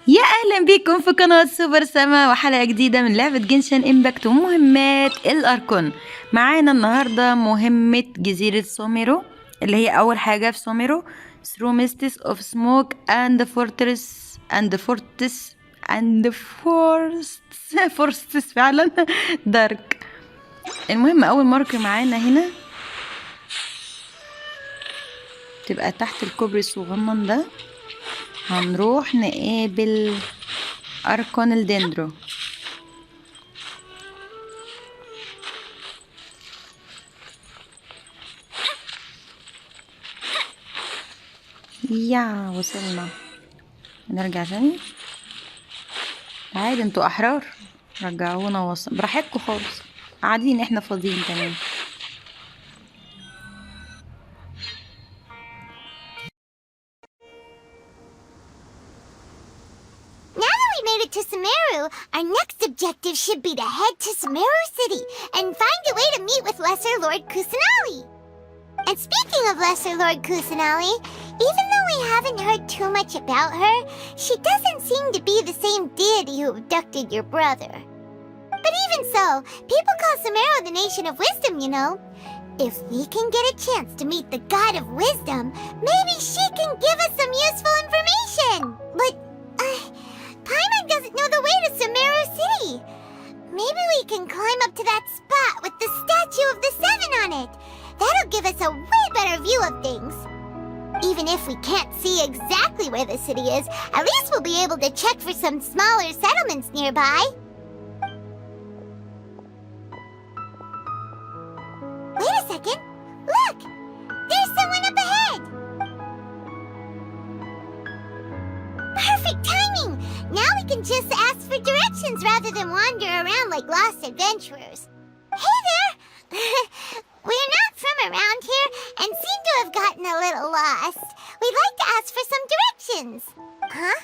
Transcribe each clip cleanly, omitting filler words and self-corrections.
يا اهلا بيكم في قناة سوبر سما وحلقة جديدة من لعبة جنشن امباكت ومهمات الاركون. معانا النهاردة مهمة جزيرة سوميرو اللي هي اول حاجة في سوميرو. through mists of smoke and forests فعلا دارك. المهم اول مارك معانا هنا تبقى تحت الكوبري الصغنن ده. هنروح نقابل اركون الدندرو. يا وصلنا، نرجع تاني. عادي انتوا احرار، رجعونا وصل براحتكم خالص، قاعدين احنا فاضيين تمام. Now that we made it to Sumeru, our next objective should be to head to Sumeru City and find a way to meet with Lesser Lord Kusanali. And speaking of Lesser Lord Kusanali, even though we haven't heard too much about her, she doesn't seem to be the same deity who abducted your brother. But even so, people call Sumeru the Nation of Wisdom, you know. If we can get a chance to meet the God of Wisdom, maybe she can give us some useful information. But, Paimon doesn't know the way to Sumeru City. Maybe we can climb up to that spot with the statue of the Seven on it. That'll give us a way better view of things. Even if we can't see exactly where the city is, at least we'll be able to check for some smaller settlements nearby. Wait a second. Look! There's someone up ahead! Perfect timing! Now we can just ask for directions rather than wander around like lost adventurers. Hey there! We're not from around here and seem to have gotten a little lost. We'd like to ask for some directions. Huh?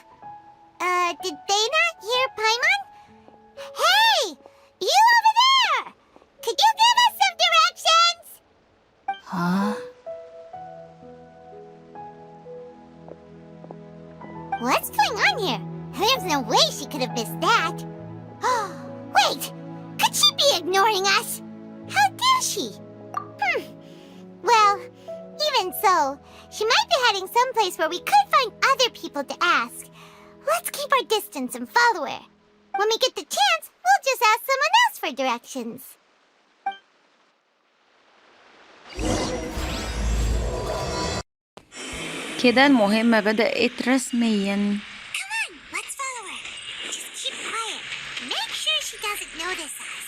Did they not hear Paimon? Hey! You over there! Could you give us some directions? Huh? What's going on here? There's no way she could have missed that. Wait! Could she be ignoring us? How dare she? Well, even so, she might be heading someplace where we could find other people to ask. Let's keep our distance and follow her. When we get the chance, we'll just ask someone else for directions. كده المهمة بدأت رسميا. Come on, let's follow her. Just keep quiet. Make sure she doesn't notice us.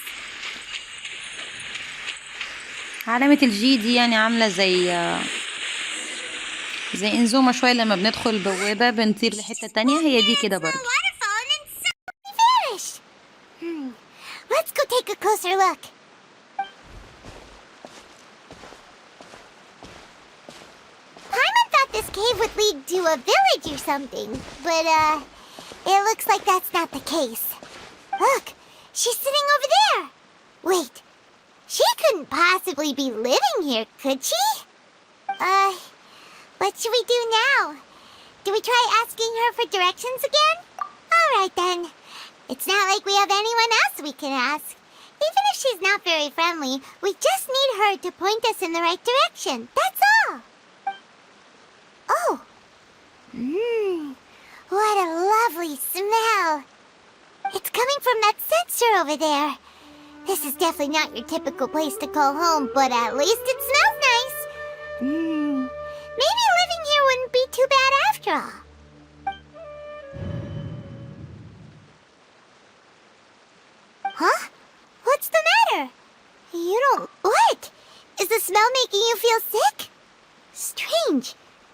علامة الجي دي يعني عاملة زي انزومة شوية، لما بندخل البوابة بنطير لحتة تانية، هي دي كده برضه. Waterfall and then suddenly vanished. Let's go take a closer look. Paimon thought this cave would lead to a village or something, but it looks like that's not the case. Look, she's sitting over there. Wait, she couldn't possibly be living here, could she? What should we do now? Do we try asking her for directions again? Alright then. It's not like we have anyone else we can ask. Even if she's not very friendly, we just need her to point us in the right direction. That's all. Oh. What a lovely smell. It's coming from that sensor over there. This is definitely not your typical place to call home, but at least it smells nice. Maybe living here wouldn't be too bad after all. Huh? What's the matter? You don't... What? Is the smell making you feel sick? Strange.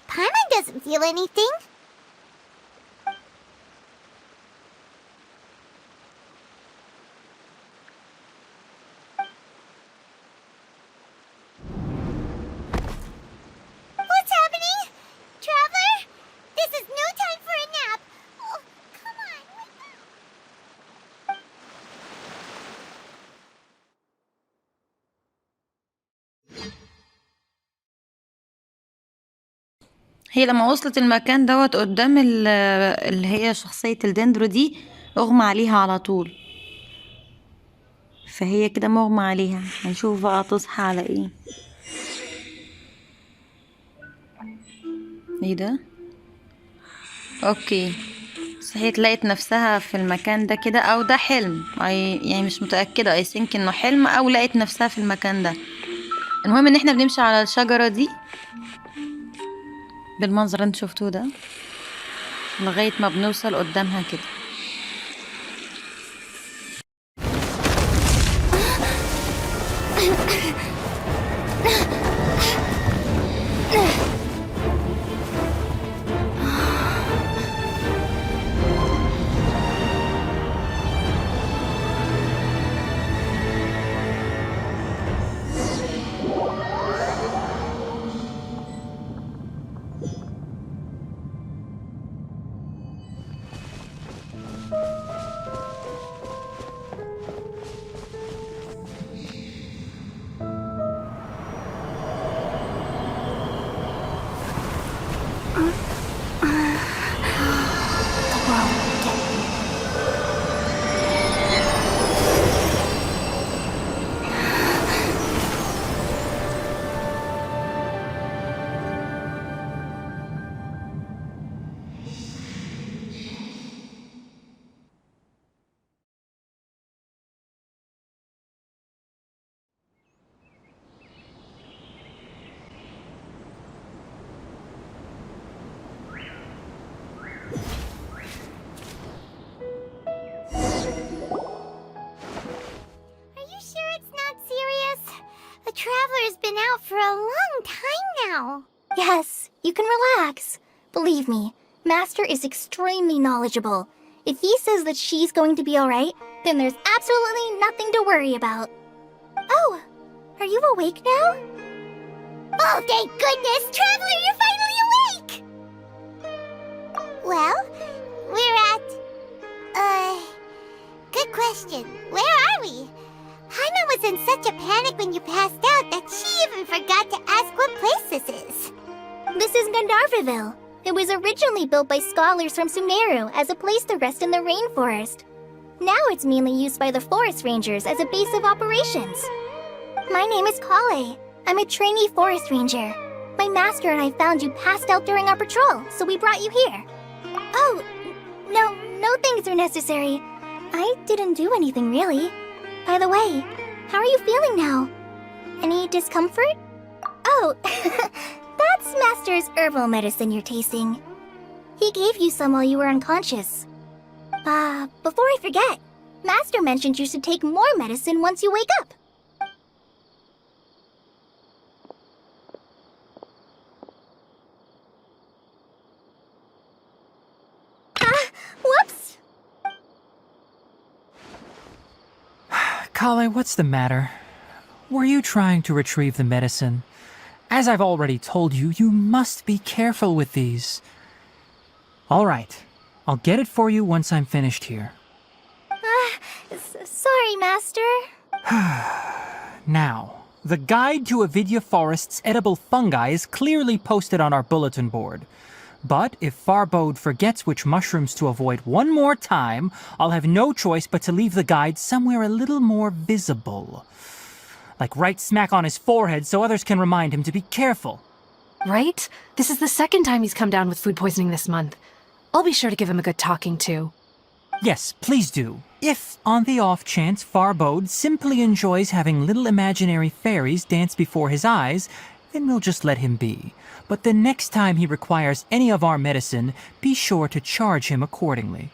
Paimon doesn't feel anything. What's happening? Traveler? This is no time for a nap. Oh, come on, wake up. هي لما وصلت المكان دوت قدام اللي هي شخصية الدندرو دي، اغمى عليها على طول، فهي كده مغمى عليها. هنشوف بقى تصحى على ايه. ايه ده؟ اوكي، صحيت لقيت نفسها في المكان ده كده، او ده حلم، يعني مش متأكدة، اي ثينك انه حلم، او لقيت نفسها في المكان ده. المهم ان احنا بنمشي على الشجرة دي بالمنظر اللي انتوا شفتوه ده لغاية ما بنوصل قدامها كده. Are you sure it's not serious? The Traveler's been out for a long time now. Yes, you can relax. Believe me, Master is extremely knowledgeable. If he says that she's going to be alright, then there's absolutely nothing to worry about. Oh, are you awake now? Oh, thank goodness! Traveler, you're finally awake! Well, we're at... Good question. Where are we? Paimon was in such a panic when you passed out that she even forgot to ask what place this is. This is Gandharvaville. It was originally built by scholars from Sumeru as a place to rest in the rainforest. Now it's mainly used by the forest rangers as a base of operations. My name is Kale. I'm a trainee forest ranger. My master and I found you passed out during our patrol, so we brought you here. Oh, no things are necessary. I didn't do anything really. By the way, how are you feeling now? Any discomfort? Oh, that's Master's herbal medicine you're tasting. He gave you some while you were unconscious. Before I forget, Master mentioned you should take more medicine once you wake up. Whoops! Kale, what's the matter? Were you trying to retrieve the medicine? As I've already told you, you must be careful with these. All right, I'll get it for you once I'm finished here. Sorry, Master. Now, the guide to Avidya Forest's edible fungi is clearly posted on our bulletin board. But if Farbode forgets which mushrooms to avoid one more time, I'll have no choice but to leave the guide somewhere a little more visible. Like right smack on his forehead so others can remind him to be careful. Right? This is the second time he's come down with food poisoning this month. I'll be sure to give him a good talking to. Yes, please do. If, on the off chance, Farbode simply enjoys having little imaginary fairies dance before his eyes, then we'll just let him be. But the next time he requires any of our medicine, be sure to charge him accordingly.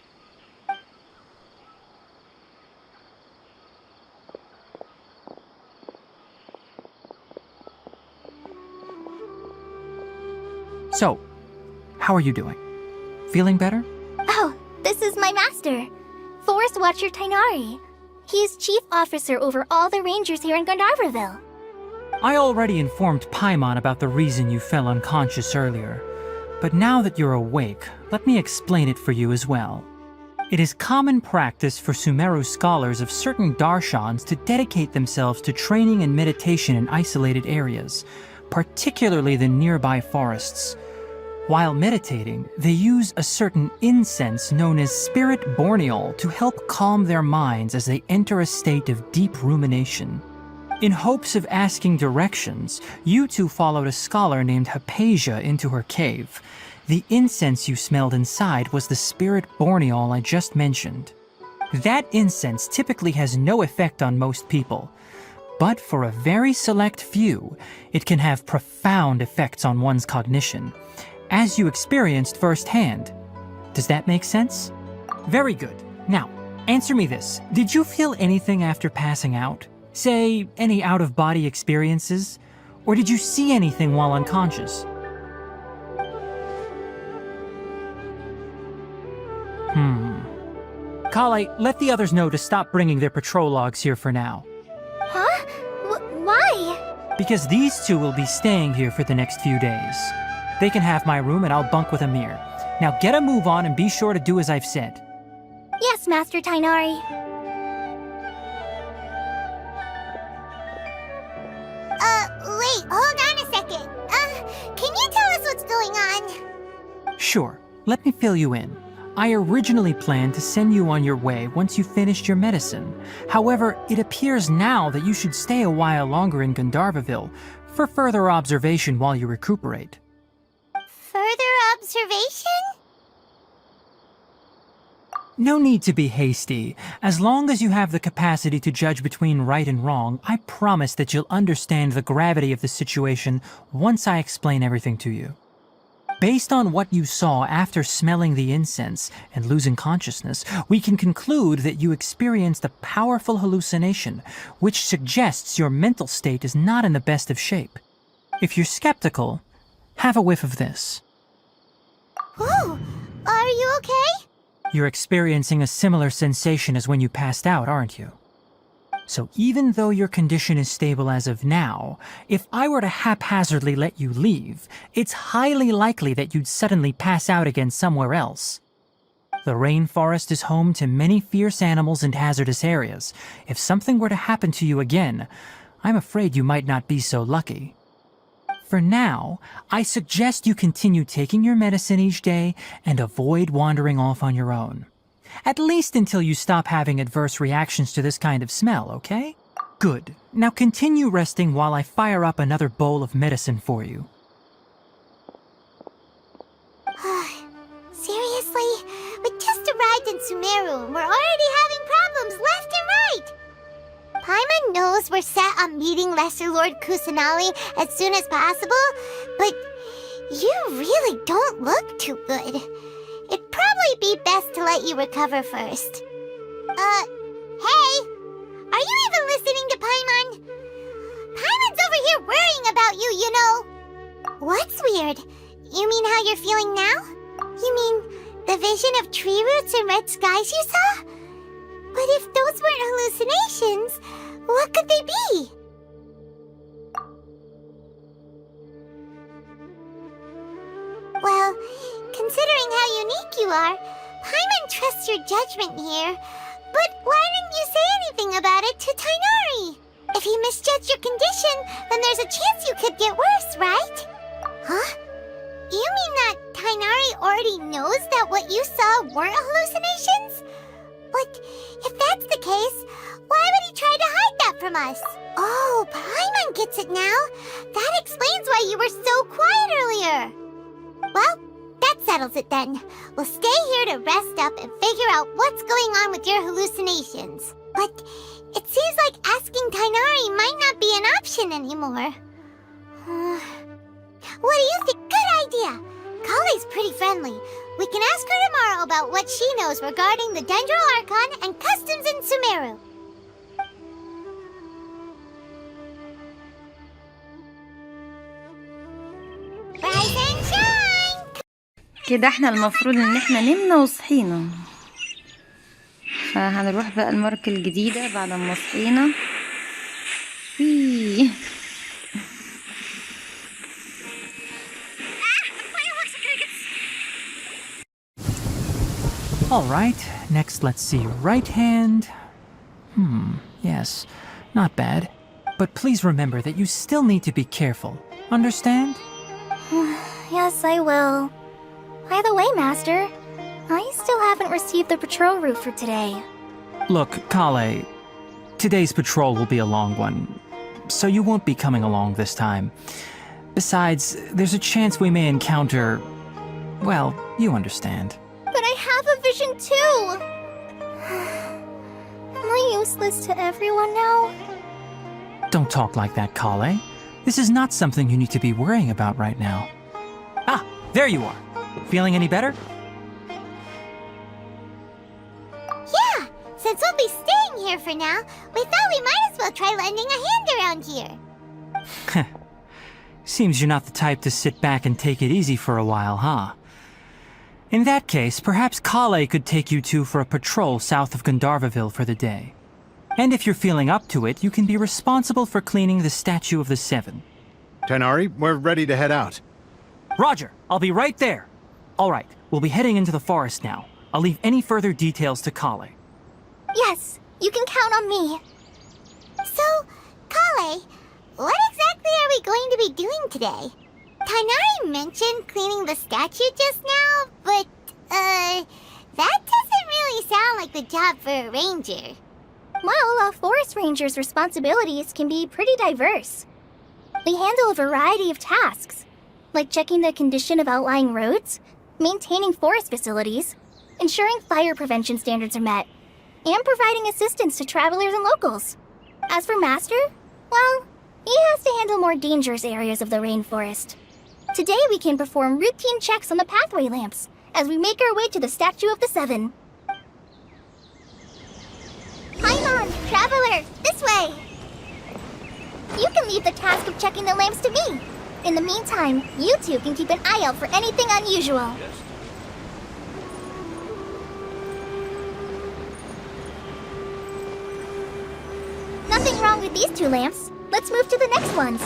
So, how are you doing? Feeling better? Oh, this is my master, Forest Watcher Tainari. He is chief officer over all the rangers here in Gandharvaville. I already informed Paimon about the reason you fell unconscious earlier. But now that you're awake, let me explain it for you as well. It is common practice for Sumeru scholars of certain darshans to dedicate themselves to training and meditation in isolated areas, particularly the nearby forests. While meditating, they use a certain incense known as spirit borneol to help calm their minds as they enter a state of deep rumination. In hopes of asking directions, you two followed a scholar named Hypatia into her cave. The incense you smelled inside was the spirit borneol I just mentioned. That incense typically has no effect on most people, but for a very select few, it can have profound effects on one's cognition, as you experienced firsthand. Does that make sense? Very good. Now, answer me this. Did you feel anything after passing out? Say, any out-of-body experiences? Or did you see anything while unconscious? Kale, let the others know to stop bringing their patrol logs here for now. Huh? Why? Because these two will be staying here for the next few days. They can have my room and I'll bunk with Amir. Now get a move on and be sure to do as I've said. Yes, Master Tainari. Wait, hold on a second. Can you tell us what's going on? Sure, let me fill you in. I originally planned to send you on your way once you finished your medicine. However, it appears now that you should stay a while longer in Gandharvaville for further observation while you recuperate. Further observation? No need to be hasty. As long as you have the capacity to judge between right and wrong, I promise that you'll understand the gravity of the situation once I explain everything to you. Based on what you saw after smelling the incense and losing consciousness, we can conclude that you experienced a powerful hallucination, which suggests your mental state is not in the best of shape. If you're skeptical, have a whiff of this. Whoa, are you okay? You're experiencing a similar sensation as when you passed out, aren't you? So even though your condition is stable as of now, if I were to haphazardly let you leave, it's highly likely that you'd suddenly pass out again somewhere else. The rainforest is home to many fierce animals and hazardous areas. If something were to happen to you again, I'm afraid you might not be so lucky. For now, I suggest you continue taking your medicine each day and avoid wandering off on your own. At least until you stop having adverse reactions to this kind of smell, okay? Good. Now continue resting while I fire up another bowl of medicine for you. Seriously? We just arrived in Sumeru and we're already having problems left and right! Paimon knows we're set on meeting Lesser Lord Kusanali as soon as possible, but you really don't look too good. It'd probably be best to let you recover first. Hey! Are you even listening to Paimon? Paimon's over here worrying about you, you know! What's weird? You mean how you're feeling now? You mean the vision of tree roots and red skies you saw? But if those weren't hallucinations, what could they be? Well, considering how unique you are, Paimon trusts your judgment here. But why didn't you say anything about it to Tainari? If he misjudged your condition, then there's a chance you could get worse, right? Huh? You mean that Tainari already knows that what you saw weren't hallucinations? But if that's the case, why would he try to hide that from us? Oh, Paimon gets it now. That explains why you were so quiet earlier. Well, that settles it then. We'll stay here to rest up and figure out what's going on with your hallucinations. But it seems like asking Tainari might not be an option anymore. What do you think? Good idea! Kale's pretty friendly. We can ask her tomorrow about what she knows regarding the Dendro Archon and customs in Sumeru. Rise and shine! كده احنا المفروض ان احنا نمنا وصحينا، فهنروح بقى الماركة الجديدة بعد ما صحينا. Alright, next let's see. Right hand. Yes, not bad. But please remember that you still need to be careful. Understand? Yes, I will. By the way, Master, I still haven't received the patrol route for today. Look, Kale, today's patrol will be a long one, so you won't be coming along this time. Besides, there's a chance we may encounter... well, you understand. But I have a vision too! Am I useless to everyone now? Don't talk like that, Kale. This is not something you need to be worrying about right now. Ah, there you are. Feeling any better? Yeah, since we'll be staying here for now, we thought we might as well try lending a hand around here. Seems you're not the type to sit back and take it easy for a while, huh? In that case, perhaps Kale could take you two for a patrol south of Gandharvaville for the day. And if you're feeling up to it, you can be responsible for cleaning the Statue of the Seven. Tighnari, we're ready to head out. Roger, I'll be right there. All right, we'll be heading into the forest now. I'll leave any further details to Kale. Yes, you can count on me. So, Kale, what exactly are we going to be doing today? Tighnari mentioned cleaning the statue just now, but, that doesn't really sound like the job for a ranger. Well, a forest ranger's responsibilities can be pretty diverse. They handle a variety of tasks, like checking the condition of outlying roads, maintaining forest facilities, ensuring fire prevention standards are met, and providing assistance to travelers and locals. As for Master, well, he has to handle more dangerous areas of the rainforest. Today we can perform routine checks on the pathway lamps as we make our way to the Statue of the Seven. Paimon, traveler, this way! You can leave the task of checking the lamps to me. In the meantime, you two can keep an eye out for anything unusual. Nothing wrong with these two lamps. Let's move to the next ones.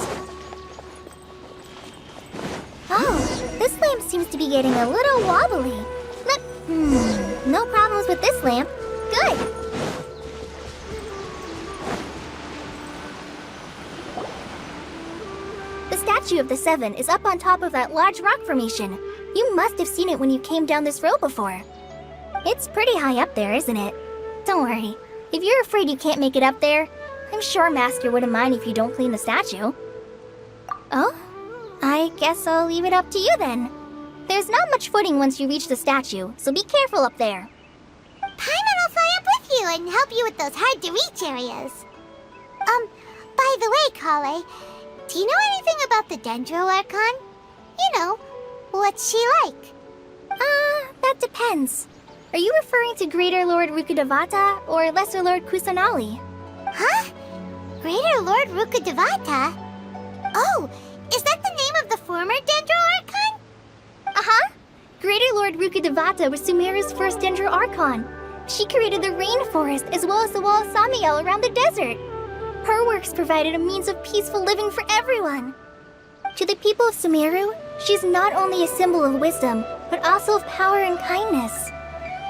Oh, this lamp seems to be getting a little wobbly. No problems with this lamp. Good. The Statue of the Seven is up on top of that large rock formation. You must have seen it when you came down this road before. It's pretty high up there, isn't it? Don't worry. If you're afraid you can't make it up there, I'm sure Master wouldn't mind if you don't clean the statue. Oh? I guess I'll leave it up to you then. There's not much footing once you reach the statue, so be careful up there. Paimon will fly up with you and help you with those hard-to-reach areas. By the way, Kale, do you know anything about the Dendro Archon? You know, what's she like? That depends. Are you referring to Greater Lord Rukkhadevata or Lesser Lord Kusanali? Huh? Greater Lord Rukkhadevata? Oh, is that the name of the former Dendro Archon? Uh-huh. Greater Lord Rukkhadevata was Sumeru's first Dendro Archon. She created the rainforest as well as the wall of Samiel around the desert. Her works provided a means of peaceful living for everyone. To the people of Sumeru, she's not only a symbol of wisdom, but also of power and kindness.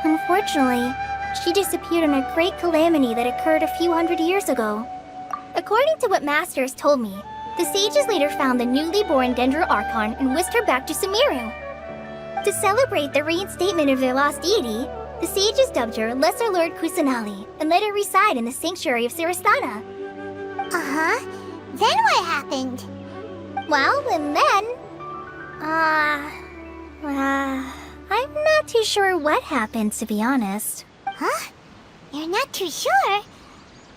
Unfortunately, she disappeared in a great calamity that occurred a few hundred years ago. According to what Master has told me, the sages later found the newly born Dendro Archon and whisked her back to Sumeru. To celebrate the reinstatement of their lost deity, the sages dubbed her Lesser Lord Kusanali and let her reside in the sanctuary of Sarastana. Uh-huh. Then what happened? Well, and then... I'm not too sure what happened, to be honest. Huh? You're not too sure?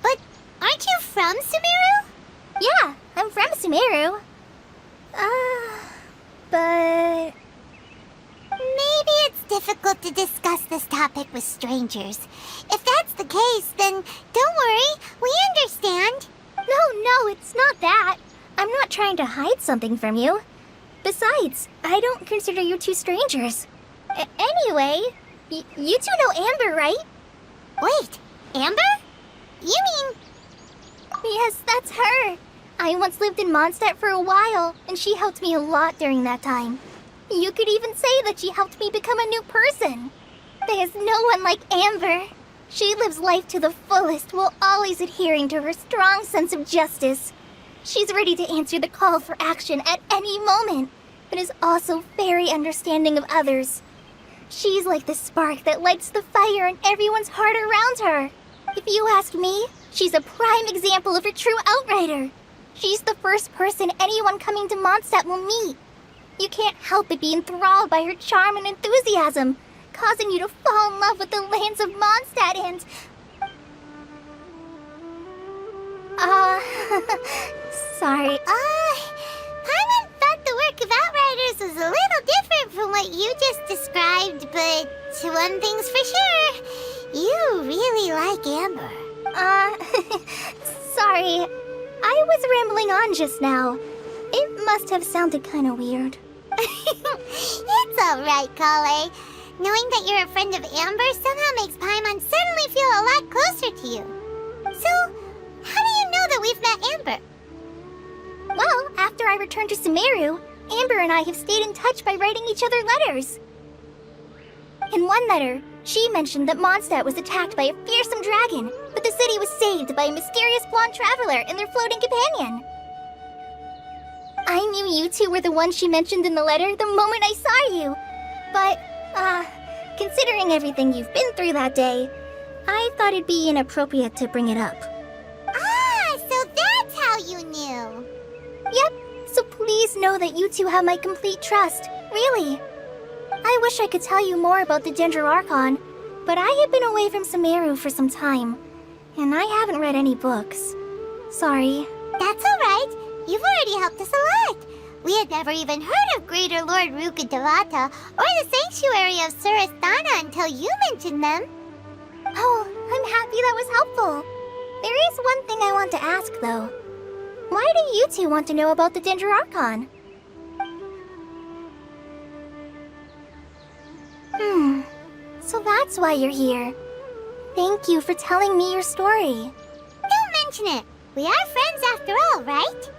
But aren't you from Sumeru? Yeah, I'm from Sumeru. But... Maybe it's difficult to discuss this topic with strangers. If that's the case, then don't worry, we understand. No, it's not that. I'm not trying to hide something from you. Besides, I don't consider you two strangers. Anyway, you two know Amber, right? Wait, Amber? You mean... Yes, that's her. I once lived in Mondstadt for a while, and she helped me a lot during that time. You could even say that she helped me become a new person. There's no one like Amber. She lives life to the fullest while always adhering to her strong sense of justice. She's ready to answer the call for action at any moment. but is also very understanding of others. She's like the spark that lights the fire in everyone's heart around her. If you ask me, she's a prime example of a true outrider. She's the first person anyone coming to Mondstadt will meet. You can't help but be enthralled by her charm and enthusiasm, causing you to fall in love with the lands of Mondstadt and... sorry. Paimon thought the work of Outriders was a little different from what you just described, but one thing's for sure, you really like Amber. Sorry. I was rambling on just now. It must have sounded kinda weird. It's alright, Kale. Knowing that you're a friend of Amber somehow makes Paimon suddenly feel a lot closer to you. So, how do you know that we've met Amber? Well, after I returned to Sumeru, Amber and I have stayed in touch by writing each other letters. In one letter, she mentioned that Mondstadt was attacked by a fearsome dragon, but the city was saved by a mysterious blonde traveler and their floating companion. I knew you two were the ones she mentioned in the letter the moment I saw you. But, considering everything you've been through that day, I thought it'd be inappropriate to bring it up. So that's how you knew. Yep, so please know that you two have my complete trust, really. I wish I could tell you more about the Dendroarchon, but I have been away from Sumeru for some time, and I haven't read any books. Sorry. That's alright. You've already helped us a lot. We had never even heard of Greater Lord Rukkhadevata or the Sanctuary of Surasthana until you mentioned them. Oh, I'm happy that was helpful. There is one thing I want to ask, though. Why do you two want to know about the Dendroarchon? So that's why you're here. Thank you for telling me your story. Don't mention it. We are friends after all, right?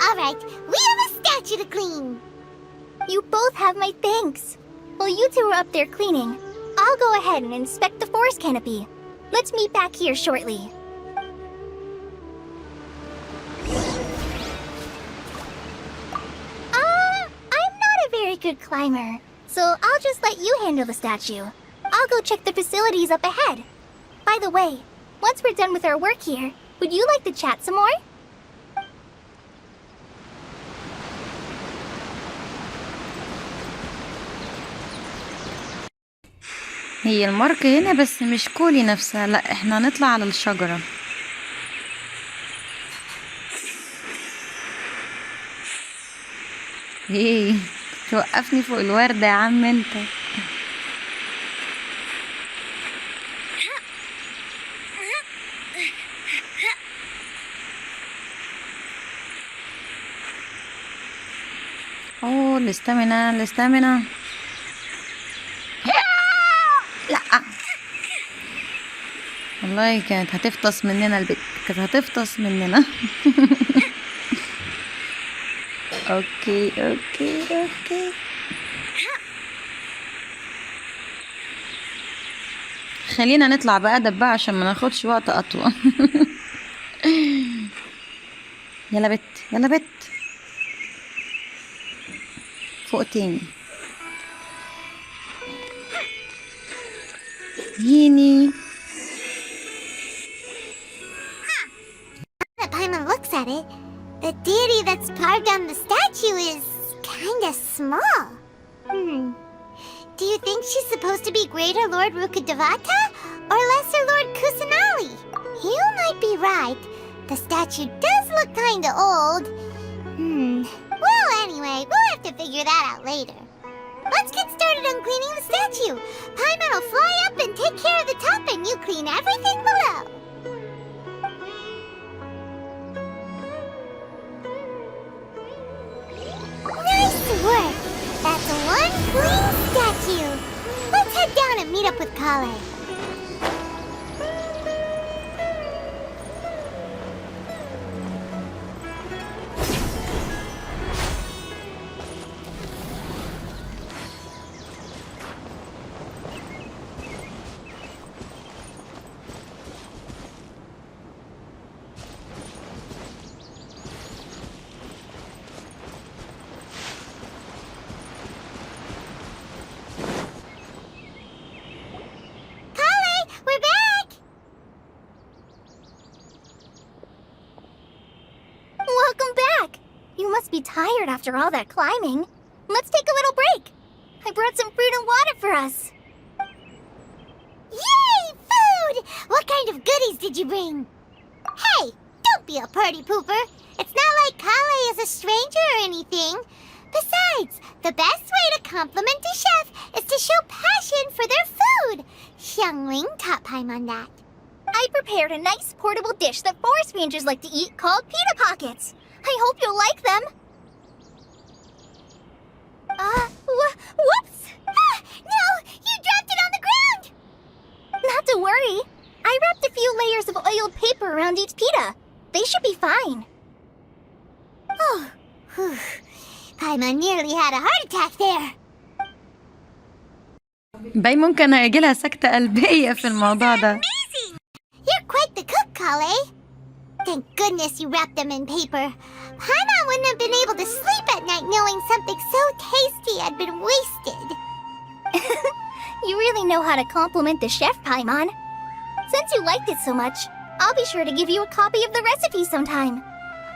Alright, we have a statue to clean. You both have my thanks. While you two are up there cleaning, I'll go ahead and inspect the forest canopy. Let's meet back here shortly. I'm not a very good climber, so I'll just let you handle the statue. I'll go check the facilities up ahead. By the way, once we're done with our work here, would you like to chat some more? هي الماركة هنا بس مش كولي نفسها، لا احنا نطلع على الشجرة. ايه توقفني فوق الوردة يا عم انت. اوه الاستامينا لا والله كانت هتفطس مننا البت، كانت هتفطس مننا. اوكي. خلينا نطلع بأدب بقى عشان ما ناخدش وقت اطول. يلا بت فوق تاني. ييني. That Paimon looks at it, the deity that's carved on the statue is kinda small. Do you think she's supposed to be Greater Lord Rukkhadevata or Lesser Lord Kusanali? You might be right. The statue does look kinda old. Well, anyway, we'll have to figure that out later. Let's get started on cleaning the statue. Paimon will fly up and take care of the top and you clean everything below. Nice work! That's one clean statue. Let's head down and meet up with Kale. be tired after all that climbing. Let's take a little break. I brought some fruit and water for us. Yay, food! What kind of goodies did you bring? Hey, don't be a party pooper. It's not like Kale is a stranger or anything. Besides, the best way to compliment a chef is to show passion for their food. Xiangling taught Paimon that. I prepared a nice portable dish that forest rangers like to eat called pita pockets. I hope you'll like them. Whoops! Ah, no! You dropped it on the ground! Not to worry. I wrapped a few layers of oiled paper around each pita. They should be fine. Oh, whew. Paimon nearly had a heart attack there. باي ممكن هيجيلها سكتة قلبية في الموضوع ده. You're quite the cook, Kale. Thank goodness you wrapped them in paper. Paimon wouldn't have been able to sleep at night knowing something so tasty had been wasted. You really know how to compliment the chef, Paimon. Since you liked it so much, I'll be sure to give you a copy of the recipe sometime.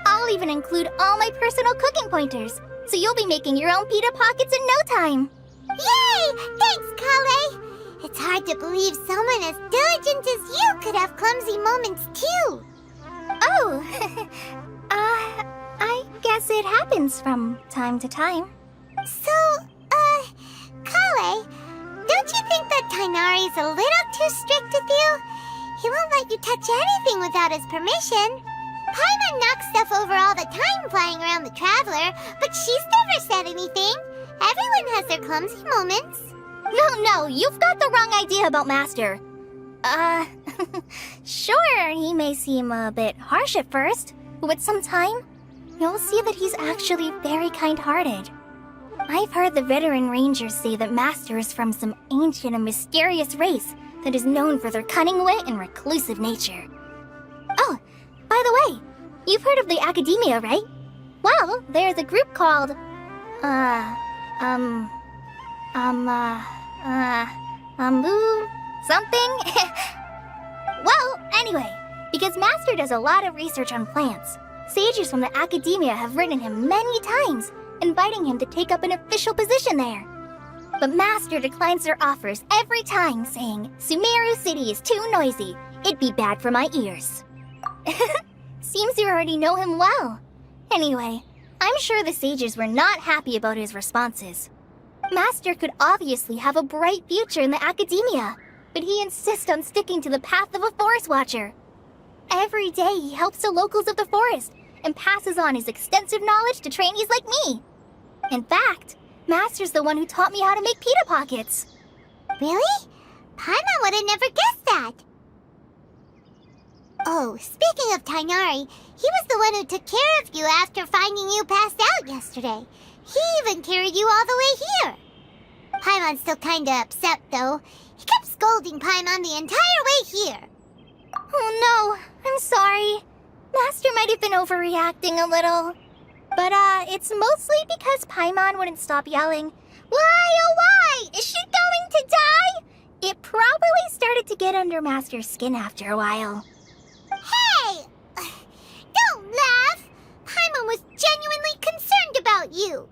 I'll even include all my personal cooking pointers, so you'll be making your own pita pockets in no time. Yay! Thanks, Kale. It's hard to believe someone as diligent as you could have clumsy moments too. Oh, I guess it happens from time to time. So, Kale, don't you think that Tainari's a little too strict with you? He won't let you touch anything without his permission. Paimon knocks stuff over all the time flying around the Traveler, but she's never said anything. Everyone has their clumsy moments. No, you've got the wrong idea about Master. Sure, he may seem a bit harsh at first, but with some time, you'll see that he's actually very kind-hearted. I've heard the veteran rangers say that Master is from some ancient and mysterious race that is known for their cunning wit and reclusive nature. Oh, by the way, you've heard of the Academia, right? Well, there's a group called, something? Well, anyway, because Master does a lot of research on plants, sages from the Academia have written him many times, inviting him to take up an official position there. But Master declines their offers every time, saying, Sumeru City is too noisy. It'd be bad for my ears. Seems you already know him well. Anyway, I'm sure the sages were not happy about his responses. Master could obviously have a bright future in the Academia, but he insists on sticking to the path of a forest watcher. Every day he helps the locals of the forest and passes on his extensive knowledge to trainees like me. In fact, Master's the one who taught me how to make pita pockets. Really? Paimon would have never guessed that. Oh, speaking of Tainari, he was the one who took care of you after finding you passed out yesterday. He even carried you all the way here. Paimon's still kinda upset, though. He kept scolding Paimon the entire way here. Oh no, I'm sorry. Master might have been overreacting a little. But, it's mostly because Paimon wouldn't stop yelling, Why, oh why? Is she going to die? It probably started to get under Master's skin after a while. Hey! Don't laugh! Paimon was genuinely concerned about you.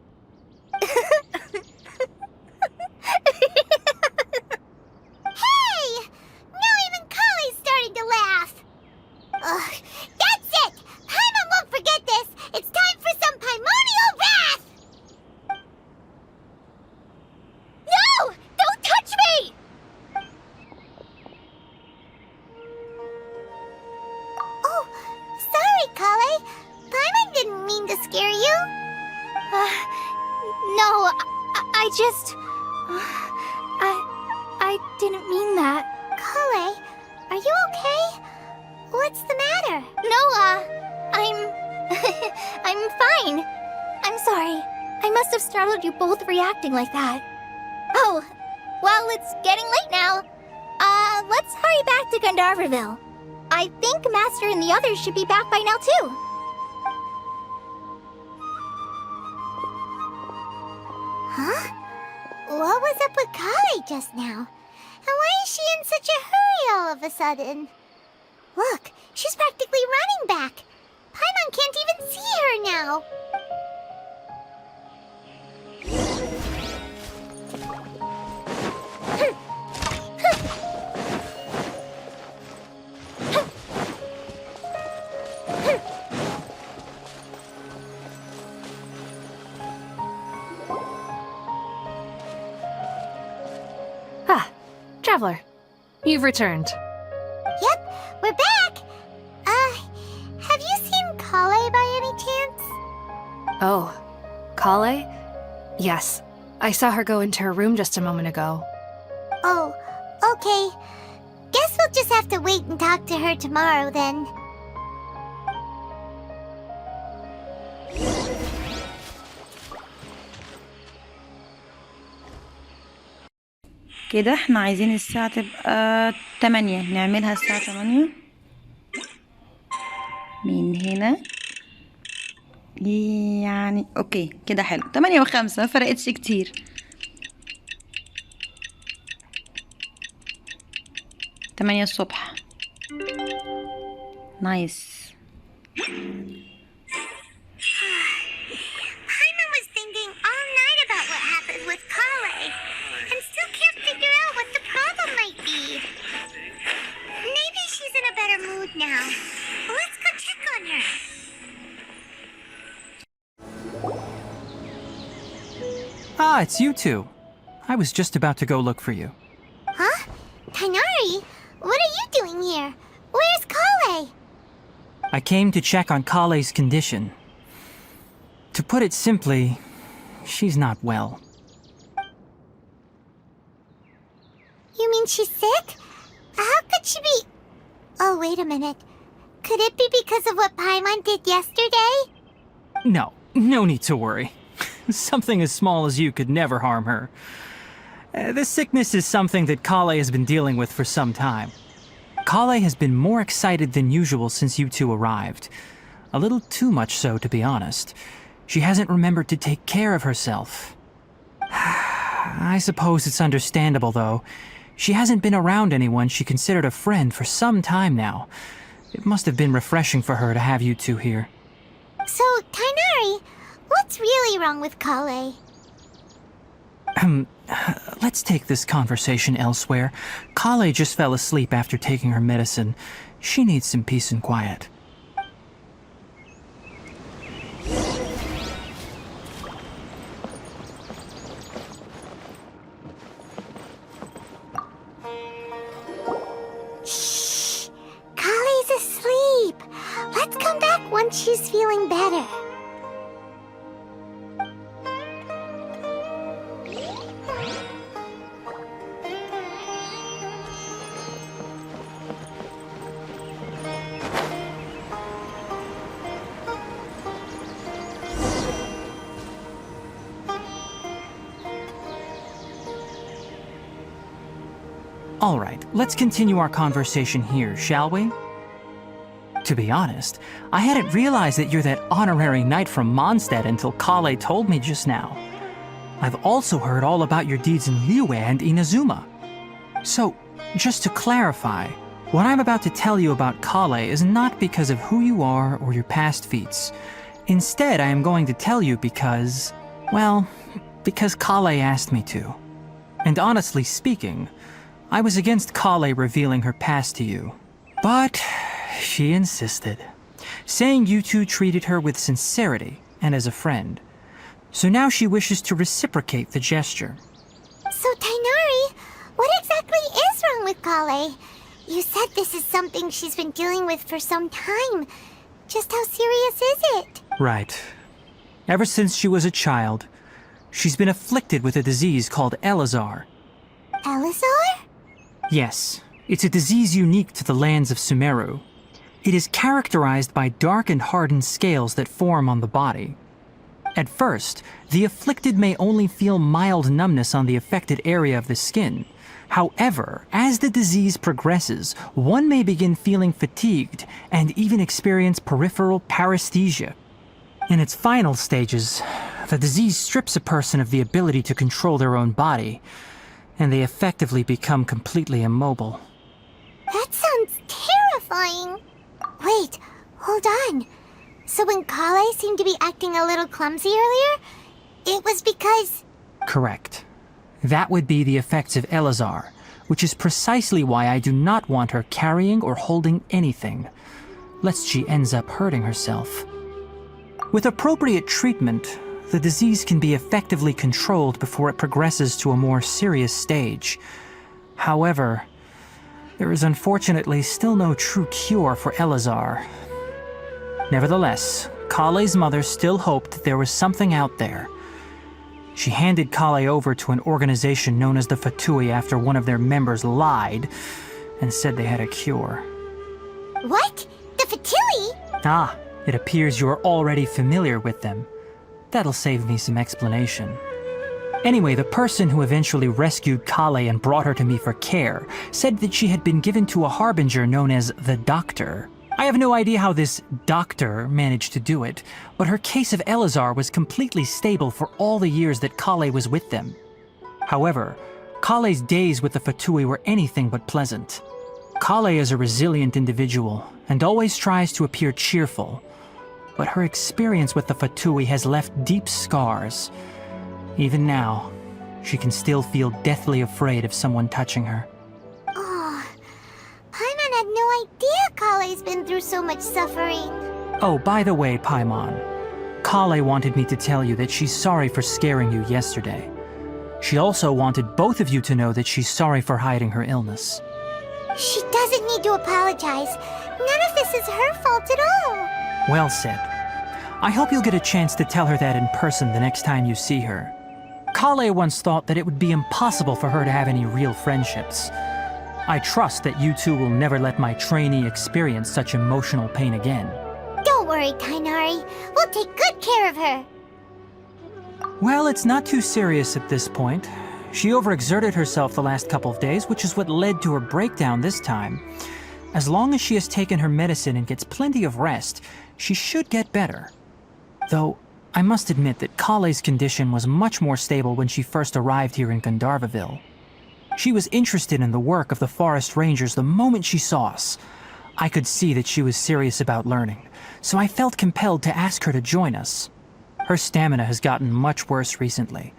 Hey! Now even Kale's starting to laugh. Ugh, that's it! Paimon won't forget this! It's time for some Paimonial wrath! No! Don't touch me! Oh, sorry, Kale. Paimon didn't mean to scare you. No, I just... I didn't mean that. Kale, are you okay? What's the matter? No, I'm fine. I'm sorry. I must have startled you both reacting like that. Oh, well, it's getting late now. Let's hurry back to Gandharville. I think Master and the others should be back by now, too. Huh? What was up with Kale just now? And why is she in such a hurry all of a sudden? Look, she's practically running back. Paimon can't even see her now. Ah, Traveler. You've returned. Yep, we're back. Have you seen Kale by any chance? Oh, Kale? Yes. I saw her go into her room just a moment ago. Oh, okay. Guess we'll just have to wait and talk to her tomorrow then. كده احنا عايزين الساعة تبقى 8، نعملها الساعة 8 من هنا. يعني اوكي كده حلو، 8 و5 مفرقتش كتير. 8 الصبح. نايس. Paimon was thinking all night about what happened with Kale, and still can't figure out what the problem might be. Maybe she's in a better mood now. Let's go check on her. Ah, it's you two. I was just about to go look for you. Huh? Tainari, what are you doing here? Where's Kale? I came to check on Kale's condition. To put it simply, she's not well. You mean she's sick? How could she be... Oh, wait a minute. Could it be because of what Paimon did yesterday? No need to worry. Something as small as you could never harm her. The sickness is something that Kale has been dealing with for some time. Kale has been more excited than usual since you two arrived. A little too much so, to be honest. She hasn't remembered to take care of herself. I suppose it's understandable, though. She hasn't been around anyone she considered a friend for some time now. It must have been refreshing for her to have you two here. So, Tainari, what's really wrong with Kale? Let's take this conversation elsewhere. Kale just fell asleep after taking her medicine. She needs some peace and quiet. Shh! Kale's asleep. Let's come back once she's feeling better. All right, let's continue our conversation here, shall we? To be honest, I hadn't realized that you're that honorary knight from Mondstadt until Kale told me just now. I've also heard all about your deeds in Liyue and Inazuma. So, just to clarify, what I'm about to tell you about Kale is not because of who you are or your past feats. Instead, I am going to tell you because, well, because Kale asked me to. And honestly speaking, I was against Kale revealing her past to you. But she insisted, saying you two treated her with sincerity and as a friend. So now she wishes to reciprocate the gesture. So, Tainari, what exactly is wrong with Kale? You said this is something she's been dealing with for some time. Just how serious is it? Right. Ever since she was a child, she's been afflicted with a disease called Elazar. Elazar? Yes, it's a disease unique to the lands of Sumeru. It is characterized by dark and hardened scales that form on the body. At first, the afflicted may only feel mild numbness on the affected area of the skin. However, as the disease progresses, one may begin feeling fatigued and even experience peripheral paresthesia. In its final stages, the disease strips a person of the ability to control their own body, and they effectively become completely immobile. That sounds terrifying. Wait, hold on. So when Kale seemed to be acting a little clumsy earlier, it was because... Correct. That would be the effects of Elazar, which is precisely why I do not want her carrying or holding anything, lest she ends up hurting herself. With appropriate treatment, the disease can be effectively controlled before it progresses to a more serious stage. However, there is unfortunately still no true cure for Elazar. Nevertheless, Kale's mother still hoped that there was something out there. She handed Kale over to an organization known as the Fatui after one of their members lied and said they had a cure. What? The Fatui? Ah, it appears you are already familiar with them. That'll save me some explanation. Anyway, the person who eventually rescued Kale and brought her to me for care said that she had been given to a harbinger known as the Doctor. I have no idea how this doctor managed to do it, but her case of Elazar was completely stable for all the years that Kale was with them. However, Kale's days with the Fatui were anything but pleasant. Kale is a resilient individual and always tries to appear cheerful, but her experience with the Fatui has left deep scars. Even now, she can still feel deathly afraid of someone touching her. Oh, Paimon had no idea Kale's been through so much suffering. Oh, by the way, Paimon, Kale wanted me to tell you that she's sorry for scaring you yesterday. She also wanted both of you to know that she's sorry for hiding her illness. She doesn't need to apologize. None of this is her fault at all. Well said. I hope you'll get a chance to tell her that in person the next time you see her. Kale once thought that it would be impossible for her to have any real friendships. I trust that you two will never let my trainee experience such emotional pain again. Don't worry, Tainari. We'll take good care of her. Well, it's not too serious at this point. She overexerted herself the last couple of days, which is what led to her breakdown this time. As long as she has taken her medicine and gets plenty of rest, she should get better. Though, I must admit that Kale's condition was much more stable when she first arrived here in Gandharvaville. She was interested in the work of the forest rangers the moment she saw us. I could see that she was serious about learning, so I felt compelled to ask her to join us. Her stamina has gotten much worse recently.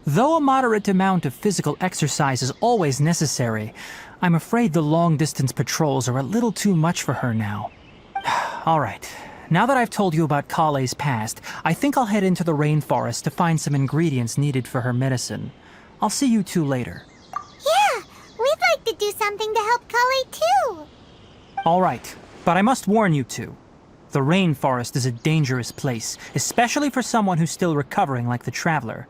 Though a moderate amount of physical exercise is always necessary, I'm afraid the long-distance patrols are a little too much for her now. All right. Now that I've told you about Kale's past, I think I'll head into the rainforest to find some ingredients needed for her medicine. I'll see you two later. Yeah, we'd like to do something to help Kale too. All right, but I must warn you two. The rainforest is a dangerous place, especially for someone who's still recovering like the Traveler.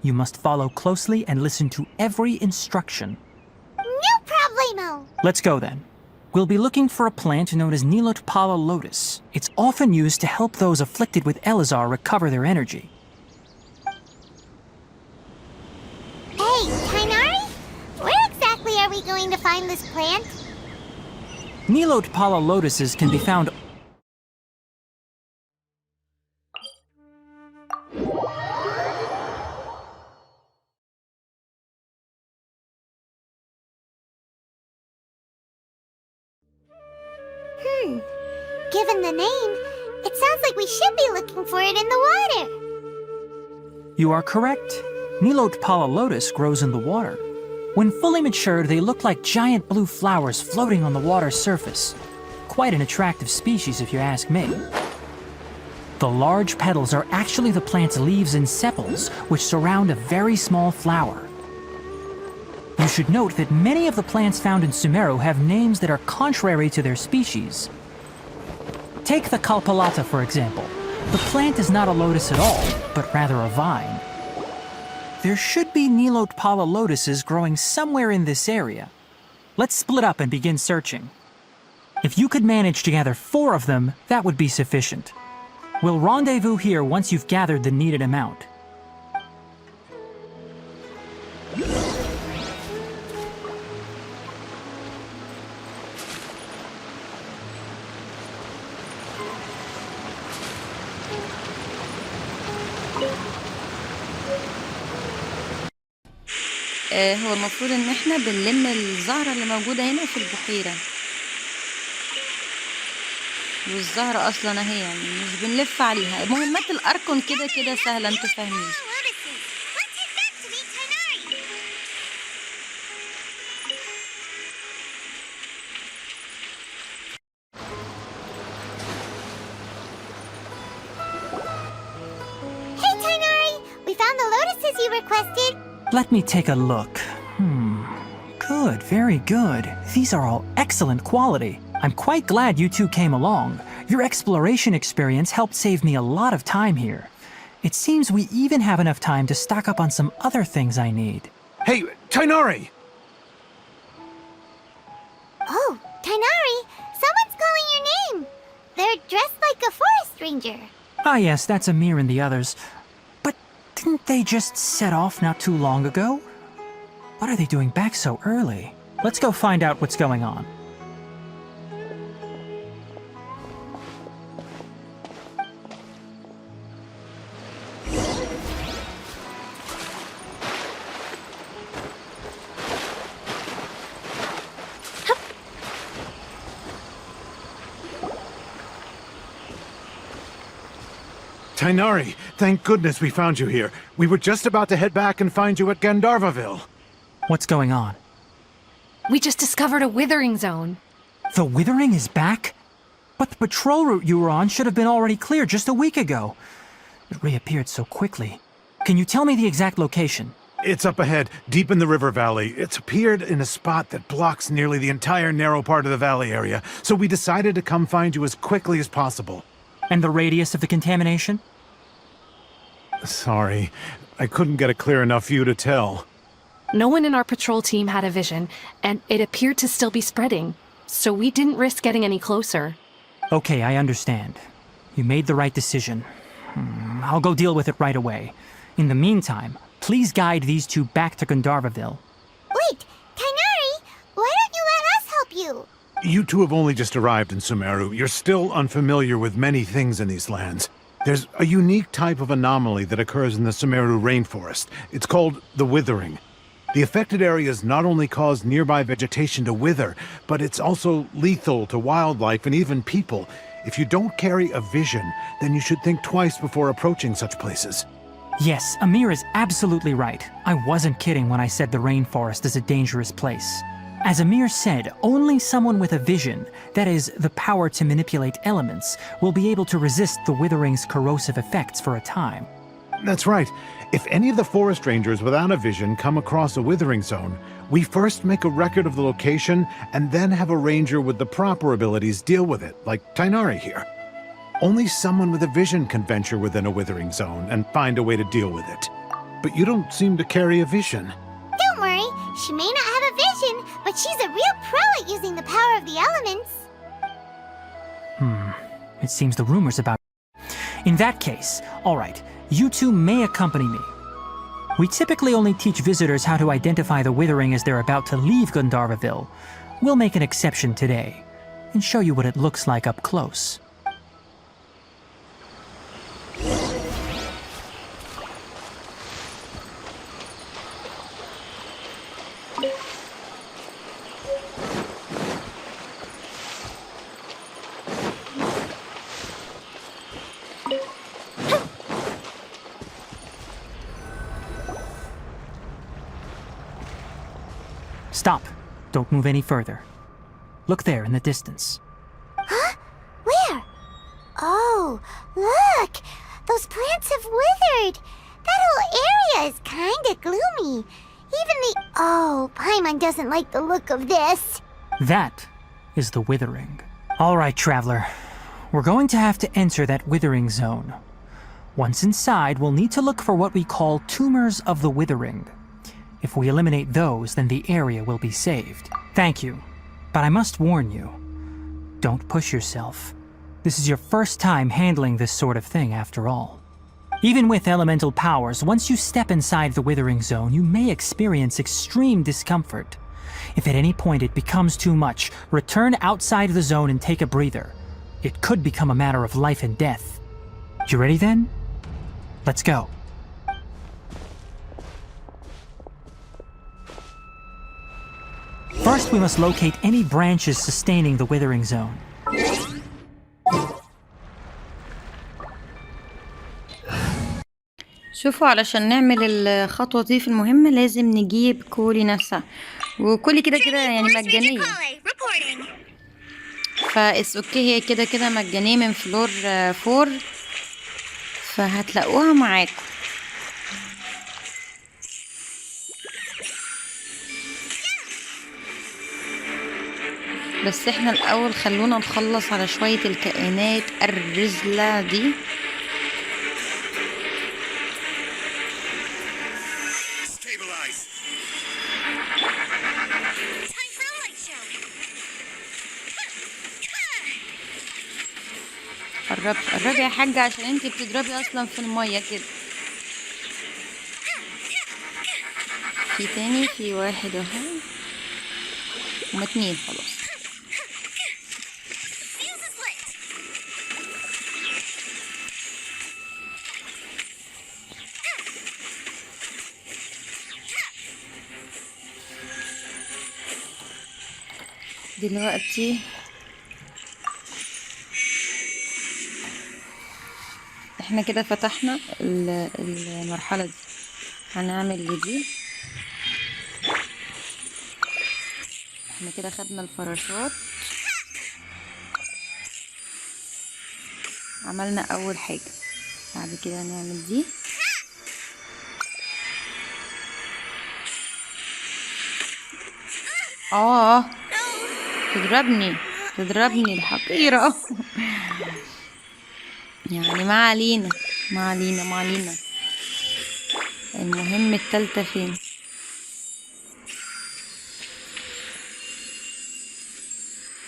You must follow closely and listen to every instruction. No problemo. Let's go then. We'll be looking for a plant known as Nilotpala lotus. It's often used to help those afflicted with Elazar recover their energy. Hey, Tainari? Where exactly are we going to find this plant? Nilotpala lotuses can be found Given the name, it sounds like we should be looking for it in the water. You are correct. Nilotpala lotus grows in the water. When fully matured, they look like giant blue flowers floating on the water's surface. Quite an attractive species, if you ask me. The large petals are actually the plant's leaves and sepals, which surround a very small flower. You should note that many of the plants found in Sumeru have names that are contrary to their species. Take the Kalpalata, for example. The plant is not a lotus at all, but rather a vine. There should be Nilotpala lotuses growing somewhere in this area. Let's split up and begin searching. If you could manage to gather 4 of them, that would be sufficient. We'll rendezvous here once you've gathered the needed amount. هو المفروض ان احنا بنلم الزهرة اللي موجودة هنا في البحيرة، والزهرة اصلا اهي، يعني مش بنلف عليها. مهمات الاركون كده كده سهلة، انتوا فاهمين. Hey, Tainari! We found the lotuses you requested. Let me take a look. good, very good. These are all excellent quality. I'm quite glad you two came along. Your exploration experience helped save me a lot of time here. It seems we even have enough time to stock up on some other things I need. Hey, Tainari! Oh, Tainari, someone's calling your name. They're dressed like a forest ranger. Ah yes, that's Amir and the others. But didn't they just set off not too long ago? What are they doing back so early? Let's go find out what's going on. Tainari, thank goodness we found you here. We were just about to head back and find you at Gandharvaville. What's going on? We just discovered a withering zone. The Withering is back? But the patrol route you were on should have been already clear just a week ago. It reappeared so quickly. Can you tell me the exact location? It's up ahead, deep in the river valley. It's appeared in a spot that blocks nearly the entire narrow part of the valley area, so we decided to come find you as quickly as possible. And the radius of the contamination? Sorry, I couldn't get a clear enough view to tell. No one in our patrol team had a vision, and it appeared to still be spreading, so we didn't risk getting any closer. Okay, I understand. You made the right decision. I'll go deal with it right away. In the meantime, please guide these two back to Gandharvaville. Wait, Tainari, why don't you let us help you? You two have only just arrived in Sumeru. You're still unfamiliar with many things in these lands. There's a unique type of anomaly that occurs in the Sumeru rainforest. It's called the Withering. The affected areas not only cause nearby vegetation to wither, but it's also lethal to wildlife and even people. If you don't carry a vision, then you should think twice before approaching such places. Yes, Amir is absolutely right. I wasn't kidding when I said the rainforest is a dangerous place. As Amir said, only someone with a vision, that is, the power to manipulate elements, will be able to resist the Withering's corrosive effects for a time. That's right. If any of the forest rangers without a vision come across a withering zone, we first make a record of the location and then have a ranger with the proper abilities deal with it, like Tainari here. Only someone with a vision can venture within a withering zone and find a way to deal with it. But you don't seem to carry a vision. Don't worry, she may not have a vision, but she's a real pro at using the power of the elements. It seems the rumors about... In that case, all right, you two may accompany me. We typically only teach visitors how to identify the Withering as they're about to leave Gandharvaville. We'll make an exception today and show you what it looks like up close. Stop. Don't move any further. Look there in the distance. Huh? Where? Oh, look! Those plants have withered! That whole area is kinda gloomy. Even the... Oh, Paimon doesn't like the look of this. That is the Withering. All right, Traveler. We're going to have to enter that Withering zone. Once inside, we'll need to look for what we call tumors of the Withering. If we eliminate those, then the area will be saved. Thank you. But I must warn you, don't push yourself. This is your first time handling this sort of thing, after all. Even with elemental powers, once you step inside the Withering Zone, you may experience extreme discomfort. If at any point it becomes too much, return outside the zone and take a breather. It could become a matter of life and death. You ready then? Let's go. First, we must locate any branches sustaining the Withering Zone. شوفوا، علشان نعمل الخطوة دي في المهمة لازم نجيب كولي نفسها، وكولي كده كده يعني مجانية، فاس اوكي، هي كده كده مجانية من فلور 4، فهتلاقوها معاكم. بس احنا الاول خلونا نخلص على شوية الكائنات الرزلة دي. قربي يا حاجة عشان انتي بتضربي اصلا في المية كده. في تاني، في واحد اهو، هما 2 خلاص. دلوقتي احنا كده فتحنا المرحلة دي. هنعمل لدي، احنا كده خدنا الفراشات، عملنا اول حاجة. بعد كده هنعمل دي. تضربني الحقيرة. يعني ما علينا. المهم التالتة فين؟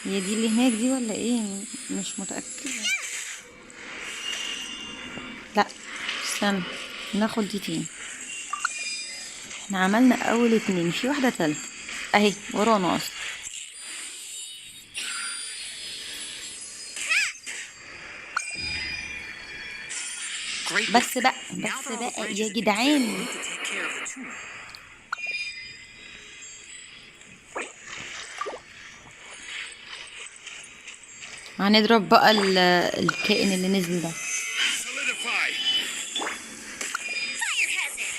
هي دي اللي هناك دي ولا ايه؟ مش متأكدة. لا استنى، ناخد دي تاني. احنا عملنا اول 2، في واحدة تالتة اهي ورانا اصلا. بس بقى يا جدعان. هنضرب بقى الكائن اللي نزل ده.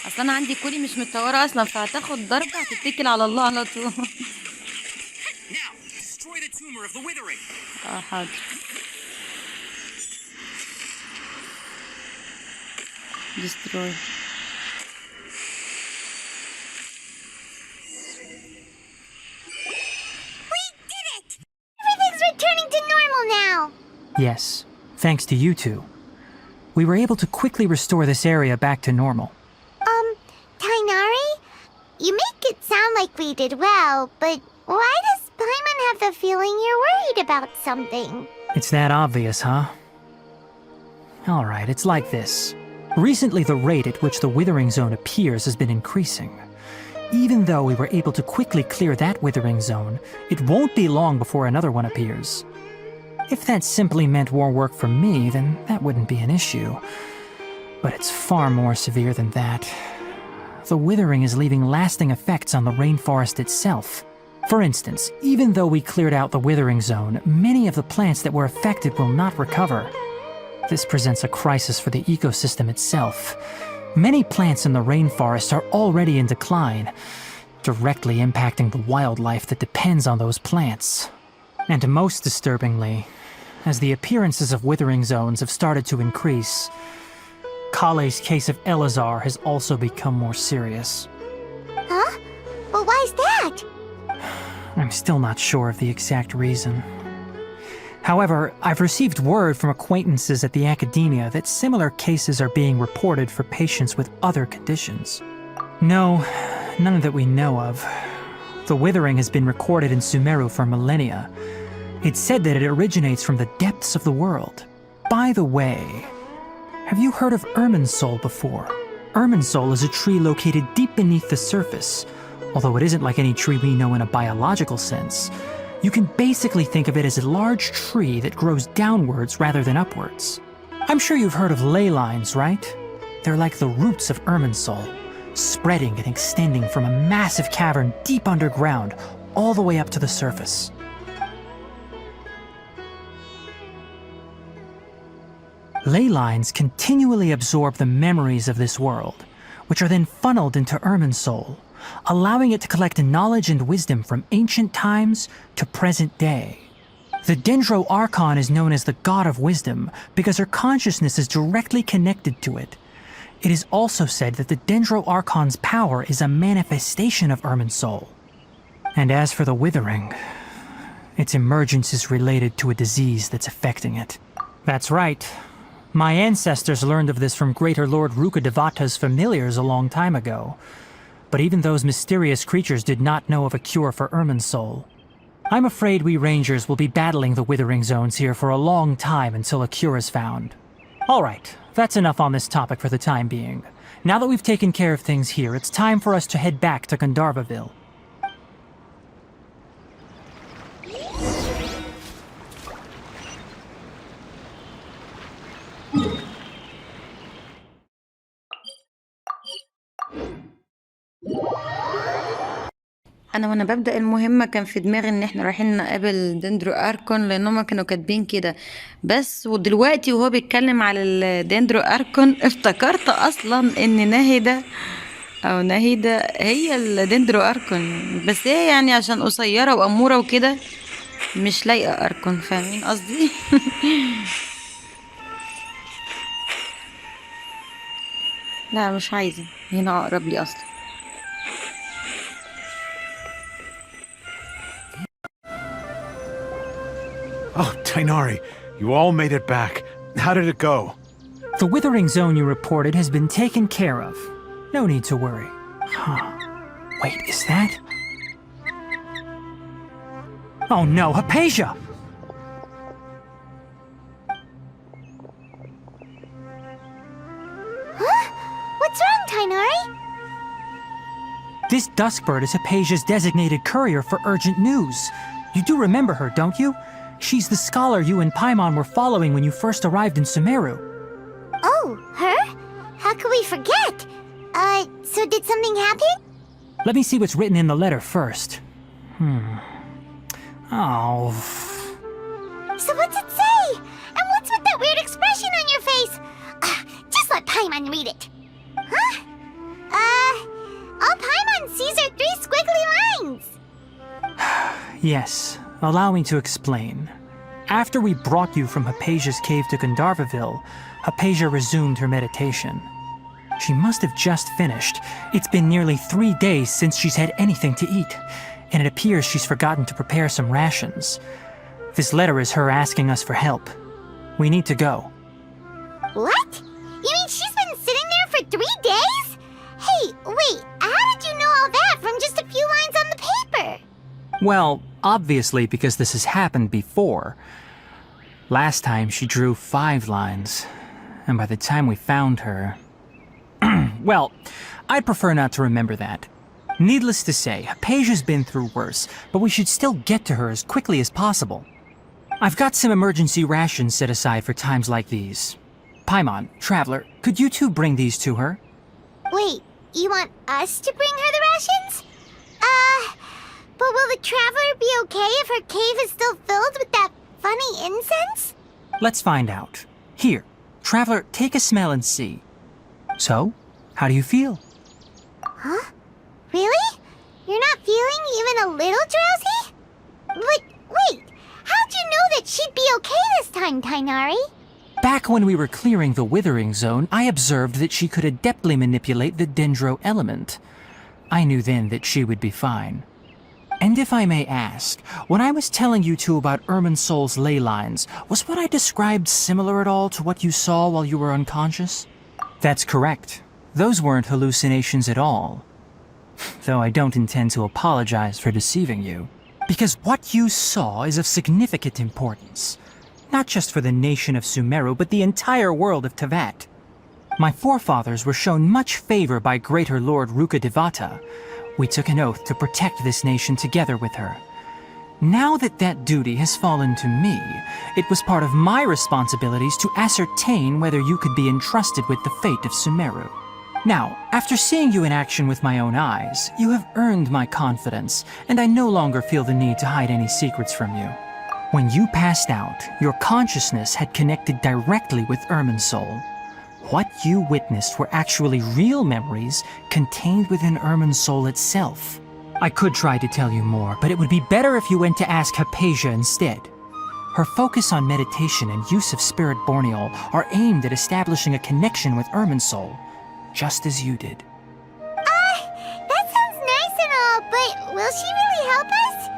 اصلا انا عندي كولي مش متطوره اصلا، فهتاخد ضربه هتتكل على الله على طول. حاضر. destroy. Everything's returning to normal now. Yes, thanks to you two. We were able to quickly restore this area back to normal. Tainari? You make it sound like we did well, but why does Paimon have the feeling you're worried about something? It's that obvious, huh? Alright, it's like this. Recently, the rate at which the Withering Zone appears has been increasing. Even though we were able to quickly clear that Withering Zone, it won't be long before another one appears. If that simply meant more work for me, then that wouldn't be an issue. But it's far more severe than that. The Withering is leaving lasting effects on the rainforest itself. For instance, even though we cleared out the Withering Zone, many of the plants that were affected will not recover. This presents a crisis for the ecosystem itself. Many plants in the rainforest are already in decline, directly impacting the wildlife that depends on those plants. And most disturbingly, as the appearances of withering zones have started to increase, Kale's case of Elazar has also become more serious. Huh? Well, why's that? I'm still not sure of the exact reason. However, I've received word from acquaintances at the academia that similar cases are being reported for patients with other conditions. No, none that we know of. The withering has been recorded in Sumeru for millennia. It's said that it originates from the depths of the world. By the way, have you heard of Irminsul before? Irminsul is a tree located deep beneath the surface. Although it isn't like any tree we know in a biological sense, you can basically think of it as a large tree that grows downwards rather than upwards. I'm sure you've heard of ley lines, right? They're like the roots of Irminsul, spreading and extending from a massive cavern deep underground all the way up to the surface. Ley lines continually absorb the memories of this world, which are then funneled into Irminsul, allowing it to collect knowledge and wisdom from ancient times to present day. The Dendro Archon is known as the God of Wisdom because her consciousness is directly connected to it. It is also said that the Dendro Archon's power is a manifestation of Irminsul. And as for the Withering, Its emergence is related to a disease that's affecting it. That's right. My ancestors learned of this from Greater Lord Rukkhadevata's familiars a long time ago. But even those mysterious creatures did not know of a cure for Irminsul. I'm afraid we rangers will be battling the withering zones here for a long time until a cure is found. Alright, that's enough on this topic for the time being. Now that we've taken care of things here, it's time for us to head back to Gandharvaville. انا وانا ببدأ المهمة كان في دماغي ان احنا رايحين نقابل دندرو اركون لان هما كانوا كاتبين كده بس. ودلوقتي وهو بيتكلم على الدندرو اركون افتكرت اصلا ان ناهيدة هي الدندرو اركون، بس هي يعني عشان قصيرة وامورة وكده مش لايقة اركون، فاهمين قصدي؟ لا مش عايزة، هنا اقرب لي اصلا. Oh, Tainari, you all made it back. How did it go? The withering zone you reported has been taken care of. No need to worry. Huh. Wait, is that? Oh no, Hypatia! What's wrong, Tainari? This Duskbird is Hypatia's designated courier for urgent news. You do remember her, don't you? She's the scholar you and Paimon were following when you first arrived in Sumeru. Oh, her? How could we forget? So did something happen? Let me see what's written in the letter first. Oh. So what's it say? And what's with that weird expression on your face? Just let Paimon read it. Huh? All Paimon sees are 3 squiggly lines. Yes, allow me to explain. After we brought you from Hypatia's cave to Gandharvaville, Hypatia resumed her meditation. She must have just finished. It's been nearly 3 days since she's had anything to eat, and it appears she's forgotten to prepare some rations. This letter is her asking us for help. We need to go. What? You mean she's been sitting there for 3 days? Hey, wait, how did you know all that from just a few lines on the paper? Well, obviously because this has happened before. Last time she drew 5 lines, and by the time we found her... Well, I'd prefer not to remember that. Needless to say, Hypatia's been through worse, but we should still get to her as quickly as possible. I've got some emergency rations set aside for times like these. Paimon, Traveler, could you two bring these to her? Wait, you want us to bring her the rations? But will the Traveler be okay if her cave is still filled with that funny incense? Let's find out. Here, Traveler, take a smell and see. So, how do you feel? Huh? Really? You're not feeling even a little drowsy? But wait, how'd you know that she'd be okay this time, Tainari? Back when we were clearing the withering zone, I observed that she could adeptly manipulate the dendro element. I knew then that she would be fine. And if I may ask, when I was telling you two about Irminsul's ley lines, was what I described similar at all to what you saw while you were unconscious? That's correct. Those weren't hallucinations at all. Though I don't intend to apologize for deceiving you. Because what you saw is of significant importance. Not just for the nation of Sumeru, but the entire world of Teyvat. My forefathers were shown much favor by Greater Lord Rukkhadevata. We took an oath to protect this nation together with her. Now that that duty has fallen to me, it was part of my responsibilities to ascertain whether you could be entrusted with the fate of Sumeru. Now, after seeing you in action with my own eyes, you have earned my confidence, and I no longer feel the need to hide any secrets from you. When you passed out, your consciousness had connected directly with Irminsul. What you witnessed were actually real memories contained within Irminsul itself. I could try to tell you more, but it would be better if you went to ask Hypatia instead. Her focus on meditation and use of Spirit Borneol are aimed at establishing a connection with Irminsul, just as you did. That sounds nice and all, but will she really help us?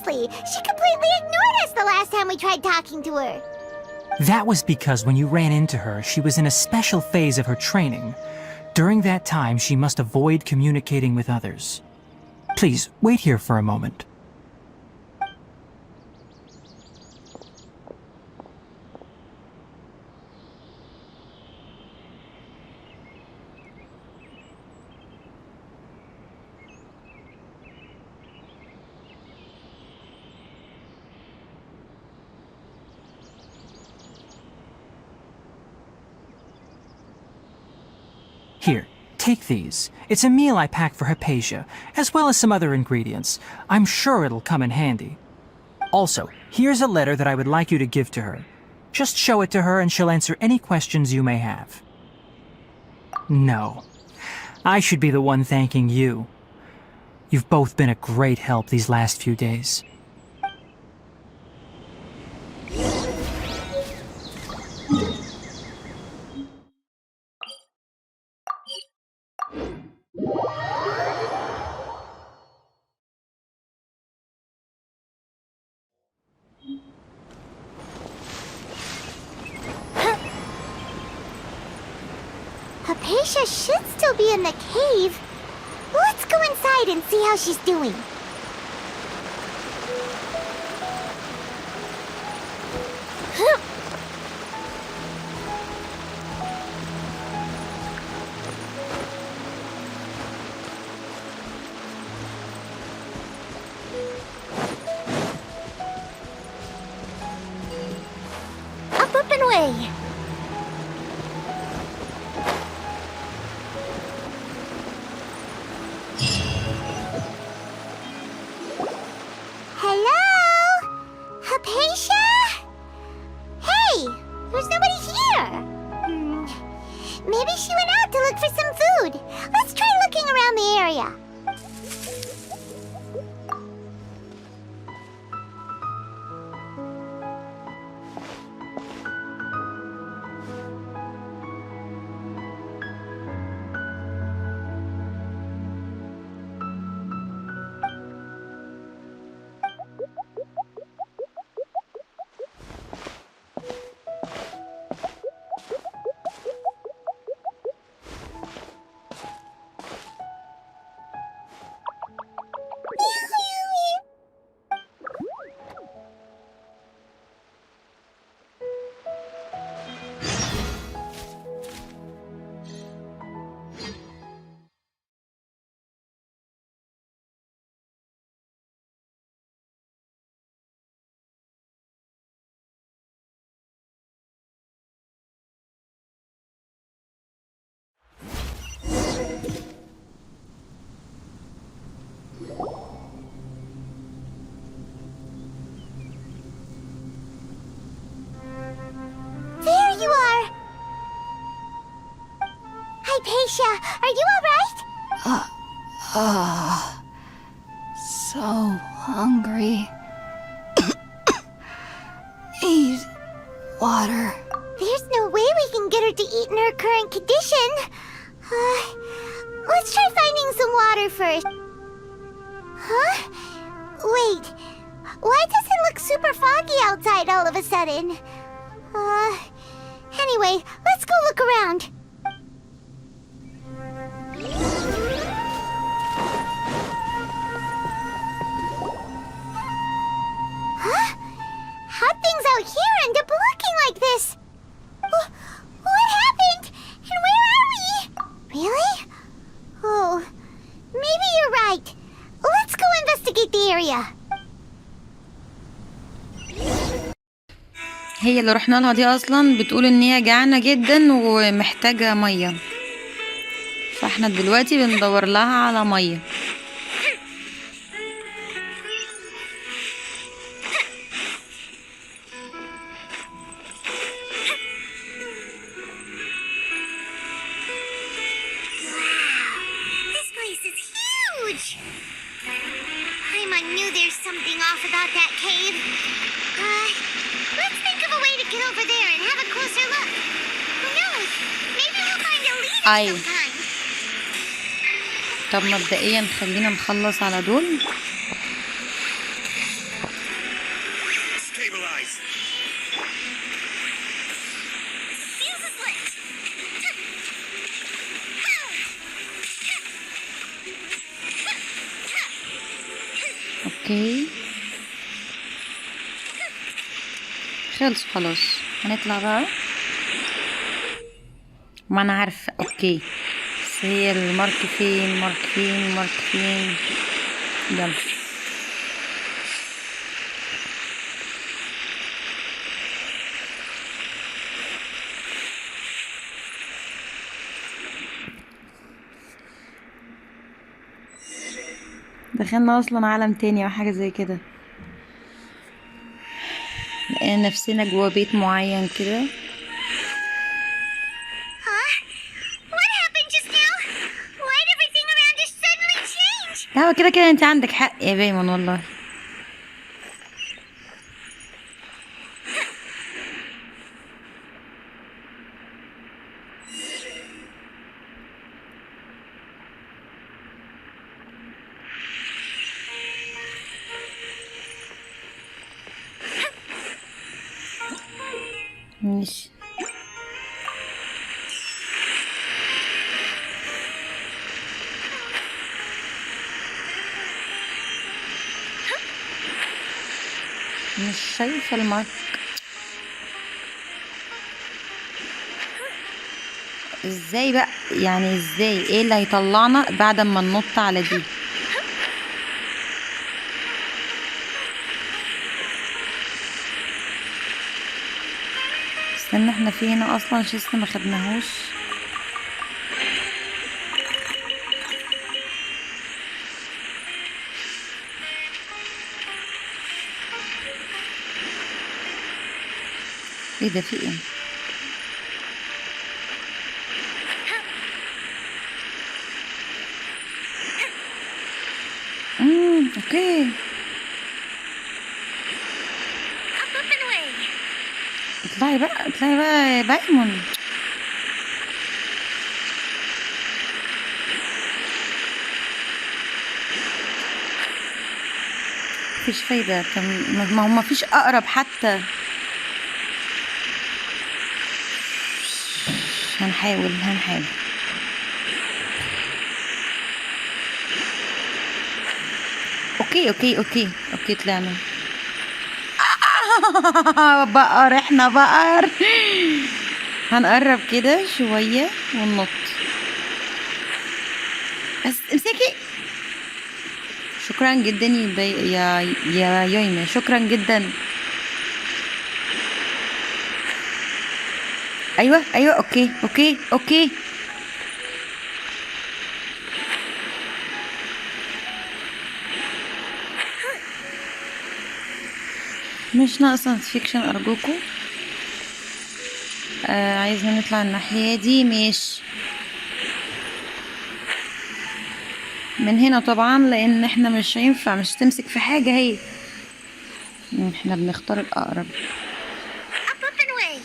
Seriously, she completely ignored us the last time we tried talking to her. That was because when you ran into her, she was in a special phase of her training. During that time, she must avoid communicating with others. Please, wait here for a moment. Here, take these. It's a meal I packed for Hypatia, as well as some other ingredients. I'm sure it'll come in handy. Also, here's a letter that I would like you to give to her. Just show it to her and she'll answer any questions you may have. No. I should be the one thanking you. You've both been a great help these last few days. Hypatia should still be in the cave. Let's go inside and see how she's doing. Up and away. Hello? Hypatia? Hey, there's nobody here. Maybe she went out to look for some food. Let's try looking around the area. There you are! Hypatia, are you alright? So hungry. Need water. There's no way we can get her to eat in her current condition. Let's try finding some water first. Huh? Wait, why does it look super foggy outside all of a sudden? Anyway, let's go look around. Huh? How'd things out here end up looking like this? What happened? And where are we? Really? Oh, maybe you're right. Let's go investigate the area. هي اللي رحنا لها دي اصلا بتقول ان هي جعانه جدا ومحتاجه ميه، فاحنا دلوقتي بندور لها على ميه. This place is huge! I knew there's something off about that cave. Let's think of a way to get over there and have a closer look. Who knows? Maybe we'll find a leader أيوة. sometime. طب مبدئيا خلينا نخلص على دول. خلص خلاص. هنطلع بقى. ما انا عارفه. اوكي، بس هي المارك فين؟ مارك فين؟ مارك فين؟ يلا. دخلنا اصلا عالم تاني او حاجه زي كده، لقينا نفسنا جوا بيت معين كده. Huh? What happened just now? Why'd everything around us suddenly change? لا كده كده انت عندك حق يا بايمون والله. ماشي. مش شايفة المارك. ازاي بقى يعني؟ ازاي؟ ايه اللي هيطلعنا بعد ما ننط على دي؟ استنى، احنا في هنا اصلا لسه ما خدناهوش. ايه ده؟ في ايه؟ اوكي. Up and away. اطلعي بقى، اطلعي بقى يا بايمون. مفيش فايدة. ما هو مفيش اقرب حتى. هنحاول. اوكي طلعنا. بقر، احنا بقر. هنقرب كده شوية وننط. بس امسكي. شكرا جدا يا يويمة، شكرا جدا. ايوه اوكي. مش ناقصة فيكشن ارجوكم. عايزنا نطلع الناحية دي. مش من هنا طبعا، لان احنا مش هينفع مش تمسك في حاجة هي. احنا بنختار الاقرب. Up and away.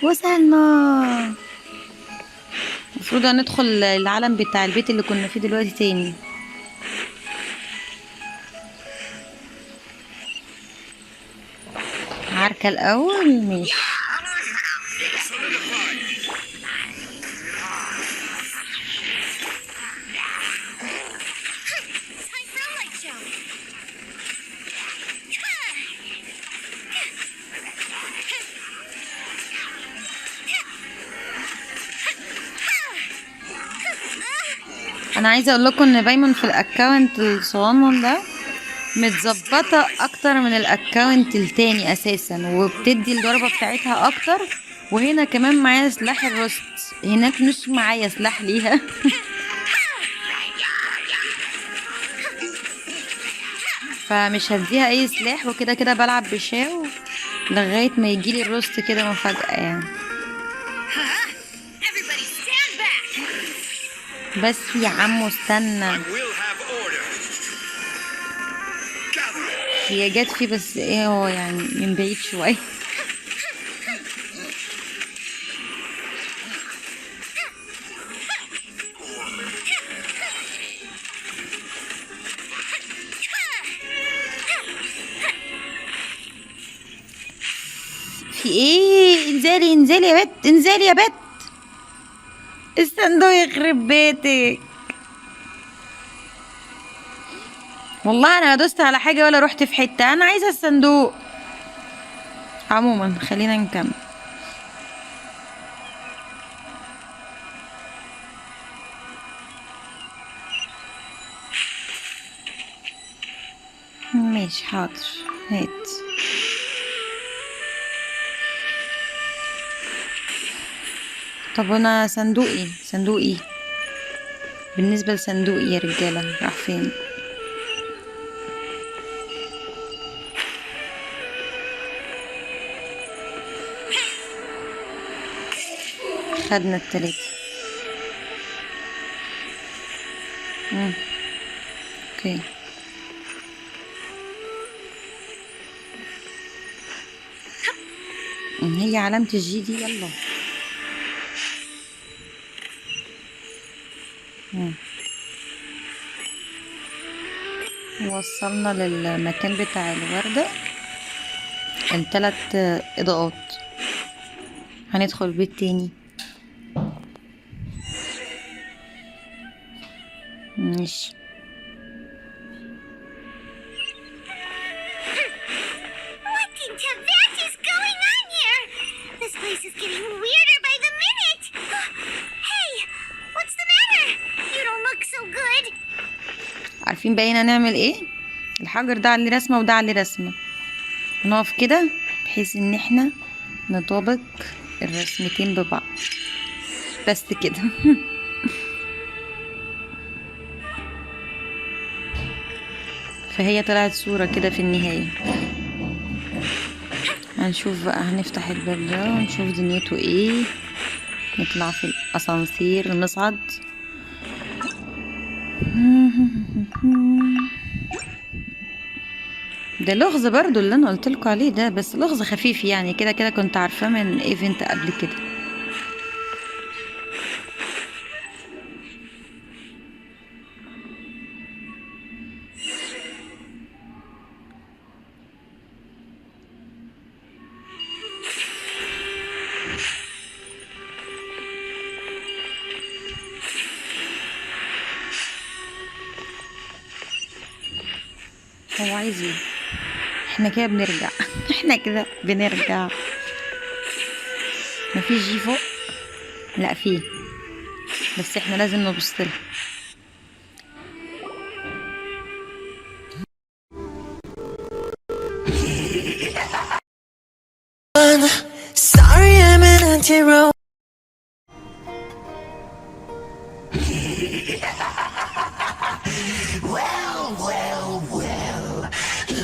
وصلنا. المفروض هندخل العالم بتاع البيت اللي كنا فيه دلوقتي تاني. عركة الاول. ماشي. Time for a light show. انا عايزه اقول لكم ان بايمون في الاكونت الصغنن ده متظبطه اكتر من الاكونت التاني اساسا، وبتدي الضربه بتاعتها اكتر. وهنا كمان معايا سلاح الروست، هناك مش معايا سلاح ليها. فمش هديها اي سلاح، وكده كده بلعب بشاو لغايه ما يجيلي الروست كده مفاجاه يعني. Everybody stand back. بس يا عمو استنى. هي جت فيه بس ايه، هو يعني من بعيد شويه. في ايه؟ انزلي يا بت، انزلي يا بت. الصندوق يخرب بيتك. والله انا لا دوست على حاجه ولا رحت في حته. انا عايزه الصندوق. عموما خلينا نكمل. ماشي حاضر، هات. طب انا صندوقي بالنسبة لصندوقي يا رجالة راح فين؟ خدنا التلاتة. اوكي. هي علامة الجي دي. يلا. وصلنا للمكان بتاع الوردة، ال3 إضاءات. هندخل بيت تاني. ماشي. What into that is going on here? This place is getting weirder by the minute. Hey, what's the matter? You don't look so good. عارفين بقينا نعمل ايه؟ الحجر ده عليه رسمة وده عليه رسمة، هنقف كده بحيث ان احنا نطابق الرسمتين ببعض، بس كده. فهي طلعت صورة كده في النهاية. هنشوف بقى، هنفتح الباب ده ونشوف دنيته ايه. نطلع في الاسانسير ونصعد. ده لغز برضو اللي انا قلتلكوا عليه ده، بس لغز خفيف يعني، كده كده كنت عارفاه من ايفنت قبل كده. هو عايز ايه؟ احنا كده بنرجع. احنا كده بنرجع. مفيش جي فوق؟ لا فيه، بس احنا لازم نبصله. Sorry, I'm an anti-hero. Well.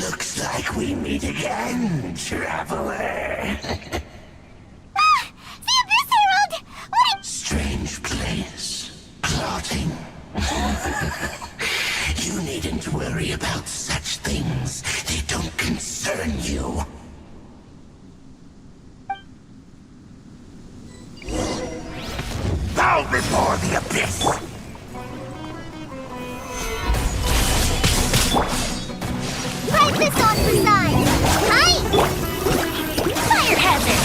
Looks like we meet again, traveler. The Abyss Herald! What a... Strange place. Plotting. You needn't worry about such things. They don't concern you. Bow before the abyss! Pipe this on for size! Hi! Fire hazard!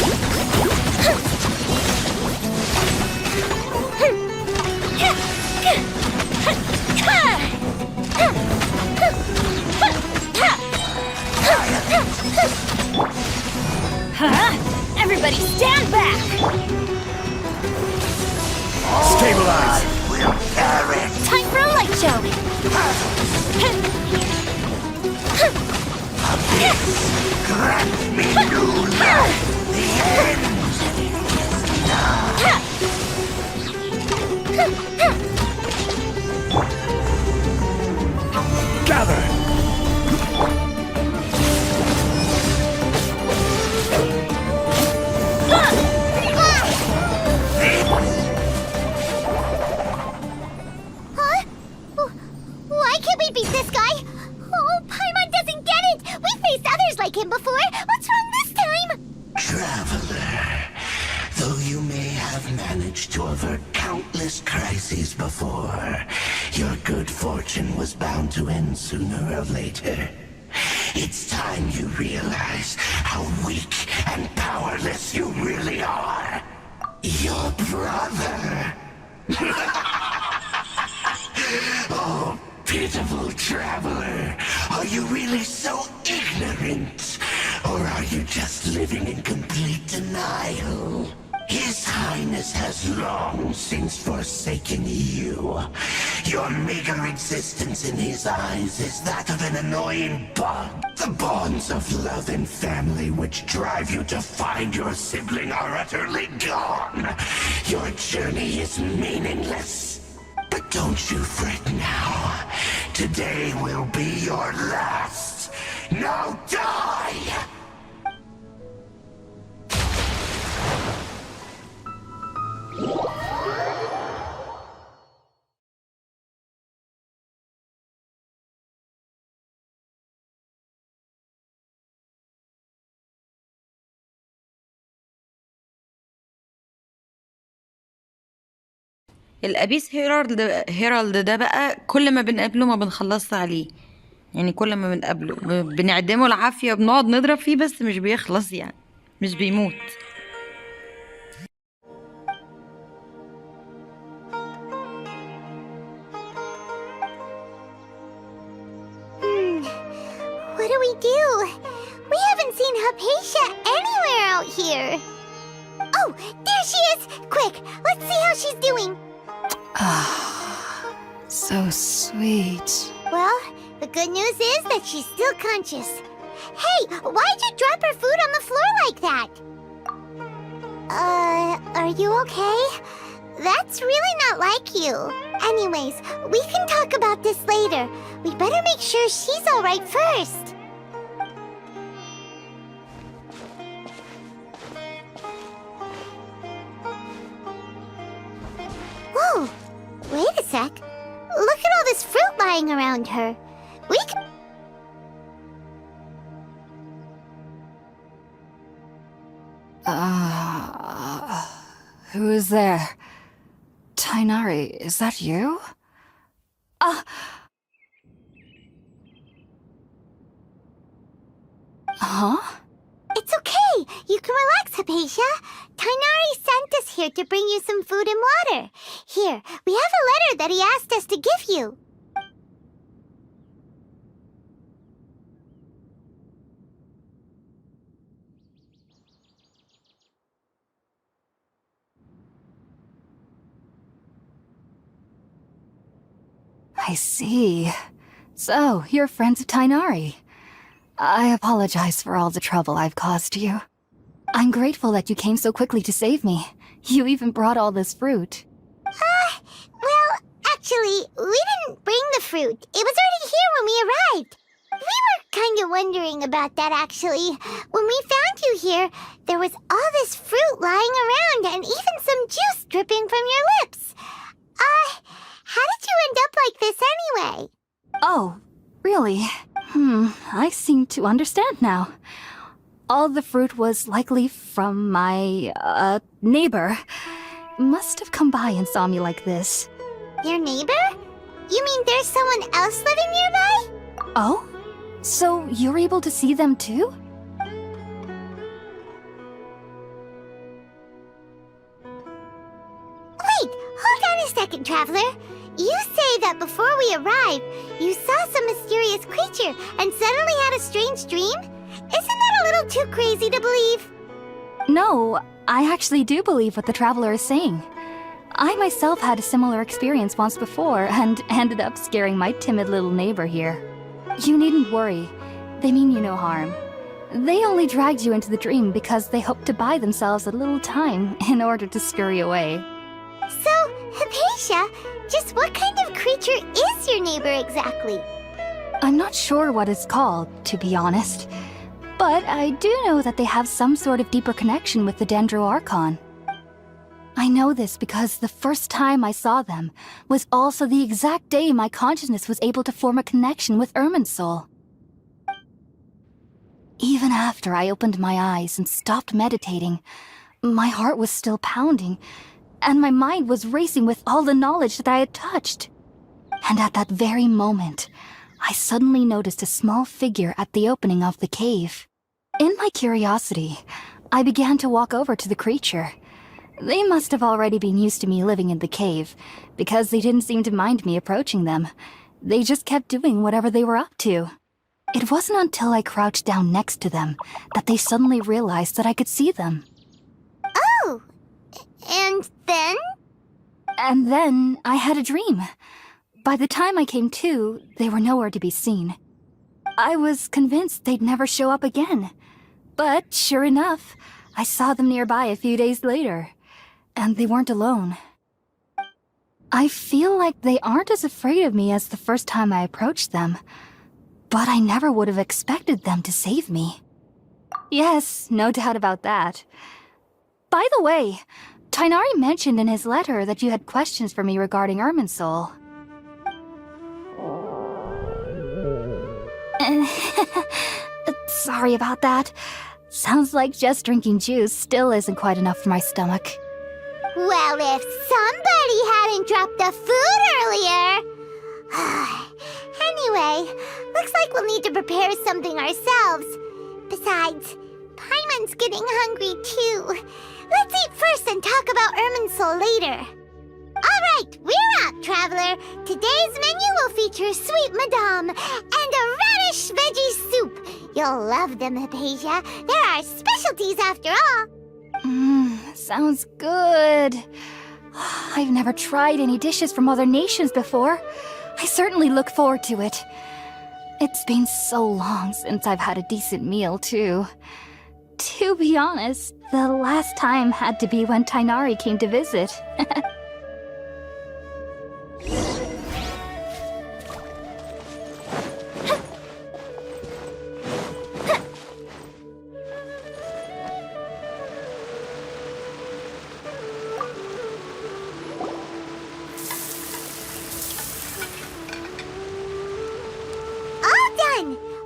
Everybody stand back! Stabilize! We'll tear it! Time for a light show! Grant me new life! The end! Gather! Huh? Why can't we beat this guy? Oh, Paimon doesn't get it! We've faced others like him before! What's wrong this time? Traveler, though you may have managed to avert countless crises before, your good fortune was bound to end sooner or later. It's time you realize how weak and powerless you really are. Your brother. Oh, pitiful traveler. Are you really so ignorant? Or are you just living in complete denial. His Highness has long since forsaken you. Your meager existence in his eyes is that of an annoying bug. The bonds of love and family which drive you to find your sibling are utterly gone. Your journey is meaningless. But don't you fret now. Today will be your last. Now die! الابيس هيرالد ده بقى كل ما بنقابله ما بنخلصش عليه. يعني كل ما بنقابله بنعدمه العافية، بنقعد نضرب فيه بس مش بيخلص، يعني مش بيموت. What do we do? We haven't seen Hypatia anywhere out here. Oh, there she is! Quick, let's see how she's doing. So sweet. Well, the good news is that she's still conscious. Hey, why'd you drop her food on the floor like that? Are you okay? That's really not like you. Anyways, we can talk about this later. We better make sure she's alright first. Whoa! Wait a sec. Look at all this fruit lying around her. We can... Who is there? Tainari, is that you? Huh? It's okay. You can relax, Hypatia. Tainari sent us here to bring you some food and water. Here, we have a letter that he asked us to give you. I see. So, you're friends of Tainari. I apologize for all the trouble I've caused you. I'm grateful that you came so quickly to save me. You even brought all this fruit. Well, actually, we didn't bring the fruit. It was already here when we arrived. We were kind of wondering about that, actually. When we found you here, there was all this fruit lying around and even some juice dripping from your lips. How did you end up like this anyway? Oh, really? I seem to understand now. All the fruit was likely from my, neighbor. Must have come by and saw me like this. Your neighbor? You mean there's someone else living nearby? Oh? So you're able to see them too? Wait, hold on a second, Traveler. You say that before we arrived, you saw some mysterious creature and suddenly had a strange dream? Isn't that a little too crazy to believe? No, I actually do believe what the Traveler is saying. I myself had a similar experience once before and ended up scaring my timid little neighbor here. You needn't worry. They mean you no harm. They only dragged you into the dream because they hoped to buy themselves a little time in order to scurry away. So, Hypatia, just what kind of creature is your neighbor exactly? I'm not sure what it's called, to be honest. But I do know that they have some sort of deeper connection with the Dendro Archon. I know this because the first time I saw them was also the exact day my consciousness was able to form a connection with Irminsul. Even after I opened my eyes and stopped meditating, my heart was still pounding, and my mind was racing with all the knowledge that I had touched. And at that very moment, I suddenly noticed a small figure at the opening of the cave. In my curiosity, I began to walk over to the creature. They must have already been used to me living in the cave, because they didn't seem to mind me approaching them. They just kept doing whatever they were up to. It wasn't until I crouched down next to them that they suddenly realized that I could see them. Oh, and then? And then I had a dream. By the time I came to, they were nowhere to be seen. I was convinced they'd never show up again. But sure enough, I saw them nearby a few days later. And they weren't alone. I feel like they aren't as afraid of me as the first time I approached them. But I never would have expected them to save me. Yes, no doubt about that. By the way, Tainari mentioned in his letter that you had questions for me regarding Irminsul. Sorry about that. Sounds like just drinking juice still isn't quite enough for my stomach. Well, if somebody hadn't dropped the food earlier... Anyway, looks like we'll need to prepare something ourselves. Besides, Paimon's getting hungry too. Let's eat first and talk about Irminsul later. Alright, we're out, traveler. Today's menu will feature sweet madame and a radish veggie soup. You'll love them, Hypatia. They're our specialties after all. Sounds good. I've never tried any dishes from other nations before. I certainly look forward to it. It's been so long since I've had a decent meal, too. To be honest, the last time had to be when Tainari came to visit.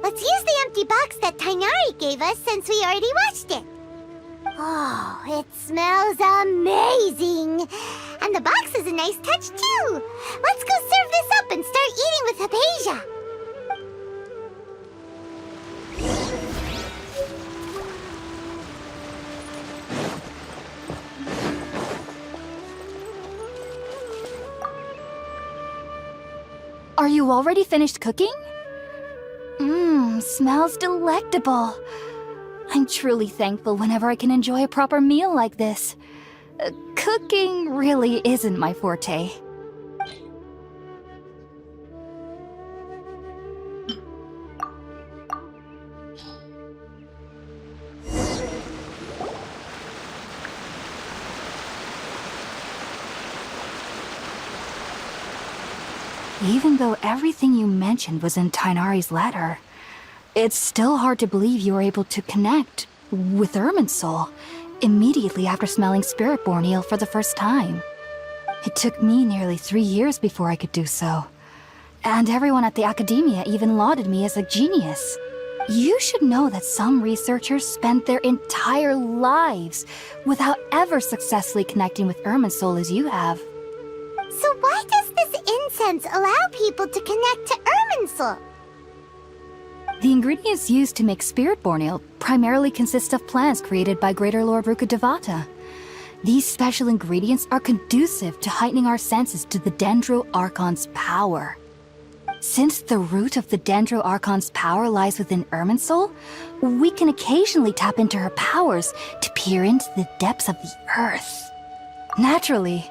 Let's use the empty box that Tainari gave us since we already watched it. Oh, it smells amazing. And the box is a nice touch too. Let's go serve this up and start eating with Hypatia. Are you already finished cooking? Smells delectable. I'm truly thankful whenever I can enjoy a proper meal like this. Cooking really isn't my forte. Even though everything you mentioned was in Tainari's letter, it's still hard to believe you were able to connect with Irminsul immediately after smelling Spirit-born eel for the first time. It took me nearly 3 years before I could do so. And everyone at the academia even lauded me as a genius. You should know that some researchers spent their entire lives without ever successfully connecting with Irminsul as you have. So why does this incense allow people to connect to Irminsul? The ingredients used to make Spirit-born ale primarily consist of plants created by Greater Lord Rukkhadevata. These special ingredients are conducive to heightening our senses to the Dendro Archon's power. Since the root of the Dendro Archon's power lies within Irminsul, we can occasionally tap into her powers to peer into the depths of the earth. Naturally,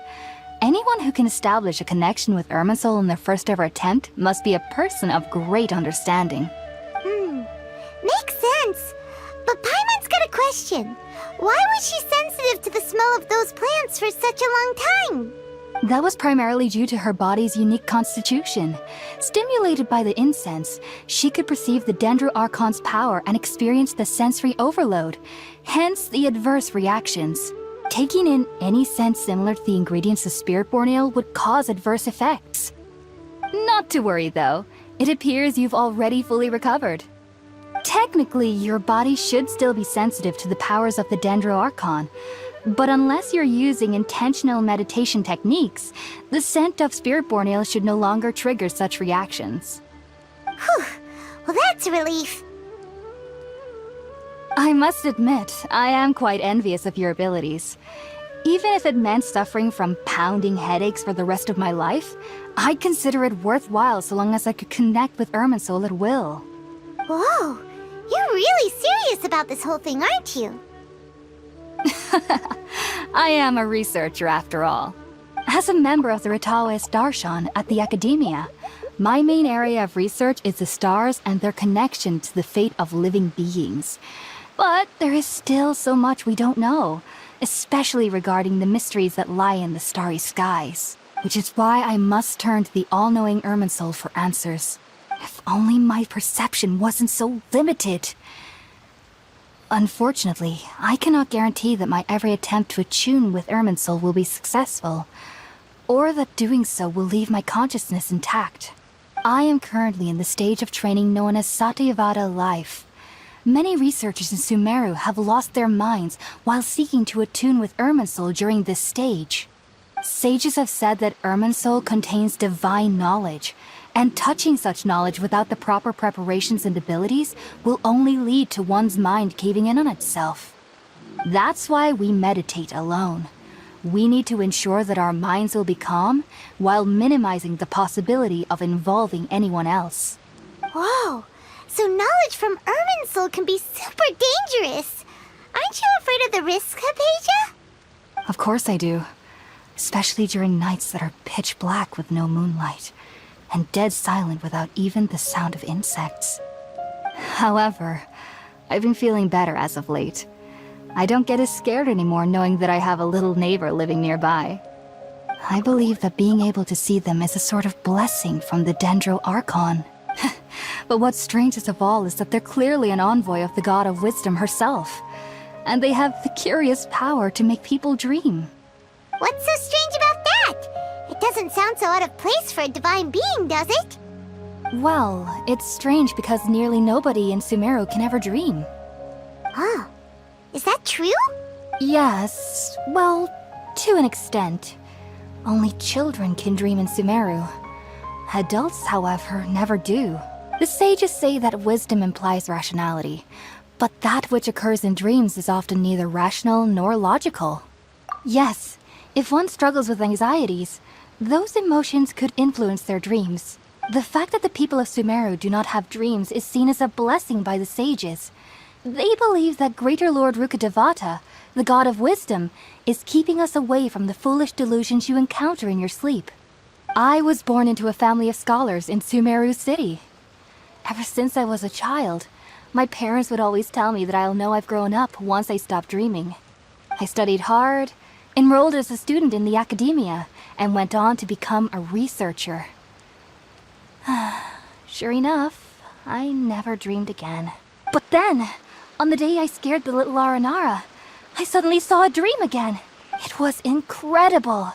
anyone who can establish a connection with Irminsul in their first ever attempt must be a person of great understanding. Makes sense. But Paimon's got a question. Why was she sensitive to the smell of those plants for such a long time? That was primarily due to her body's unique constitution. Stimulated by the incense, she could perceive the Dendro Archon's power and experience the sensory overload, hence the adverse reactions. Taking in any scent similar to the ingredients of Spirit-born ale would cause adverse effects. Not to worry though, it appears you've already fully recovered. Technically, your body should still be sensitive to the powers of the Dendro Archon, but unless you're using intentional meditation techniques, the scent of Spirit-born ale should no longer trigger such reactions. Whew. Well, that's a relief. I must admit, I am quite envious of your abilities. Even if it meant suffering from pounding headaches for the rest of my life, I'd consider it worthwhile so long as I could connect with Irminsul at will. Whoa, you're really serious about this whole thing, aren't you? I am a researcher after all. As a member of the Ritaoist Darshan at the Academia, my main area of research is the stars and their connection to the fate of living beings. But there is still so much we don't know, especially regarding the mysteries that lie in the starry skies. Which is why I must turn to the all-knowing Irminsul for answers. If only my perception wasn't so limited. Unfortunately, I cannot guarantee that my every attempt to attune with Irminsul will be successful, or that doing so will leave my consciousness intact. I am currently in the stage of training known as Satyavada life. Many researchers in Sumeru have lost their minds while seeking to attune with Irminsul during this stage. Sages have said that Irminsul contains divine knowledge, and touching such knowledge without the proper preparations and abilities will only lead to one's mind caving in on itself. That's why we meditate alone. We need to ensure that our minds will be calm while minimizing the possibility of involving anyone else. Whoa, so knowledge from Irminsul can be super dangerous. Aren't you afraid of the risks, Hypatia? Of course I do. Especially during nights that are pitch black with no moonlight, and dead silent without even the sound of insects. However, I've been feeling better as of late. I don't get as scared anymore knowing that I have a little neighbor living nearby. I believe that being able to see them is a sort of blessing from the Dendro Archon. But what's strangest of all is that they're clearly an envoy of the God of Wisdom herself, and they have the curious power to make people dream. What's so strange about that? It doesn't sound so out of place for a divine being, does it? Well, it's strange because nearly nobody in Sumeru can ever dream. Oh, is that true? Yes, well, to an extent. Only children can dream in Sumeru. Adults, however, never do. The sages say that wisdom implies rationality, but that which occurs in dreams is often neither rational nor logical. Yes, if one struggles with anxieties, those emotions could influence their dreams. The fact that the people of Sumeru do not have dreams is seen as a blessing by the sages. They believe that Greater Lord Rukadevata, the God of Wisdom, is keeping us away from the foolish delusions you encounter in your sleep. I was born into a family of scholars in Sumeru City. Ever since I was a child, my parents would always tell me that I'll know I've grown up once I stop dreaming. I studied hard, enrolled as a student in the academia, and went on to become a researcher. Sure enough, I never dreamed again. But then, on the day I scared the little Aranara, I suddenly saw a dream again. It was incredible.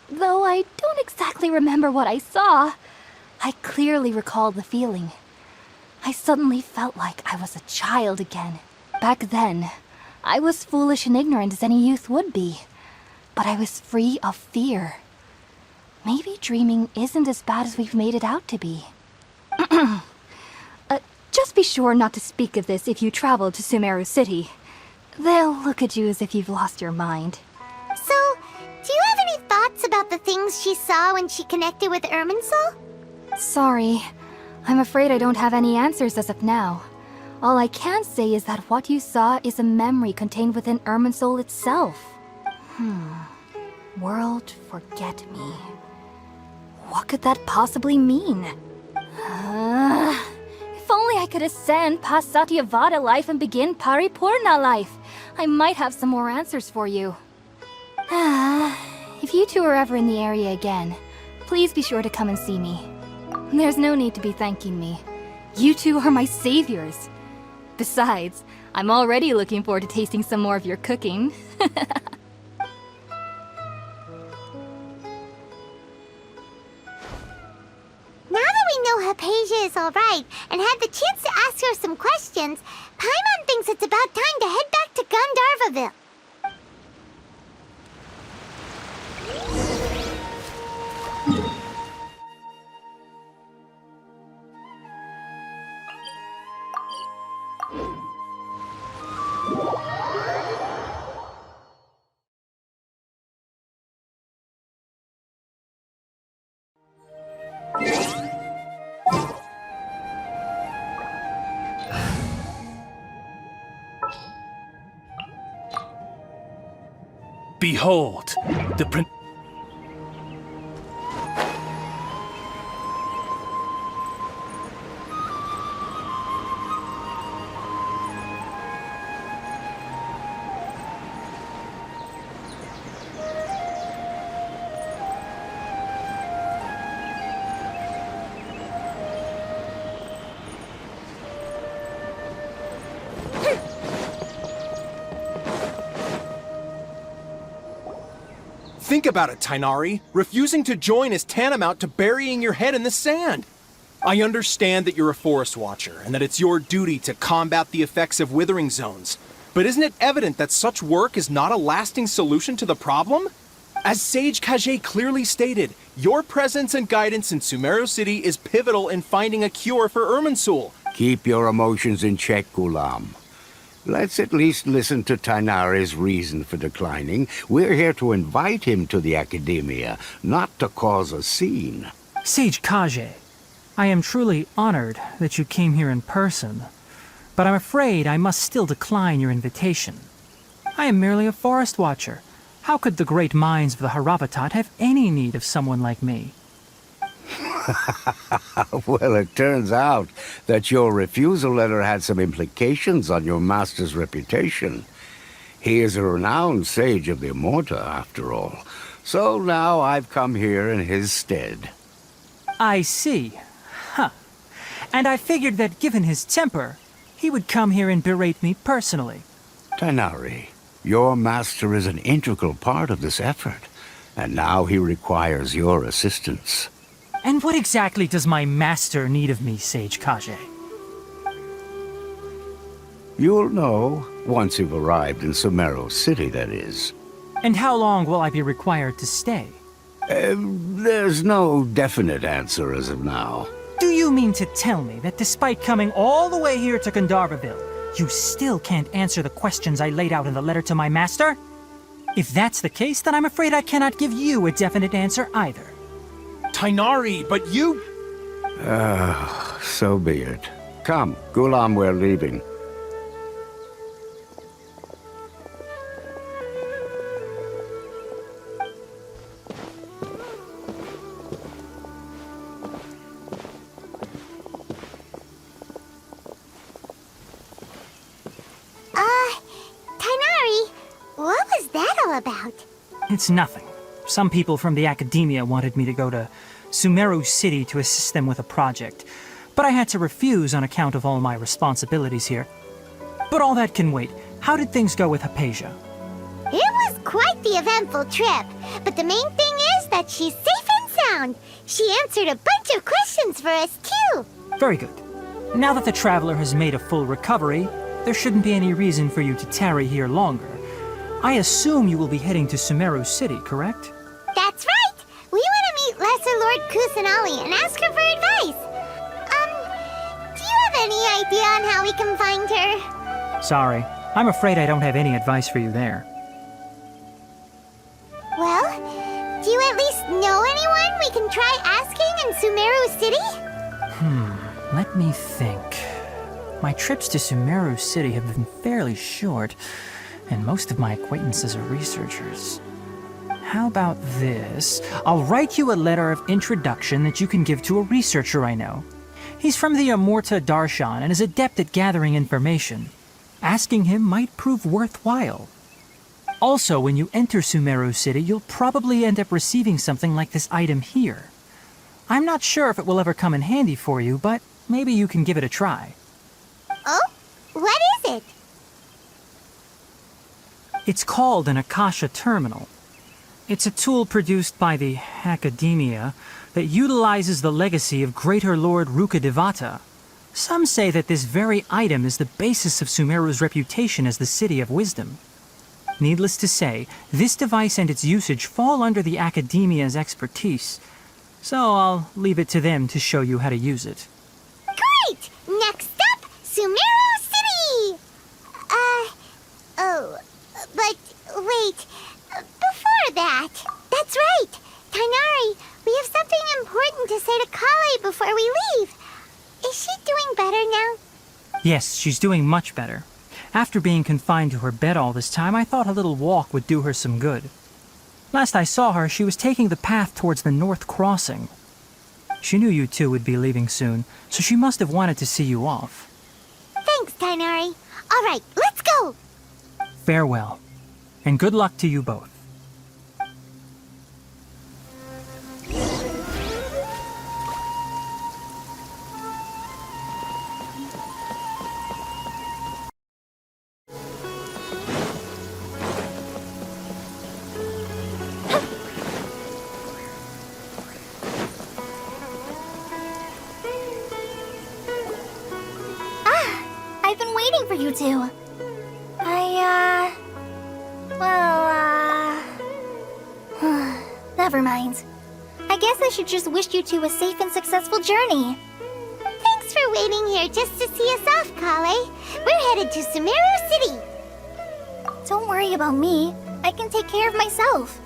Though I don't exactly remember what I saw, I clearly recall the feeling. I suddenly felt like I was a child again. Back then, I was foolish and ignorant as any youth would be. But I was free of fear. Maybe dreaming isn't as bad as we've made it out to be. Just be sure not to speak of this if you travel to Sumeru City. They'll look at you as if you've lost your mind. So, do you have any thoughts about the things she saw when she connected with Irminsul? Sorry. I'm afraid I don't have any answers as of now. All I can say is that what you saw is a memory contained within Irminsul itself. World forget me. What could that possibly mean? If only I could ascend past Satyavada life and begin Paripurna life, I might have some more answers for you. If you two are ever in the area again, please be sure to come and see me. There's no need to be thanking me. You two are my saviors. Besides, I'm already looking forward to tasting some more of your cooking. Now that we know Hypatia is alright and had the chance to ask her some questions, Paimon thinks it's about time to head back to Gandharvaville. Behold, the prin- Think about it, Tainari. Refusing to join is tantamount to burying your head in the sand. I understand that you're a forest watcher and that it's your duty to combat the effects of withering zones. But isn't it evident that such work is not a lasting solution to the problem? As Sage Kage clearly stated, your presence and guidance in Sumeru City is pivotal in finding a cure for Irminsul. Keep your emotions in check, Gulam. Let's at least listen to Tainari's reason for declining. We're here to invite him to the Academia, not to cause a scene. Sage Kage, I am truly honored that you came here in person, but I'm afraid I must still decline your invitation. I am merely a forest watcher. How could the great minds of the Haravatat have any need of someone like me? Well, it turns out that your refusal letter had some implications on your master's reputation. He is a renowned sage of the Immorta, after all. So now I've come here in his stead. I see. Huh. And I figured that given his temper, he would come here and berate me personally. Tainari, your master is an integral part of this effort, and now he requires your assistance. And what exactly does my master need of me, Sage Kage? You'll know once you've arrived in Sumeru City, that is. And how long will I be required to stay? There's no definite answer as of now. Do you mean to tell me that despite coming all the way here to Gandharvaville, you still can't answer the questions I laid out in the letter to my master? If that's the case, then I'm afraid I cannot give you a definite answer either. Tainari, but you... So be it. Come, Gulam, we're leaving. Tainari, what was that all about? It's nothing. Some people from the Academia wanted me to go to Sumeru City to assist them with a project, but I had to refuse on account of all my responsibilities here. But all that can wait. How did things go with Hypatia? It was quite the eventful trip, but the main thing is that she's safe and sound. She answered a bunch of questions for us, too. Very good. Now that the traveler has made a full recovery, there shouldn't be any reason for you to tarry here longer. I assume you will be heading to Sumeru City, correct? That's right! We want to meet Lesser Lord Kusanali and ask her for advice. Do you have any idea on how we can find her? Sorry, I'm afraid I don't have any advice for you there. Well, do you at least know anyone we can try asking in Sumeru City? Let me think. My trips to Sumeru City have been fairly short, and most of my acquaintances are researchers. How about this? I'll write you a letter of introduction that you can give to a researcher I know. He's from the Immorta Darshan and is adept at gathering information. Asking him might prove worthwhile. Also, when you enter Sumeru City, you'll probably end up receiving something like this item here. I'm not sure if it will ever come in handy for you, but maybe you can give it a try. Oh? What is it? It's called an Akasha Terminal. It's a tool produced by the Academia that utilizes the legacy of Greater Lord Rukadevata. Some say that this very item is the basis of Sumeru's reputation as the City of Wisdom. Needless to say, this device and its usage fall under the Academia's expertise, so I'll leave it to them to show you how to use it. Great! Next up, Sumeru City! But wait, before that, that's right! Tainari, we have something important to say to Kale before we leave. Is she doing better now? Yes, she's doing much better. After being confined to her bed all this time, I thought a little walk would do her some good. Last I saw her, she was taking the path towards the North Crossing. She knew you two would be leaving soon, so she must have wanted to see you off. Thanks, Tainari. All right, let's go! Farewell, and good luck to you both. I've been waiting for you two. Never mind. I guess I should just wish you two a safe and successful journey. Thanks for waiting here just to see us off, Kale. We're headed to Sumeru City. Don't worry about me. I can take care of myself.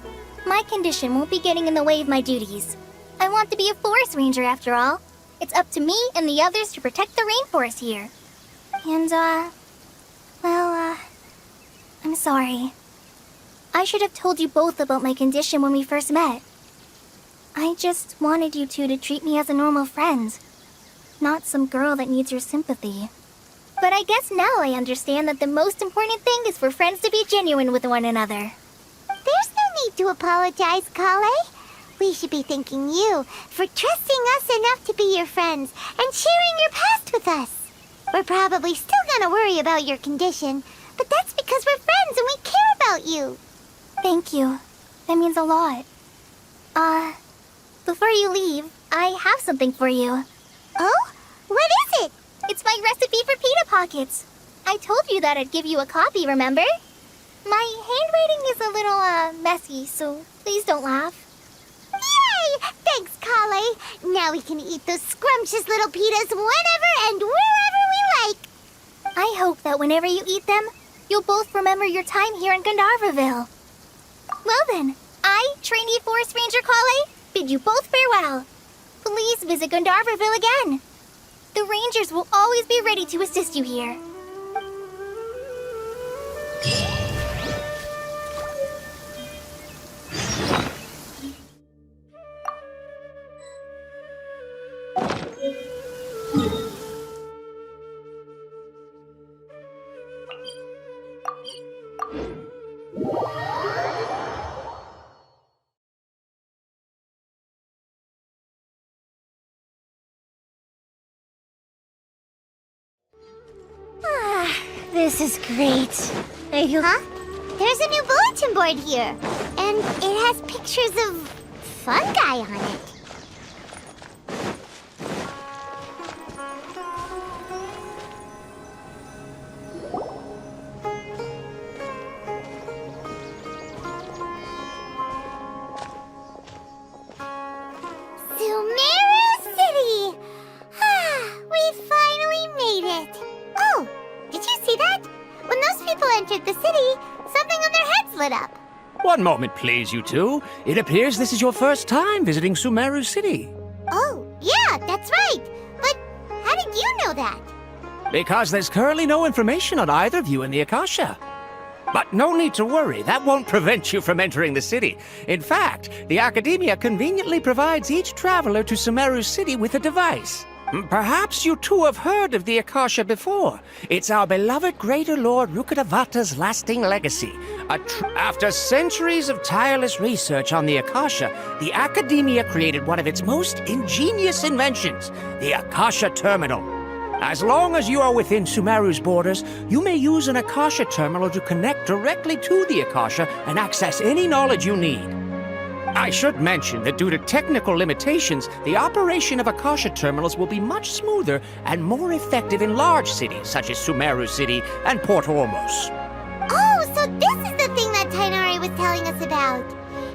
My condition won't be getting in the way of my duties. I want to be a forest ranger after all. It's up to me and the others to protect the rainforest here. And, I'm sorry. I should have told you both about my condition when we first met. I just wanted you two to treat me as a normal friend, not some girl that needs your sympathy. But I guess now I understand that the most important thing is for friends to be genuine with one another. There's no need to apologize, Kale. We should be thanking you for trusting us enough to be your friends and sharing your past with us. We're probably still gonna worry about your condition, but that's because we're friends and we care about you. Thank you. That means a lot. Before you leave, I have something for you. Oh? What is it? It's my recipe for pita pockets. I told you that I'd give you a copy, remember? My handwriting is a little, messy, so please don't laugh. Yay! Thanks, Kale. Now we can eat those scrumptious little pitas whenever and wherever we like. I hope that whenever you eat them, you'll both remember your time here in Gandharvaville. Well then, I, trainee Forest Ranger Kale, bid you both farewell. Please visit Gandharvaville again. The Rangers will always be ready to assist you here. This is great. Huh? There's a new bulletin board here. And it has pictures of fungi on it. Sumeru City! We finally made it. Oh, did you see that? When those people entered the city, something on their heads lit up. One moment, please, you two. It appears this is your first time visiting Sumeru City. Oh, yeah, that's right. But how did you know that? Because there's currently no information on either of you in the Akasha. But no need to worry, that won't prevent you from entering the city. In fact, the Academia conveniently provides each traveler to Sumeru City with a device. Perhaps you two have heard of the Akasha before. It's our beloved Greater Lord Rukkhadevata's lasting legacy. After centuries of tireless research on the Akasha, the Academia created one of its most ingenious inventions, the Akasha Terminal. As long as you are within Sumeru's borders, you may use an Akasha Terminal to connect directly to the Akasha and access any knowledge you need. I should mention that due to technical limitations, the operation of Akasha terminals will be much smoother and more effective in large cities such as Sumeru City and Port Ormos. Oh, so this is the thing that Tainari was telling us about.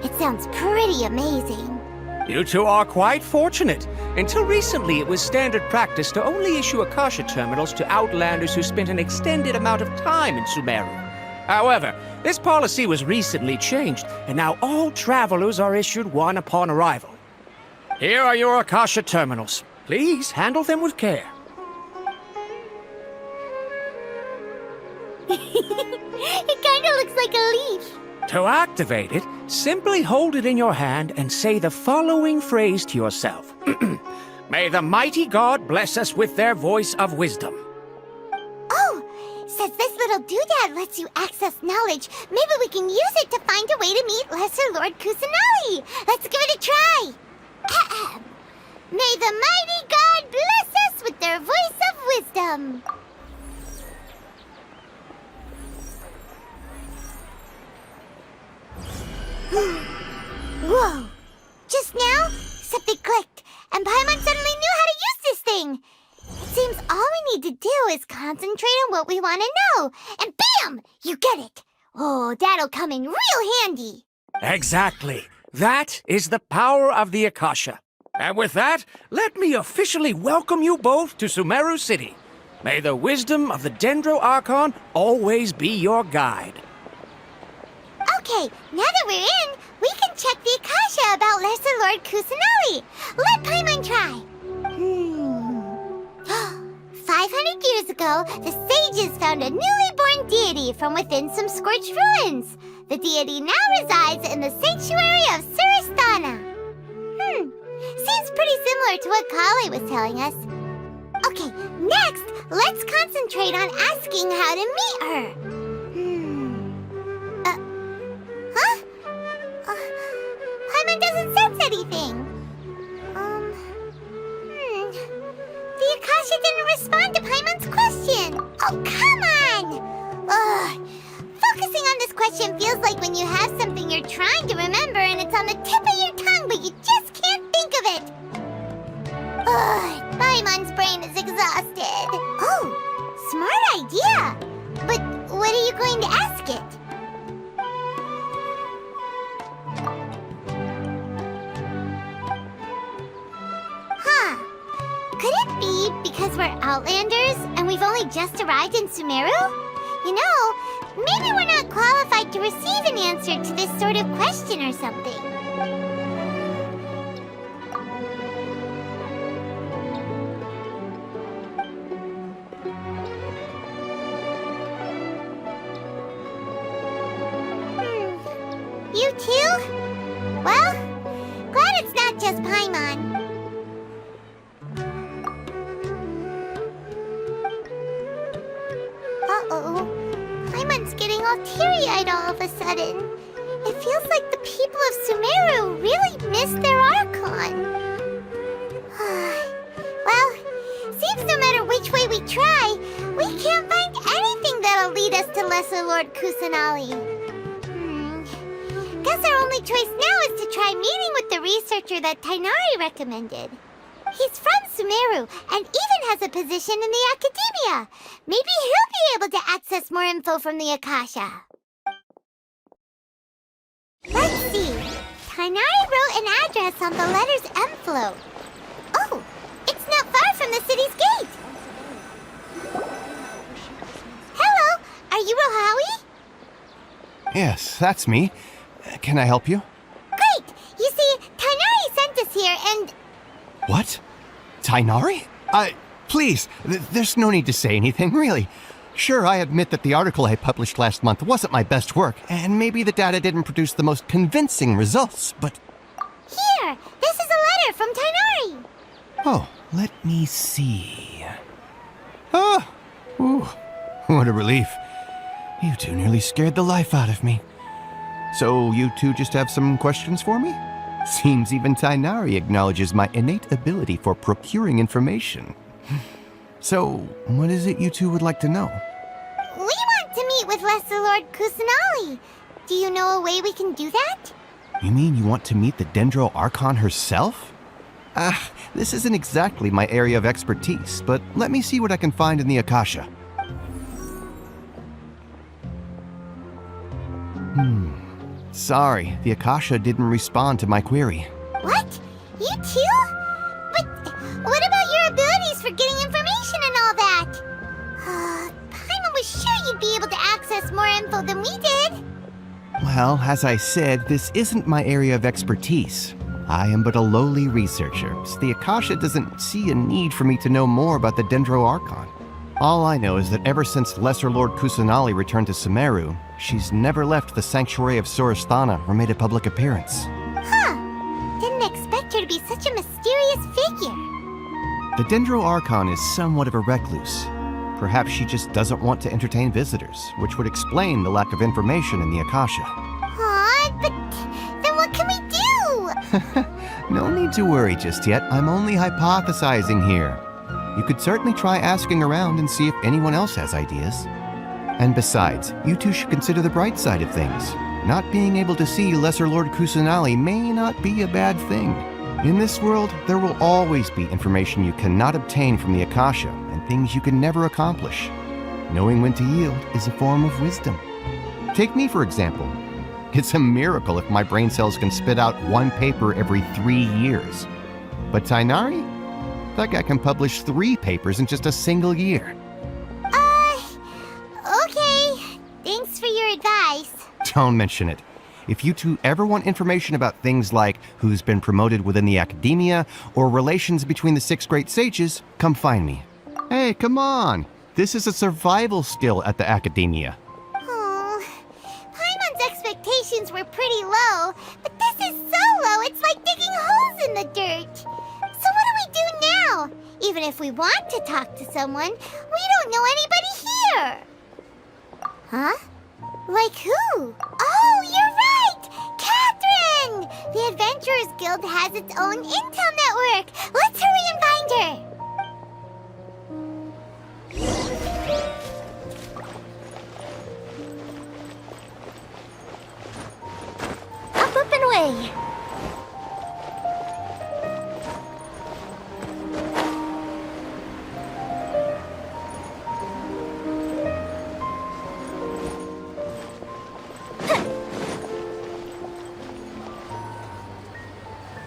It sounds pretty amazing. You two are quite fortunate. Until recently, it was standard practice to only issue Akasha terminals to outlanders who spent an extended amount of time in Sumeru. However, this policy was recently changed, and now all travelers are issued one upon arrival. Here are your Akasha terminals. Please handle them with care. It kinda looks like a leaf. To activate it, simply hold it in your hand and say the following phrase to yourself. May the mighty God bless us with their voice of wisdom. Oh, since this little doodad lets you access knowledge, maybe we can use it to find a way to meet Lesser Lord Kusanali. Let's give it a try. Ahem. May the mighty God bless us with their voice of wisdom. Whoa! Just now, something clicked, and Paimon suddenly knew how to use this thing. It seems all we need to do is concentrate on what we want to know, and bam! You get it. Oh, that'll come in real handy. Exactly. That is the power of the Akasha. And with that, let me officially welcome you both to Sumeru City. May the wisdom of the Dendro Archon always be your guide. Okay, now that we're in, we can check the Akasha about Lesser Lord Kusanali. Let Paimon try. 500 years ago, the sages found a newly born deity from within some scorched ruins. The deity now resides in the sanctuary of Suristana. Seems pretty similar to what Kali was telling us. Okay, next, let's concentrate on asking how to meet her. Paimon doesn't sense anything. The Akasha didn't respond to Paimon's question. Oh, come on! Ugh. Focusing on this question feels like when you have something you're trying to remember and it's on the tip of your tongue, but you just can't think of it. Ugh, Paimon's brain is exhausted. Oh, smart idea. But what are you going to ask it? Huh. Could it be because we're Outlanders and we've only just arrived in Sumeru? You know, maybe we're not qualified to receive an answer to this sort of question or something. You too? Well, glad it's not just Paimon. Uh-oh. Paimon's getting all teary-eyed all of a sudden. It feels like the people of Sumeru really missed their Archon. Well, seems no matter which way we try, we can't find anything that'll lead us to Lesser Lord Kusanali. Guess our only choice now is to try meeting with the researcher that Tainari recommended. He's from Sumeru and even has a position in the academia. Maybe he'll be able to access more info from the Akasha. Let's see. Tainari wrote an address on the letter's envelope. Oh, it's not far from the city's gate. Hello, are you Rohawi? Yes, that's me. Can I help you? Great! You see, Tainari sent us here and... What? Tainari? Please, there's no need to say anything, really. Sure, I admit that the article I published last month wasn't my best work, and maybe the data didn't produce the most convincing results, but... Here! This is a letter from Tainari! Oh, let me see... Oh! Ooh, what a relief. You two nearly scared the life out of me. So you two just have some questions for me? Seems even Tainari acknowledges my innate ability for procuring information. So, what is it you two would like to know? We want to meet with Lesser Lord Kusanali. Do you know a way we can do that? You mean you want to meet the Dendro Archon herself? This isn't exactly my area of expertise, but let me see what I can find in the Akasha. Sorry, the Akasha didn't respond to my query. What? You too? But what about your abilities for getting information and all that? Paimon was sure you'd be able to access more info than we did. Well, as I said, this isn't my area of expertise. I am but a lowly researcher, so the Akasha doesn't see a need for me to know more about the Dendro Archon. All I know is that ever since Lesser Lord Kusanali returned to Sumeru, she's never left the Sanctuary of Surasthana or made a public appearance. Huh. Didn't expect her to be such a mysterious figure. The Dendro Archon is somewhat of a recluse. Perhaps she just doesn't want to entertain visitors, which would explain the lack of information in the Akasha. Aw, but then what can we do? No need to worry just yet. I'm only hypothesizing here. You could certainly try asking around and see if anyone else has ideas. And besides, you two should consider the bright side of things. Not being able to see Lesser Lord Kusanali may not be a bad thing. In this world, there will always be information you cannot obtain from the Akasha and things you can never accomplish. Knowing when to yield is a form of wisdom. Take me, for example. It's a miracle if my brain cells can spit out one paper every 3 years. But Tainari? That guy can publish 3 papers in just a single year. Okay. Thanks for your advice. Don't mention it. If you two ever want information about things like who's been promoted within the academia or relations between the 6 great sages, come find me. Hey, come on. This is a survival skill at the academia. Oh, Paimon's expectations were pretty low, but this is so low it's like digging holes in the dirt. So what do we do now? Even if we want to talk to someone, we don't know anybody here. Huh? Like who? Oh, you're right! Catherine! The Adventurers Guild has its own intel network. Let's hurry and find her. Up and away!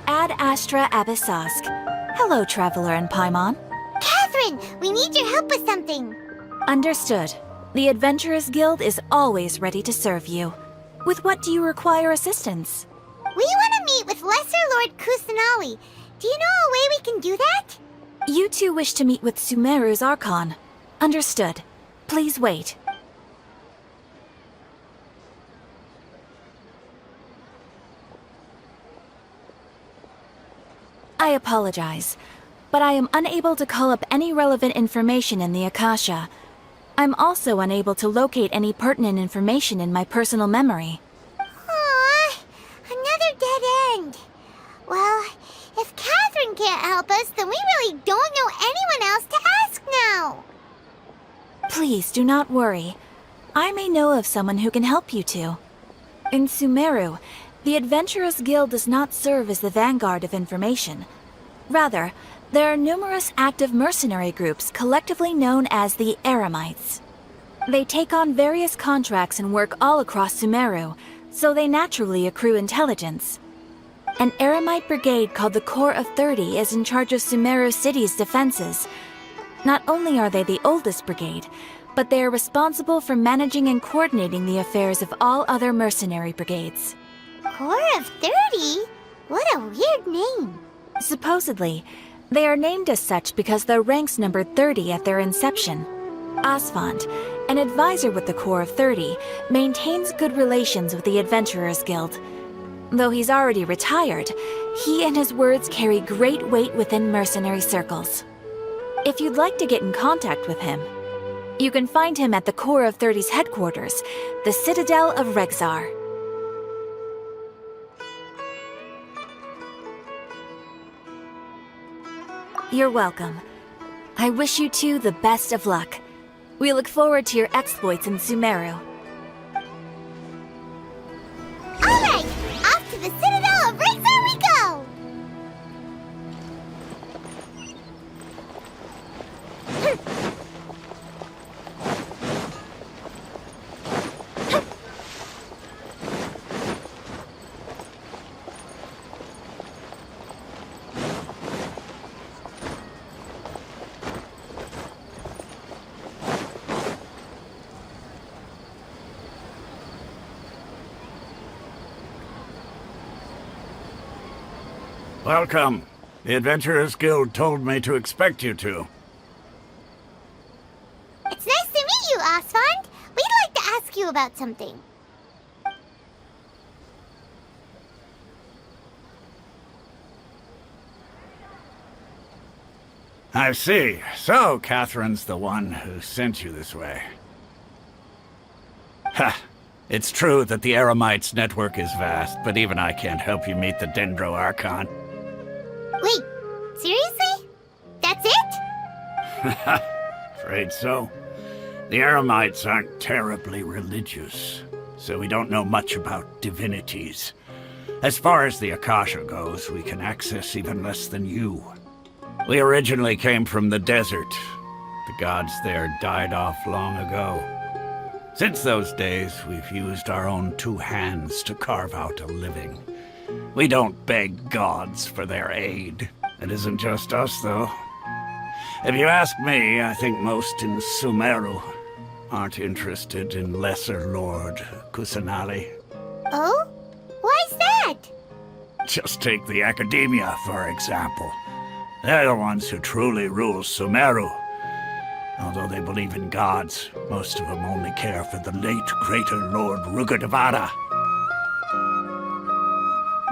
Ad Astra Abyssosk. Hello, Traveler and Paimon. Catherine, we need your help with something. Understood. The Adventurers Guild is always ready to serve you. With what do you require assistance? We want to meet with Lesser Lord Kusanali. Do you know a way we can do that? You two wish to meet with Sumeru's Archon. Understood. Please wait. I apologize, but I am unable to call up any relevant information in the Akasha. I'm also unable to locate any pertinent information in my personal memory. Aww, another dead end. Well, if Catherine can't help us, then we really don't know anyone else to ask now. Please do not worry. I may know of someone who can help you two. In Sumeru, the Adventurers Guild does not serve as the vanguard of information. Rather, there are numerous active mercenary groups collectively known as the Eremites. They take on various contracts and work all across Sumeru, so they naturally accrue intelligence. An Eremite brigade called the Corps of 30 is in charge of Sumeru City's defenses. Not only are they the oldest brigade, but they are responsible for managing and coordinating the affairs of all other mercenary brigades. Corps of 30? What a weird name. Supposedly, they are named as such because their ranks numbered 30 at their inception. Asfand, an advisor with the Corps of 30, maintains good relations with the Adventurers Guild. Though he's already retired, he and his words carry great weight within mercenary circles. If you'd like to get in contact with him, you can find him at the Corps of 30's headquarters, the Citadel of Rexar. You're welcome. I wish you two the best of luck. We look forward to your exploits in Sumeru. All right, off to the Citadel of Rexar we go! Welcome. The Adventurers Guild told me to expect you two. ask you about something. I see. So, Catherine's the one who sent you this way. Ha! It's true that the Eremites' network is vast, but even I can't help you meet the Dendro Archon. Wait, seriously? That's it? Afraid so. The Eremites aren't terribly religious, so we don't know much about divinities. As far as the Akasha goes, we can access even less than you. We originally came from the desert. The gods there died off long ago. Since those days, we've used our own two hands to carve out a living. We don't beg gods for their aid. It isn't just us, though. If you ask me, I think most in Sumeru aren't interested in Lesser Lord Kusanali. Oh? Why's that? Just take the Academia, for example. They're the ones who truly rule Sumeru. Although they believe in gods, most of them only care for the late Greater Lord Rugudevada.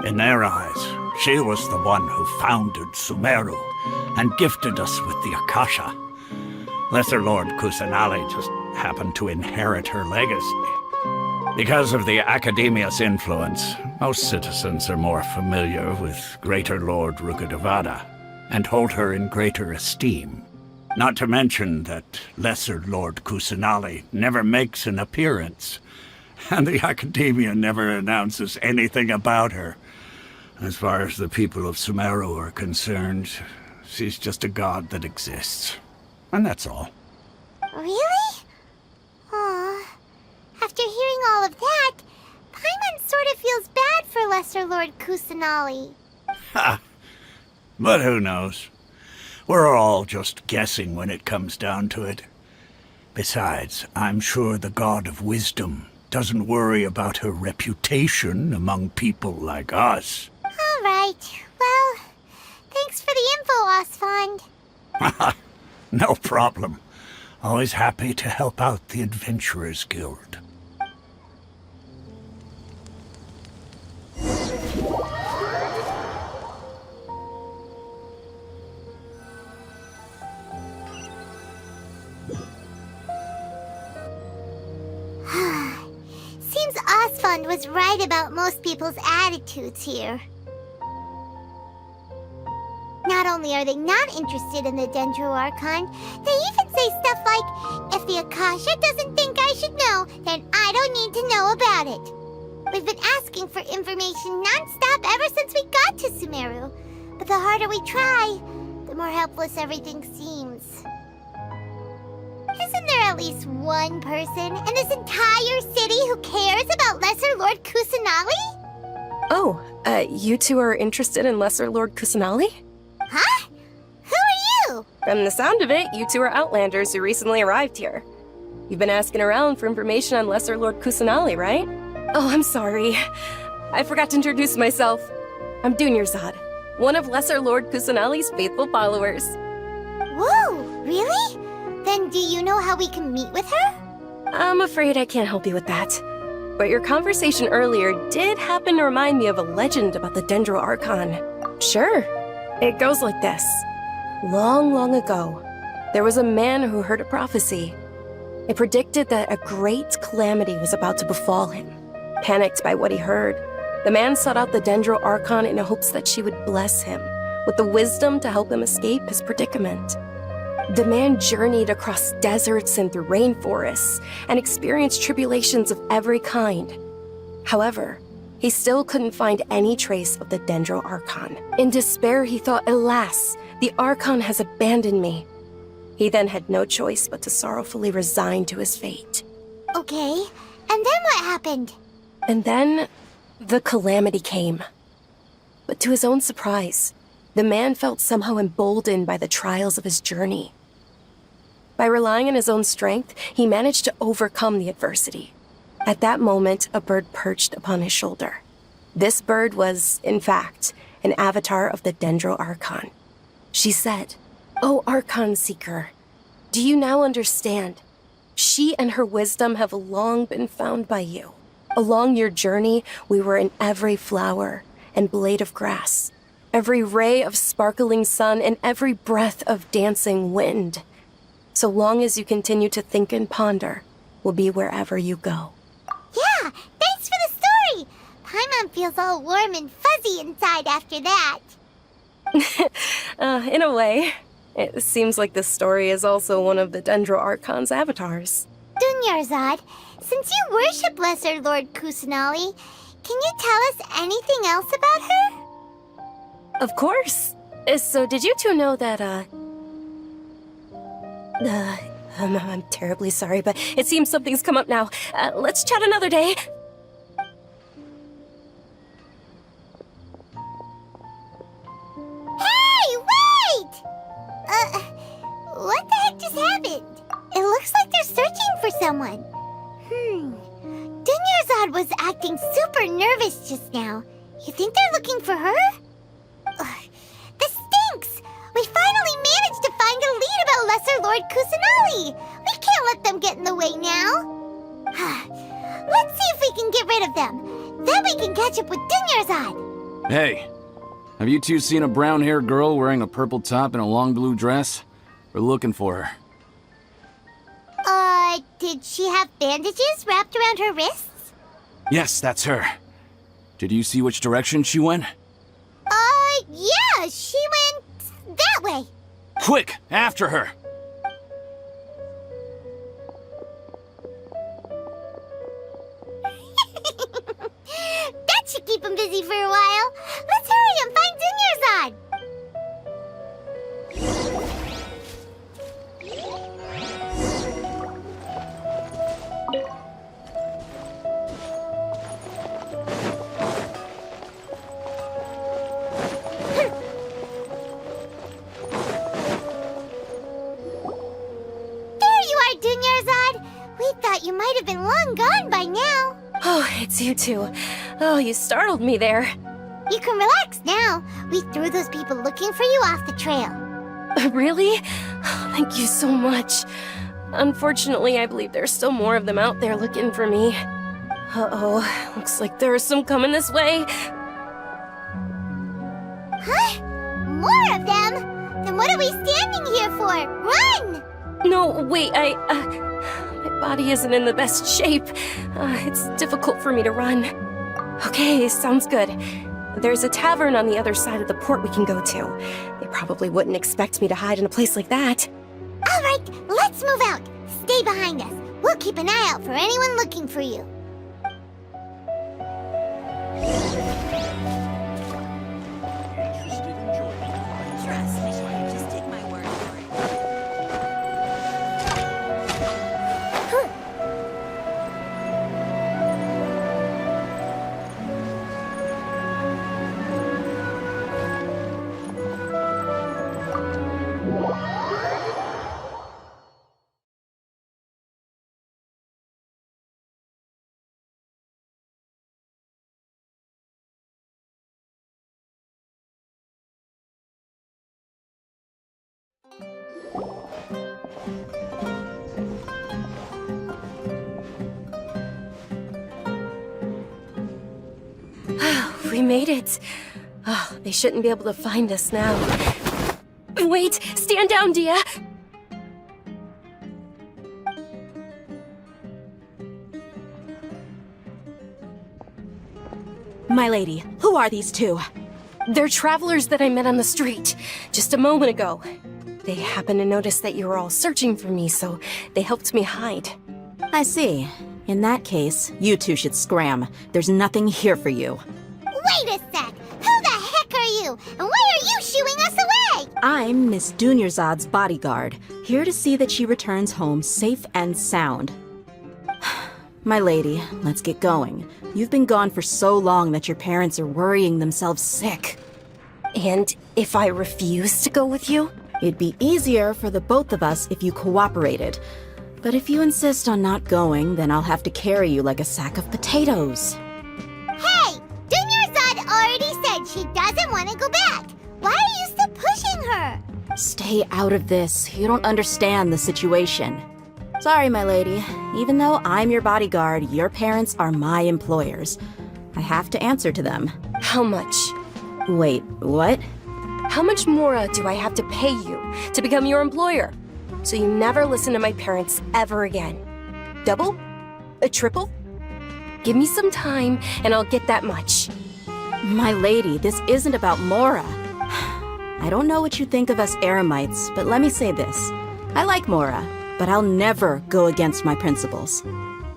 In their eyes, she was the one who founded Sumeru and gifted us with the Akasha. Lesser Lord Kusanali just happened to inherit her legacy. Because of the Academia's influence, most citizens are more familiar with Greater Lord Rugudevada and hold her in greater esteem. Not to mention that Lesser Lord Kusanali never makes an appearance, and the Academia never announces anything about her. As far as the people of Sumeru are concerned, she's just a god that exists. And that's all. Really? Aw. After hearing all of that, Paimon sort of feels bad for Lesser Lord Kusanali. Ha! But who knows? We're all just guessing when it comes down to it. Besides, I'm sure the God of Wisdom doesn't worry about her reputation among people like us. All right. Well, thanks for the info, Osfond. No problem. Always happy to help out the Adventurers Guild. Seems Osfond was right about most people's attitudes here. Not only are they not interested in the Dendro Archon, they even say stuff like, if the Akasha doesn't think I should know, then I don't need to know about it. We've been asking for information non-stop ever since we got to Sumeru. But the harder we try, the more helpless everything seems. Isn't there at least one person in this entire city who cares about Lesser Lord Kusanali? Oh, you two are interested in Lesser Lord Kusanali? Huh? Who are you? From the sound of it, you two are Outlanders who recently arrived here. You've been asking around for information on Lesser Lord Kusanali, right? Oh, I'm sorry. I forgot to introduce myself. I'm Dunyarzad, one of Lesser Lord Kusanali's faithful followers. Whoa, really? Then do you know how we can meet with her? I'm afraid I can't help you with that. But your conversation earlier did happen to remind me of a legend about the Dendro Archon. Sure. It goes like this. Long, long ago, there was a man who heard a prophecy. It predicted that a great calamity was about to befall him. Panicked by what he heard, the man sought out the Dendro Archon in hopes that she would bless him with the wisdom to help him escape his predicament. The man journeyed across deserts and through rainforests and experienced tribulations of every kind. However, he still couldn't find any trace of the Dendro Archon. In despair, he thought, alas, the Archon has abandoned me. He then had no choice but to sorrowfully resign to his fate. Okay, and then what happened? And then, the calamity came. But to his own surprise, the man felt somehow emboldened by the trials of his journey. By relying on his own strength, he managed to overcome the adversity. At that moment, a bird perched upon his shoulder. This bird was, in fact, an avatar of the Dendro Archon. She said, "O Archon Seeker, do you now understand? She and her wisdom have long been found by you. Along your journey, we were in every flower and blade of grass, every ray of sparkling sun, and every breath of dancing wind. So long as you continue to think and ponder, we'll be wherever you go. Yeah, thanks for the story. Paimon feels all warm and fuzzy inside after that. In a way, it seems like this story is also one of the Dendro Archon's avatars. Dunyarzad, since you worship Lesser Lord Kusanali, can you tell us anything else about her? Of course. So did you two know that, I'm terribly sorry, but it seems something's come up now. Let's chat another day. Hey, wait! What the heck just happened? It looks like they're searching for someone. Dunyarzad was acting super nervous just now. You think they're looking for her? This stinks! We finally managed to find a lead about Lesser Lord Kusanali! We can't let them get in the way now! Let's see if we can get rid of them. Then we can catch up with Dunyarzad! Hey, have you two seen a brown-haired girl wearing a purple top and a long blue dress? We're looking for her. Did she have bandages wrapped around her wrists? Yes, that's her. Did you see which direction she went? Yeah, she went that way. Quick, after her! That should keep him busy for a while. Let's hurry and find Dunyarzad. We thought you might have been long gone by now. Oh, it's you two. Oh, you startled me there. You can relax now. We threw those people looking for you off the trail. Really? Thank you so much. Unfortunately, I believe there's still more of them out there looking for me. Uh-oh, looks like there are some coming this way. Huh? More of them? Then what are we standing here for? Run! No, wait, my body isn't in the best shape. It's difficult for me to run. Okay, sounds good. There's a tavern on the other side of the port we can go to. They probably wouldn't expect me to hide in a place like that. All right, let's move out. Stay behind us. We'll keep an eye out for anyone looking for you. Trust me, just take my word for it. We made it. Oh, they shouldn't be able to find us now. Wait, stand down, Dia. My lady, who are these two? They're travelers that I met on the street just a moment ago. They happened to notice that you were all searching for me, so they helped me hide. I see. In that case, you two should scram. There's nothing here for you. Wait a sec! Who the heck are you? And why are you shooing us away? I'm Miss Dunyarzad's bodyguard, here to see that she returns home safe and sound. My lady, let's get going. You've been gone for so long that your parents are worrying themselves sick. And if I refuse to go with you? It'd be easier for the both of us if you cooperated. But if you insist on not going, then I'll have to carry you like a sack of potatoes. Hey! Dunyarzad already said she doesn't want to go back. Why are you still pushing her? Stay out of this. You don't understand the situation. Sorry, my lady. Even though I'm your bodyguard, your parents are my employers. I have to answer to them. How much? Wait, what? How much more do I have to pay you to become your employer? So you never listen to my parents ever again. Double? A triple? Give me some time and I'll get that much. My lady, this isn't about Mora. I don't know what you think of us Eremites, but let me say this. I like Mora, but I'll never go against my principles.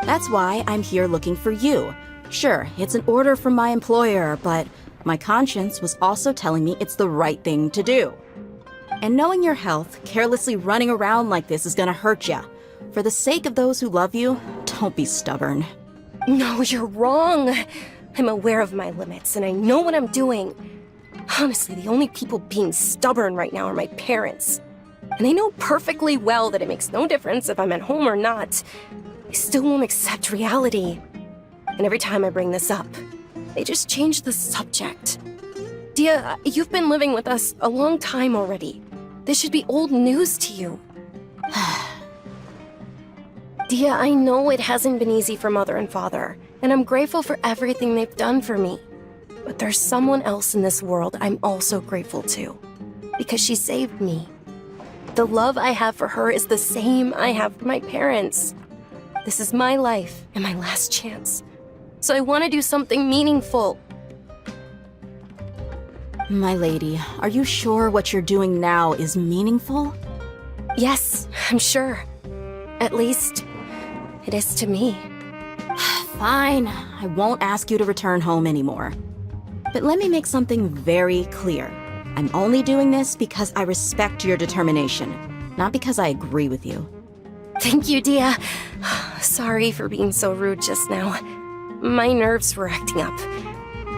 That's why I'm here looking for you. Sure, it's an order from my employer, but my conscience was also telling me it's the right thing to do. And knowing your health, carelessly running around like this is gonna hurt ya. For the sake of those who love you, don't be stubborn. No, you're wrong. I'm aware of my limits and I know what I'm doing. Honestly, the only people being stubborn right now are my parents. And they know perfectly well that it makes no difference if I'm at home or not. They still won't accept reality. And every time I bring this up, they just change the subject. Dia, you've been living with us a long time already. This should be old news to you. Dia, I know it hasn't been easy for Mother and Father, and I'm grateful for everything they've done for me. But there's someone else in this world I'm also grateful to, because she saved me. The love I have for her is the same I have for my parents. This is my life and my last chance. So I want to do something meaningful. My lady, are you sure what you're doing now is meaningful? Yes, I'm sure. At least, it is to me. Fine, I won't ask you to return home anymore. But let me make something very clear. I'm only doing this because I respect your determination, not because I agree with you. Thank you, Dia. Sorry for being so rude just now. My nerves were acting up.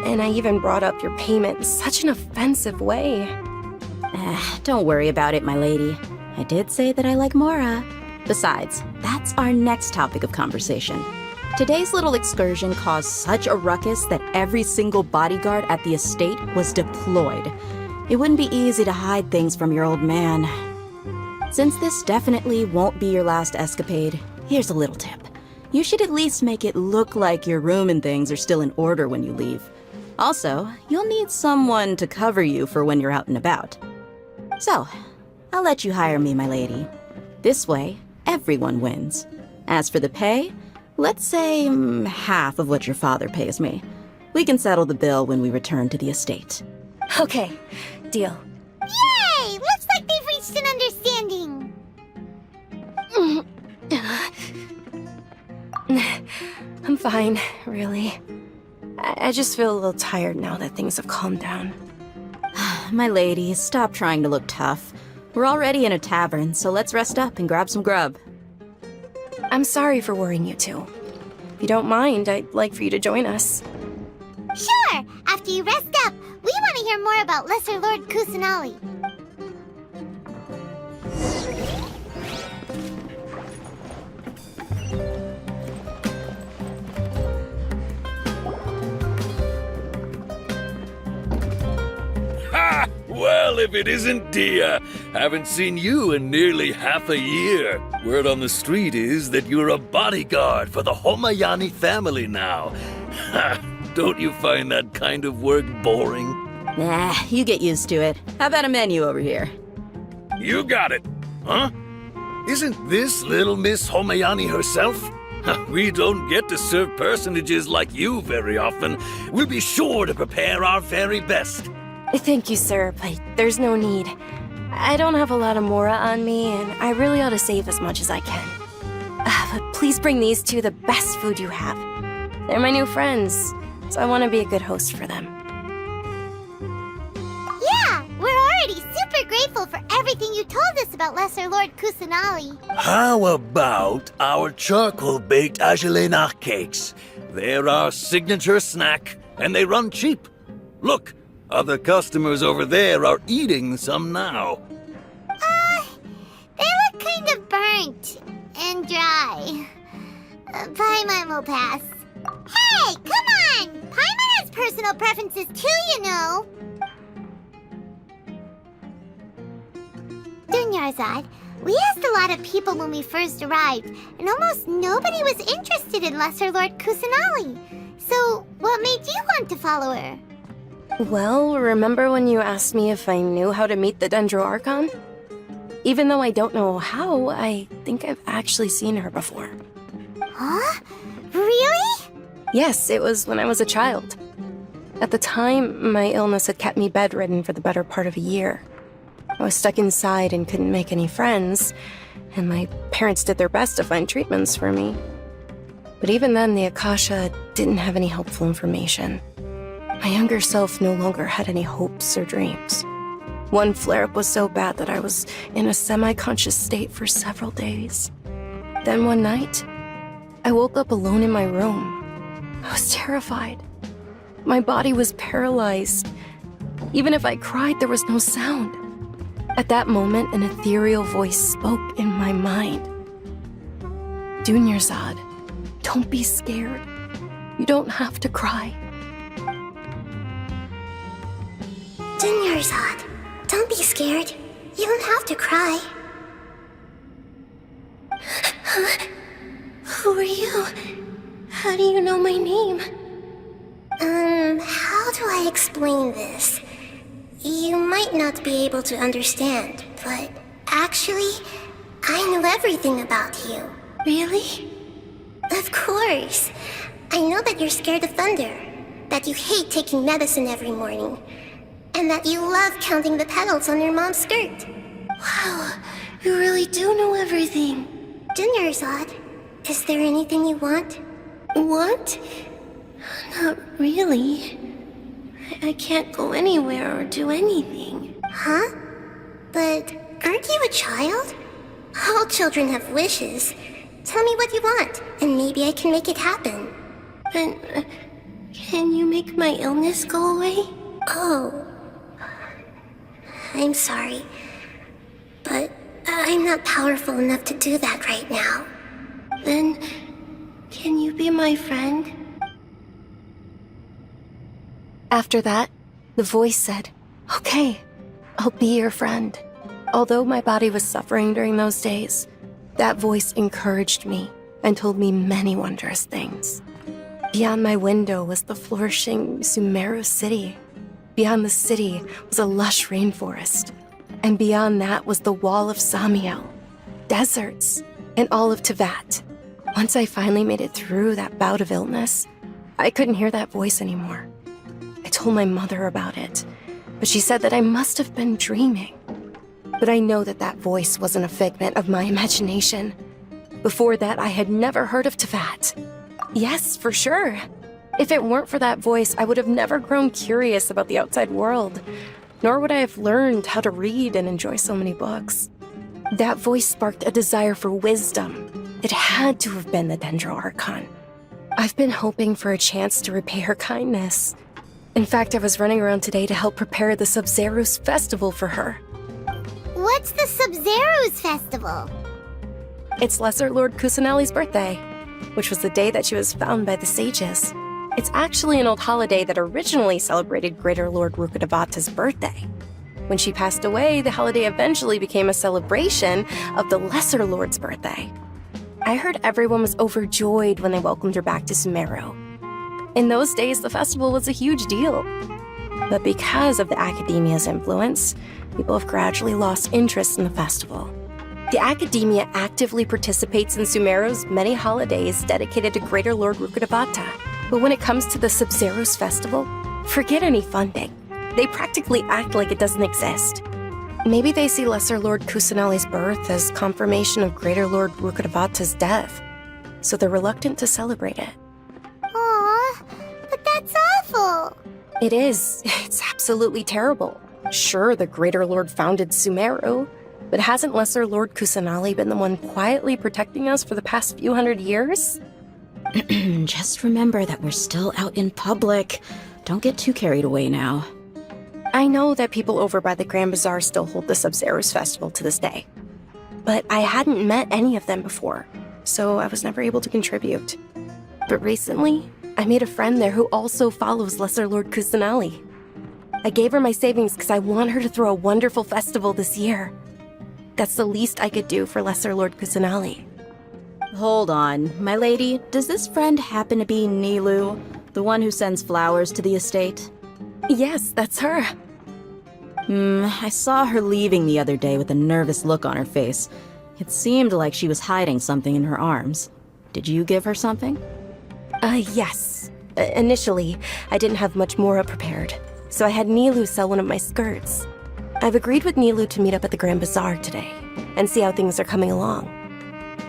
And I even brought up your payment in such an offensive way. Don't worry about it, my lady. I did say that I like Mora. Besides, that's our next topic of conversation. Today's little excursion caused such a ruckus that every single bodyguard at the estate was deployed. It wouldn't be easy to hide things from your old man. Since this definitely won't be your last escapade, here's a little tip. You should at least make it look like your room and things are still in order when you leave. Also, you'll need someone to cover you for when you're out and about. So, I'll let you hire me, my lady. This way, everyone wins. As for the pay, let's say half of what your father pays me. We can settle the bill when we return to the estate. Okay, deal. Yay! Looks like they've reached an understanding. I'm fine, really. I just feel a little tired now that things have calmed down. My lady, stop trying to look tough. We're already in a tavern, so let's rest up and grab some grub. I'm sorry for worrying you two. If you don't mind, I'd like for you to join us. Sure! After you rest up, we want to hear more about Lesser Lord Kusanali. Ha! Well, if it isn't Dia. Haven't seen you in nearly half a year. Word on the street is that you're a bodyguard for the Homayani family now. Ha! Don't you find that kind of work boring? Nah, you get used to it. How about a menu over here? You got it. Huh? Isn't this little Miss Homayani herself? We don't get to serve personages like you very often. We'll be sure to prepare our very best. Thank you, sir, but there's no need. I don't have a lot of Mora on me, and I really ought to save as much as I can. But please bring these two the best food you have. They're my new friends, so I want to be a good host for them. Yeah, we're already super grateful for everything you told us about Lesser Lord Kusanali. How about our charcoal-baked agelenach cakes? They're our signature snack, and they run cheap. Look, other customers over there are eating some now. They look kind of burnt and dry. Paimon will pass. Hey, come on! Paimon has personal preferences too, you know. Dunyarzad, We asked a lot of people when we first arrived, and almost nobody was interested in Lesser Lord Kusanali. So, what made you want to follow her? Well, remember when you asked me if I knew how to meet the Dendro Archon? Even though I don't know how, I think I've actually seen her before. Huh? Really? Yes, it was when I was a child. At the time, my illness had kept me bedridden for the better part of a year. I was stuck inside and couldn't make any friends, and my parents did their best to find treatments for me. But even then, the Akasha didn't have any helpful information. My younger self no longer had any hopes or dreams. One flare-up was so bad that I was in a semi-conscious state for several days. Then one night, I woke up alone in my room. I was terrified. My body was paralyzed. Even if I cried, there was no sound. At that moment, an ethereal voice spoke in my mind. Dunyarzad, don't be scared. You don't have to cry. Dunyarzad, don't be scared. You don't have to cry. Who are you? How do you know my name? How do I explain this? You might not be able to understand, but actually, I know everything about you. Really? Of course. I know that you're scared of thunder, that you hate taking medicine every morning, and that you love counting the petals on your mom's skirt. Wow, you really do know everything. Dunyarzad, is there anything you want? Want? Not really. I can't go anywhere or do anything. Huh? But aren't you a child? All children have wishes. Tell me what you want, and maybe I can make it happen. But can you make my illness go away? Oh. I'm sorry. But I'm not powerful enough to do that right now. Then, can you be my friend? After that, the voice said, "Okay, I'll be your friend." Although my body was suffering during those days, that voice encouraged me and told me many wondrous things. Beyond my window was the flourishing Sumeru city. Beyond the city was a lush rainforest. And beyond that was the wall of Samiel, deserts, and all of Tevat. Once I finally made it through that bout of illness, I couldn't hear that voice anymore. I told my mother about it, but she said that I must have been dreaming. But I know that that voice wasn't a figment of my imagination. Before that, I had never heard of Tevat. Yes, for sure. If it weren't for that voice, I would have never grown curious about the outside world, nor would I have learned how to read and enjoy so many books. That voice sparked a desire for wisdom. It had to have been the Dendro Archon. I've been hoping for a chance to repay her kindness. In fact, I was running around today to help prepare the Sub-Zerus festival for her. What's the Sub-Zerus festival? It's Lesser Lord Kusanali's birthday, which was the day that she was found by the sages. It's actually an old holiday that originally celebrated Greater Lord Rukkhadevata's birthday. When she passed away, the holiday eventually became a celebration of the Lesser Lord's birthday. I heard everyone was overjoyed when they welcomed her back to Sumeru. In those days, the festival was a huge deal. But because of the Academia's influence, people have gradually lost interest in the festival. The Academia actively participates in Sumeru's many holidays dedicated to Greater Lord Rukkhadevata. But when it comes to the Sub-Zerus festival, forget any funding. They practically act like it doesn't exist. Maybe they see Lesser Lord Kusanali's birth as confirmation of Greater Lord Rukkhadevata's death, so they're reluctant to celebrate it. Aw, but that's awful. It is. It's absolutely terrible. Sure, the Greater Lord founded Sumeru, but hasn't Lesser Lord Kusanali been the one quietly protecting us for the past few hundred years? Just remember that we're still out in public. Don't get too carried away now. I know that people over by the Grand Bazaar still hold the Sub-Zerus festival to this day, but I hadn't met any of them before, so I was never able to contribute. But recently, I made a friend there who also follows Lesser Lord Kusanali. I gave her my savings because I want her to throw a wonderful festival this year. that's the least I could do for Lesser Lord Kusanali. Hold on, my lady. Does this friend happen to be Nilu, the one who sends flowers to the estate? Yes, that's her. I saw her leaving the other day with a nervous look on her face. It seemed like she was hiding something in her arms. Did you give her something? Yes. Initially, I didn't have much Mora prepared, so I had Nilu sell one of my skirts. I've agreed with Nilu to meet up at the Grand Bazaar today, and see how things are coming along.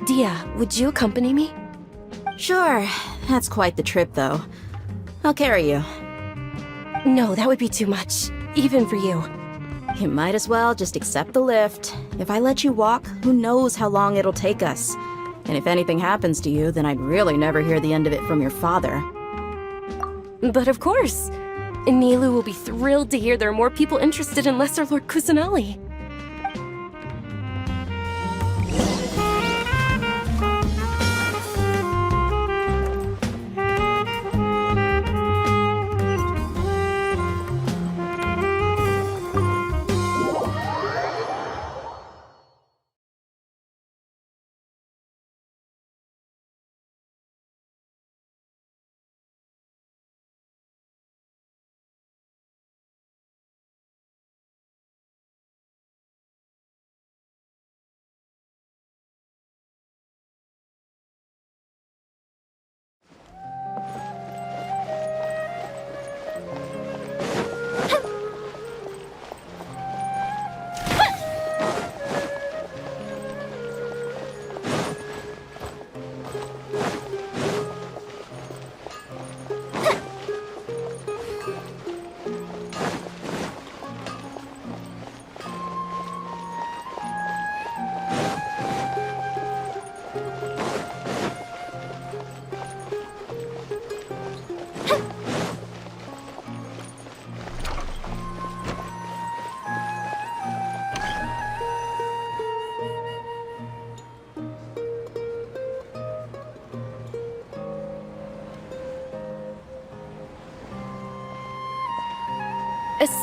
Dia, would you accompany me? Sure. That's quite the trip, though. I'll carry you. No, that would be too much, even for you. You might as well just accept the lift. If I let you walk, who knows how long it'll take us. And if anything happens to you, then I'd really never hear the end of it from your father. But of course! Nilu will be thrilled to hear there are more people interested in Lesser Lord Kusanali.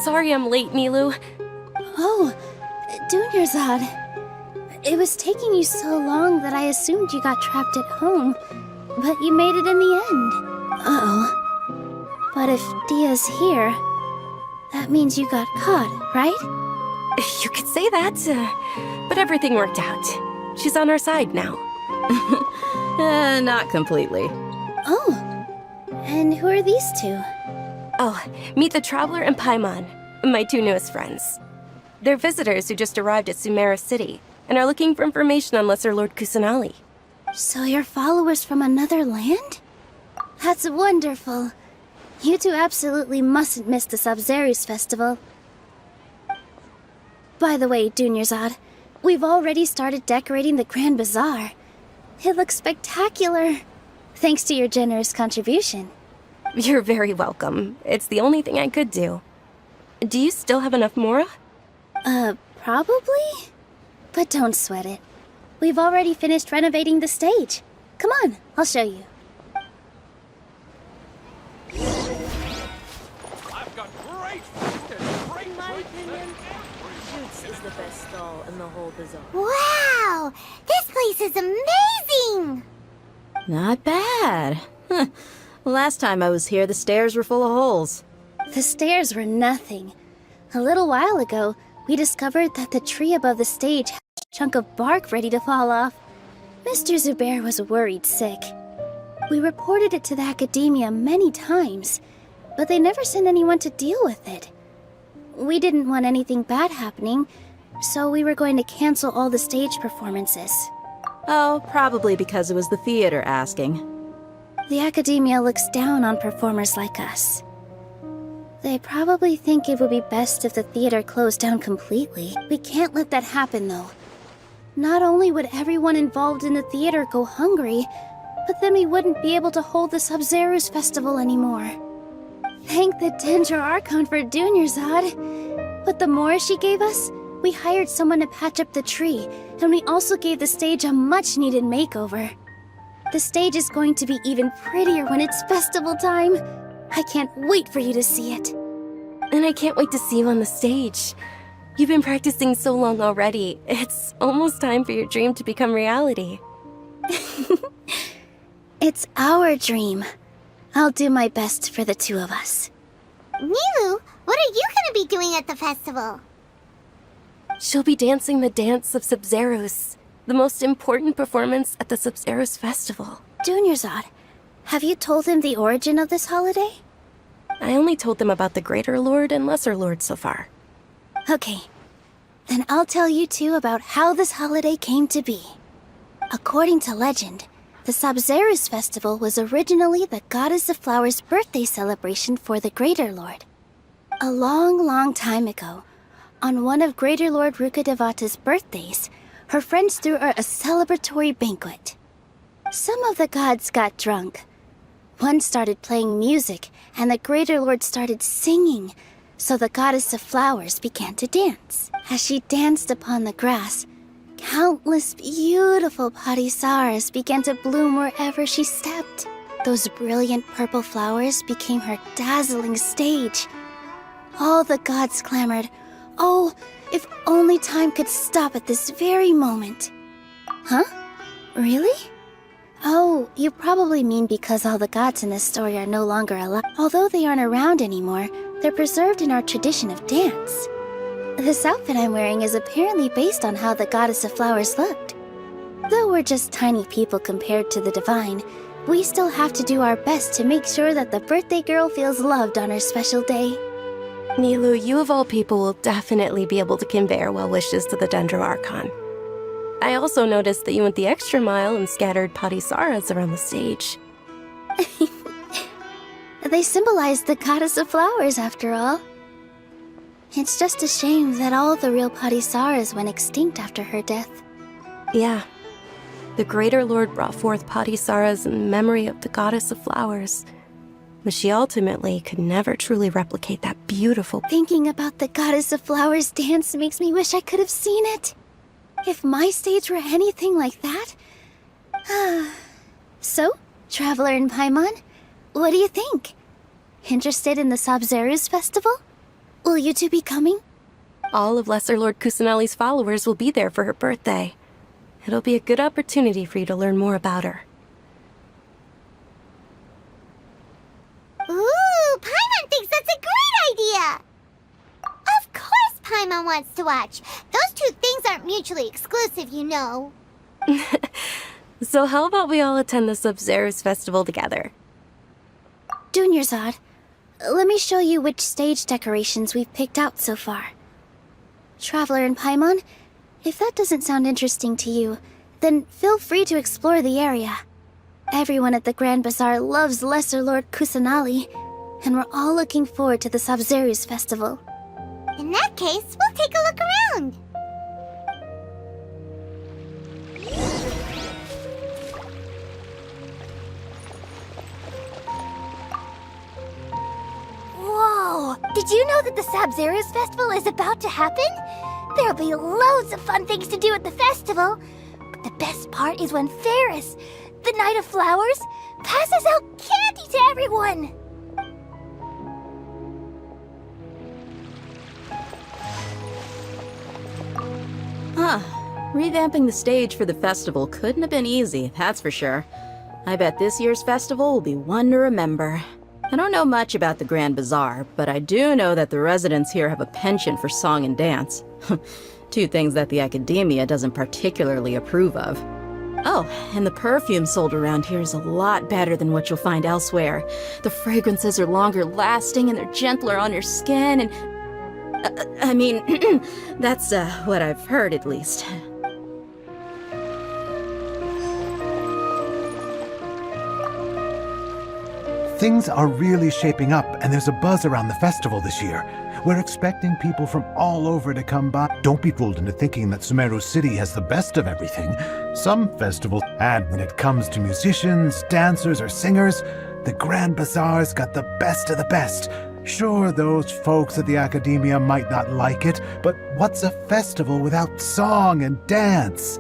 Sorry I'm late, Nilu. Oh, Dunyarzad. It was taking you so long that I assumed you got trapped at home, but you made it in the end. Uh-oh. But if Dia's here, that means you got caught, right? You could say that, but everything worked out. She's on our side now. Not completely. Oh, and who are these two? Oh, meet the Traveler and Paimon, my two newest friends. They're visitors who just arrived at Sumeru City and are looking for information on Lesser Lord Kusanali. So you're followers from another land? That's wonderful. You two absolutely mustn't miss the Sabzerus festival. By the way, Dunyarzad, we've already started decorating the Grand Bazaar. It looks spectacular, thanks to your generous contribution. You're very welcome. It's the only thing I could do. Do you still have enough Mora? Probably? But don't sweat it. We've already finished renovating the stage. Come on, I'll show you. I've got great food and great drinks. Shoots is the best stall in the whole bazaar. Wow! This place is amazing! Not bad. Last time I was here, the stairs were full of holes. The stairs were nothing. A little while ago, we discovered that the tree above the stage had a chunk of bark ready to fall off. Mr. Zubair was worried sick. We reported it to the academia many times, but they never sent anyone to deal with it. We didn't want anything bad happening, so we were going to cancel all the stage performances. Oh, probably because it was the theater asking. The academia looks down on performers like us. They probably think it would be best if the theater closed down completely. We can't let that happen, though. Not only would everyone involved in the theater go hungry, but then we wouldn't be able to hold the Sabzerus festival anymore. Thank the Dendro Archon for Dunyarzad. But the more she gave us, we hired someone to patch up the tree, and we also gave the stage a much-needed makeover. The stage is going to be even prettier when it's festival time. I can't wait for you to see it. And I can't wait to see you on the stage. You've been practicing so long already. It's almost time for your dream to become reality. It's our dream. I'll do my best for the two of us. Nilu, what are you gonna be doing at the festival? She'll be dancing the dance of Sub-Zeros, the most important performance at the Sub-Zeros festival. Junior Zod, have you told him the origin of this holiday? I only told them about the Greater Lord and Lesser Lord so far. Okay. Then I'll tell you two about how this holiday came to be. According to legend, the Sub-Zeros festival was originally the Goddess of Flowers' birthday celebration for the Greater Lord. A long, long time ago, on one of Greater Lord Rukkhadevata's birthdays, her friends threw her a celebratory banquet. Some of the gods got drunk. One started playing music, and the Greater Lord started singing, so the Goddess of Flowers began to dance. As she danced upon the grass, countless beautiful parisaras began to bloom wherever she stepped. Those brilliant purple flowers became her dazzling stage. All the gods clamored, "Oh, if only time could stop at this very moment." Huh? Really? Oh, you probably mean because all the gods in this story are no longer alive. Although they aren't around anymore, they're preserved in our tradition of dance. This outfit I'm wearing is apparently based on how the Goddess of Flowers looked. Though we're just tiny people compared to the divine, we still have to do our best to make sure that the birthday girl feels loved on her special day. Nilu, you of all people will definitely be able to convey our well wishes to the Dendro Archon. I also noticed that you went the extra mile and scattered parisaras around the stage. They symbolize the Goddess of Flowers, after all. It's just a shame that all the real parisaras went extinct after her death. Yeah. The Greater Lord brought forth parisaras in memory of the Goddess of Flowers, but she ultimately could never truly replicate that beautiful... Thinking about the Goddess of Flowers dance makes me wish I could have seen it. If my stage were anything like that... So, Traveler and Paimon, what do you think? Interested in the Sub-Zeros festival? Will you two be coming? All of Lesser Lord Kusanali's followers will be there for her birthday. It'll be a good opportunity for you to learn more about her. Ooh, Paimon thinks that's a great idea! Of course Paimon wants to watch. Those two things aren't mutually exclusive, you know. So how about we all attend the Sub-Zeros festival together? Junior Zod, let me show you which stage decorations we've picked out so far. Traveler and Paimon, if that doesn't sound interesting to you, then feel free to explore the area. Everyone at the Grand Bazaar loves Lesser Lord Kusanali, and we're all looking forward to the Sub-Zeros festival. In that case, we'll take a look around. Whoa! Did you know that the Sub-Zeros festival is about to happen? There'll be loads of fun things to do at the festival. But the best part is when Ferris, the Knight of Flowers, passes out candy to everyone! Huh. Revamping the stage for the festival couldn't have been easy, that's for sure. I bet this year's festival will be one to remember. I don't know much about the Grand Bazaar, but I do know that the residents here have a penchant for song and dance. Two things that the academia doesn't particularly approve of. Oh, and the perfume sold around here is a lot better than what you'll find elsewhere. The fragrances are longer lasting and they're gentler on your skin and... I mean, that's what I've heard at least. Things are really shaping up, and there's a buzz around the festival this year. We're expecting people from all over to come by. Don't be fooled into thinking that Sumeru City has the best of everything. Some festivals, and when it comes to musicians, dancers, or singers, the Grand Bazaar's got the best of the best. Sure, those folks at the academia might not like it, but what's a festival without song and dance?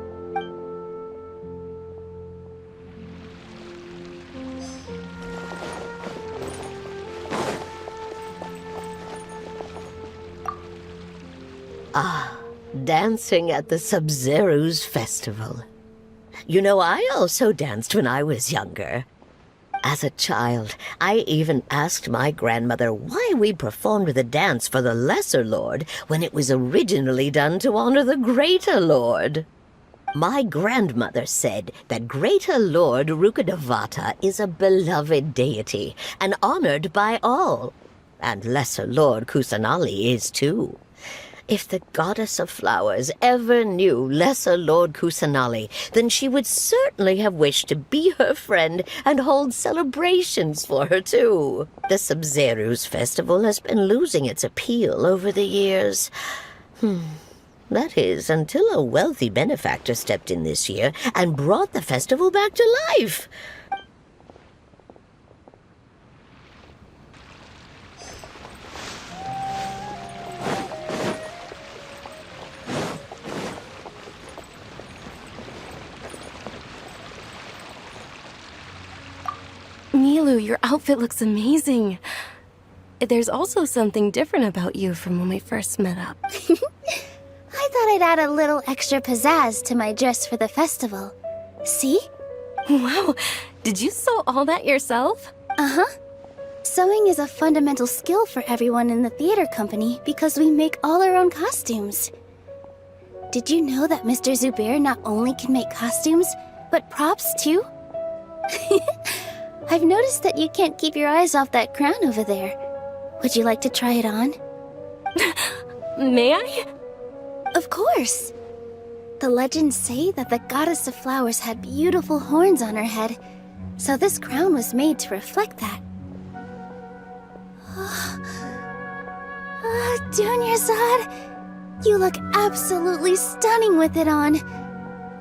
Dancing at the Sub-Zero's festival. You know, I also danced when I was younger. As a child, I even asked my grandmother why we performed the dance for the Lesser Lord when it was originally done to honor the Greater Lord. My grandmother said that Greater Lord Rukkhadevata is a beloved deity and honored by all. And Lesser Lord Kusanali is too. If the Goddess of Flowers ever knew Lesser Lord Kusanali, then she would certainly have wished to be her friend and hold celebrations for her too. The Sub-Zero's festival has been losing its appeal over the years. That is, until a wealthy benefactor stepped in this year and brought the festival back to life. Milu, your outfit looks amazing. There's also something different about you from when we first met up. I thought I'd add a little extra pizzazz to my dress for the festival. See? Wow, did you sew all that yourself? Uh-huh. Sewing is a fundamental skill for everyone in the theater company because we make all our own costumes. Did you know that Mr. Zubair not only can make costumes, but props too? I've noticed that you can't keep your eyes off that crown over there. Would you like to try it on? May I? Of course. The legends say that the Goddess of Flowers had beautiful horns on her head, so this crown was made to reflect that. Dunyarzad, you look absolutely stunning with it on.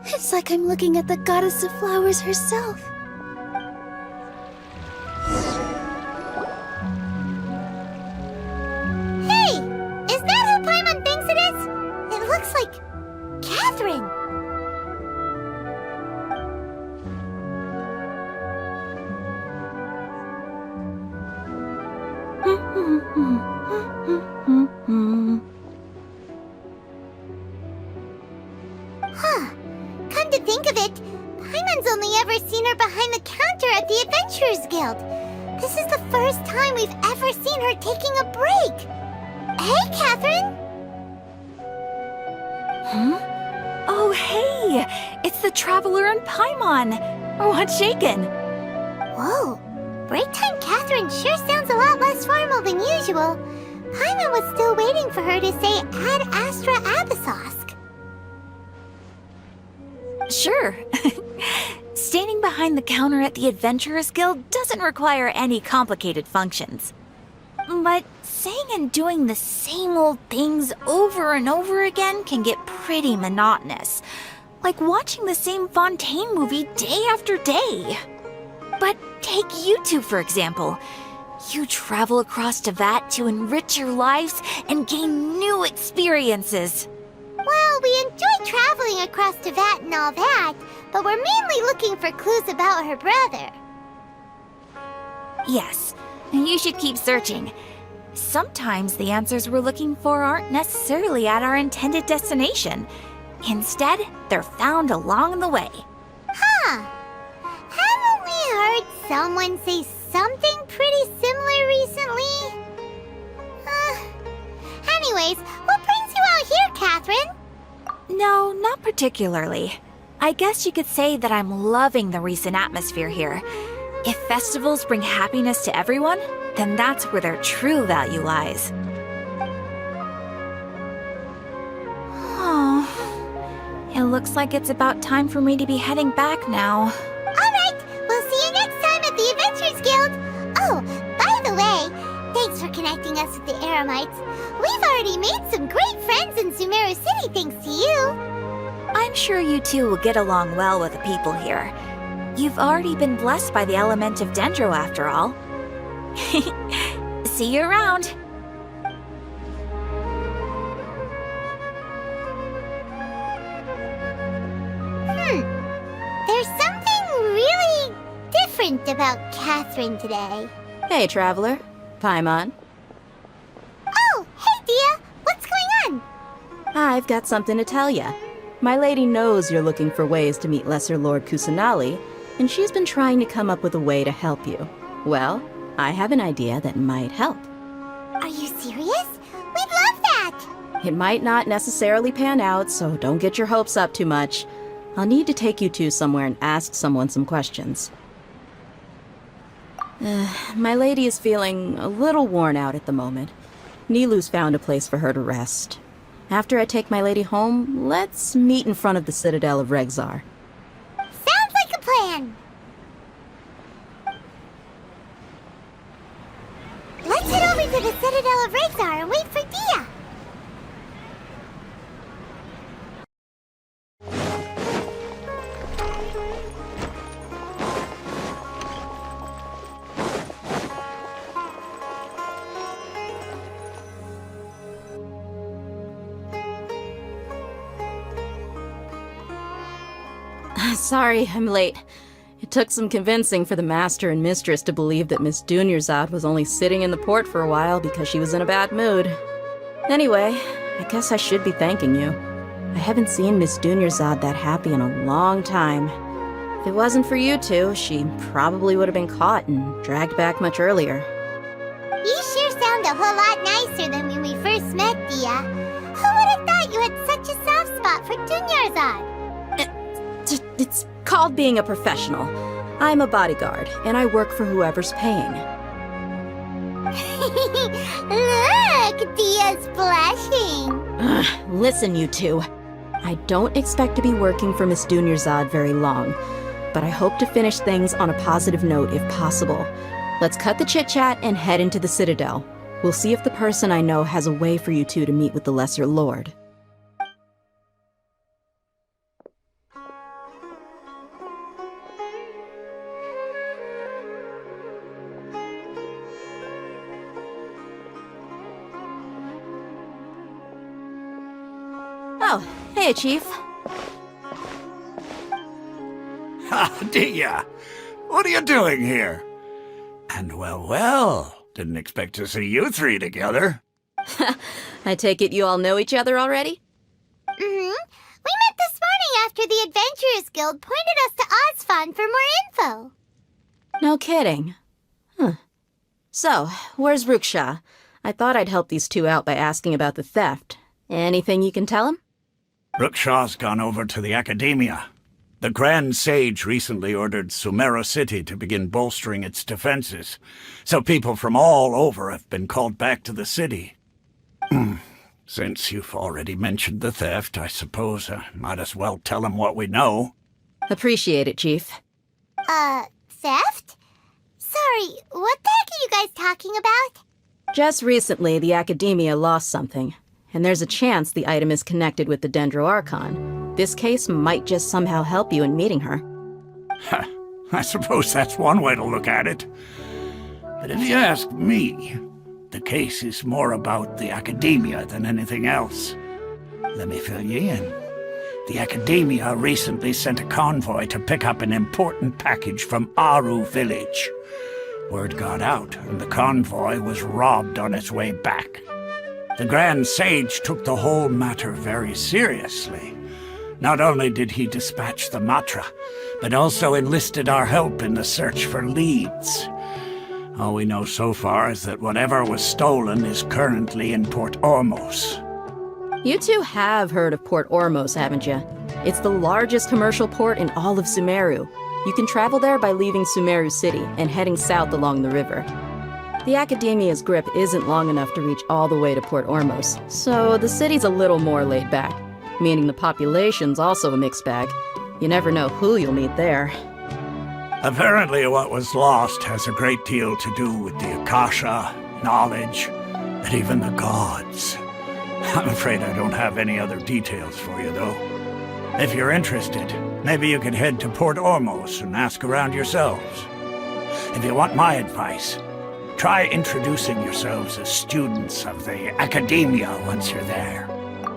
It's like I'm looking at the Goddess of Flowers herself. Catherine! Come to think of it, Paimon's only ever seen her behind the counter at the Adventurers Guild. This is the first time we've ever seen her taking a break. Hey, Catherine! Oh, hey! It's the Traveler and Paimon! What's shaken? Whoa! Break time Catherine sure sounds a lot less formal than usual. Paimon was still waiting for her to say Ad Astra Abyssosque. Sure. Standing behind the counter at the Adventurers Guild doesn't require any complicated functions. But saying and doing the same old things over and over again can get pretty monotonous. Like watching the same Fontaine movie day after day. But take you two, for example. You travel across Teyvat to enrich your lives and gain new experiences. Well, we enjoy traveling across Teyvat and all that, but we're mainly looking for clues about her brother. Yes, you should keep searching. Sometimes the answers we're looking for aren't necessarily at our intended destination. Instead, they're found along the way. Huh. Haven't we heard someone say something pretty similar recently? Anyways, what brings you out here, Catherine? No, not particularly. I guess you could say that I'm loving the recent atmosphere here. If festivals bring happiness to everyone, then that's where their true value lies. Oh, it looks like it's about time for me to be heading back now. Alright, we'll see you next time at the Adventurers Guild. Oh, by the way, thanks for connecting us with the Eremites. We've already made some great friends in Sumeru City thanks to you. I'm sure you two will get along well with the people here. You've already been blessed by the element of Dendro after all. See you around. There's something really different about Catherine today. Hey, Traveler. Paimon. Oh, hey, Dia. What's going on? I've got something to tell ya. My lady knows you're looking for ways to meet Lesser Lord Kusanali, and she's been trying to come up with a way to help you. Well, I have an idea that might help. Are you serious? We'd love that! It might not necessarily pan out, so don't get your hopes up too much. I'll need to take you two somewhere and ask someone some questions. My lady is feeling a little worn out at the moment. Nilu's found a place for her to rest. After I take my lady home, let's meet in front of the Citadel of Regzar. Sounds like a plan! Let's head over to the Citadel of Regzar and wait for Dia! Sorry, I'm late. It took some convincing for the master and mistress to believe that Miss Dunyarzad was only sitting in the port for a while because she was in a bad mood. Anyway, I guess I should be thanking you. I haven't seen Miss Dunyarzad that happy in a long time. If it wasn't for you two, she probably would have been caught and dragged back much earlier. You sure sound a whole lot nicer than when we first met, Dia. Who would have thought you had such a soft spot for Dunyarzad? It's called being a professional. I'm a bodyguard, and I work for whoever's paying. Look, Dia's blushing. Listen, you two. I don't expect to be working for Miss Dunyarzad very long, but I hope to finish things on a positive note if possible. Let's cut the chit-chat and head into the Citadel. We'll see if the person I know has a way for you two to meet with the Lesser Lord. Oh, hey, Chief. Ha, Dia! What are you doing here? And well, didn't expect to see you three together. I take it you all know each other already? Mm-hmm. We met this morning after the Adventurers Guild pointed us to Ozfon for more info. No kidding. Huh. So, where's Ruksha? I thought I'd help these two out by asking about the theft. Anything you can tell him? Ruksha's gone over to the Academia. The Grand Sage recently ordered Sumeru City to begin bolstering its defenses, so people from all over have been called back to the city. Since you've already mentioned the theft, I suppose I might as well tell him what we know. Appreciate it, Chief. Theft? Sorry, what the heck are you guys talking about? Just recently, the Academia lost something, and there's a chance the item is connected with the Dendro Archon. This case might just somehow help you in meeting her. I suppose that's one way to look at it. But if you ask me, the case is more about the Academia than anything else. Let me fill you in. The Academia recently sent a convoy to pick up an important package from Aru village. Word got out, and the convoy was robbed on its way back. The Grand Sage took the whole matter very seriously. Not only did he dispatch the Matra, but also enlisted our help in the search for leads. All we know so far is that whatever was stolen is currently in Port Ormos. You two have heard of Port Ormos, haven't you? It's the largest commercial port in all of Sumeru. You can travel there by leaving Sumeru City and heading south along the river. The Academia's grip isn't long enough to reach all the way to Port Ormos, so the city's a little more laid back, meaning the population's also a mixed bag. You never know who you'll meet there. Apparently what was lost has a great deal to do with the Akasha, knowledge, and even the gods. I'm afraid I don't have any other details for you, though. If you're interested, maybe you could head to Port Ormos and ask around yourselves. If you want my advice, try introducing yourselves as students of the Academia once you're there.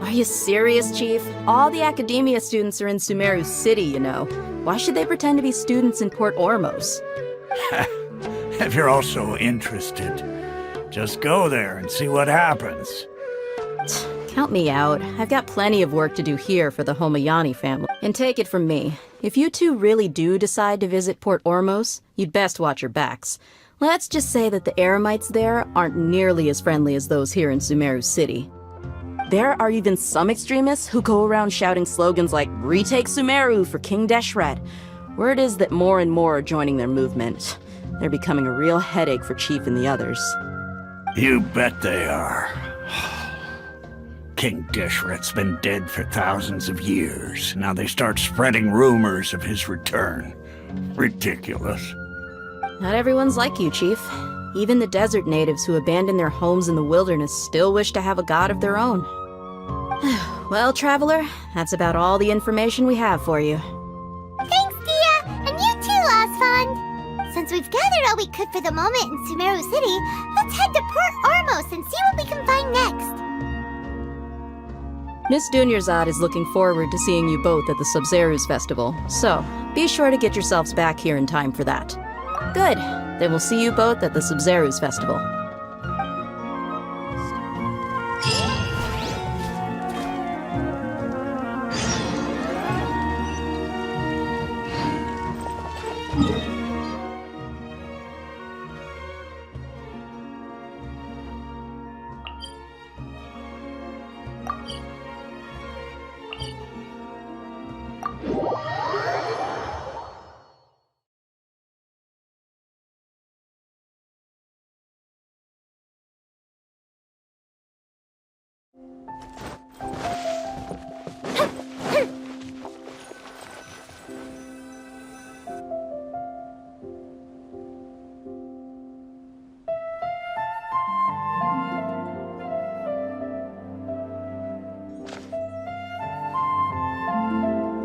Are you serious, Chief? All the Academia students are in Sumeru City, you know. Why should they pretend to be students in Port Ormos? If you're also interested, just go there and see what happens. Count me out. I've got plenty of work to do here for the Homayani family. And take it from me, if you two really do decide to visit Port Ormos, you'd best watch your backs. Let's just say that the Eremites there aren't nearly as friendly as those here in Sumeru City. There are even some extremists who go around shouting slogans like, "Retake Sumeru for King Deshret." Word is that more and more are joining their movement. They're becoming a real headache for Chief and the others. You bet they are. King Deshret's been dead for thousands of years. Now they start spreading rumors of his return. Ridiculous. Not everyone's like you, Chief. Even the desert natives who abandoned their homes in the wilderness still wish to have a god of their own. Well, Traveler, that's about all the information we have for you. Thanks, Dia! And you too, Osfond! Since we've gathered all we could for the moment in Sumeru City, let's head to Port Ormos and see what we can find next. Miss Dunyarzad is looking forward to seeing you both at the Sub-Zerus Festival, so be sure to get yourselves back here in time for that. Good. Then we'll see you both at the Sub-Zerus Festival.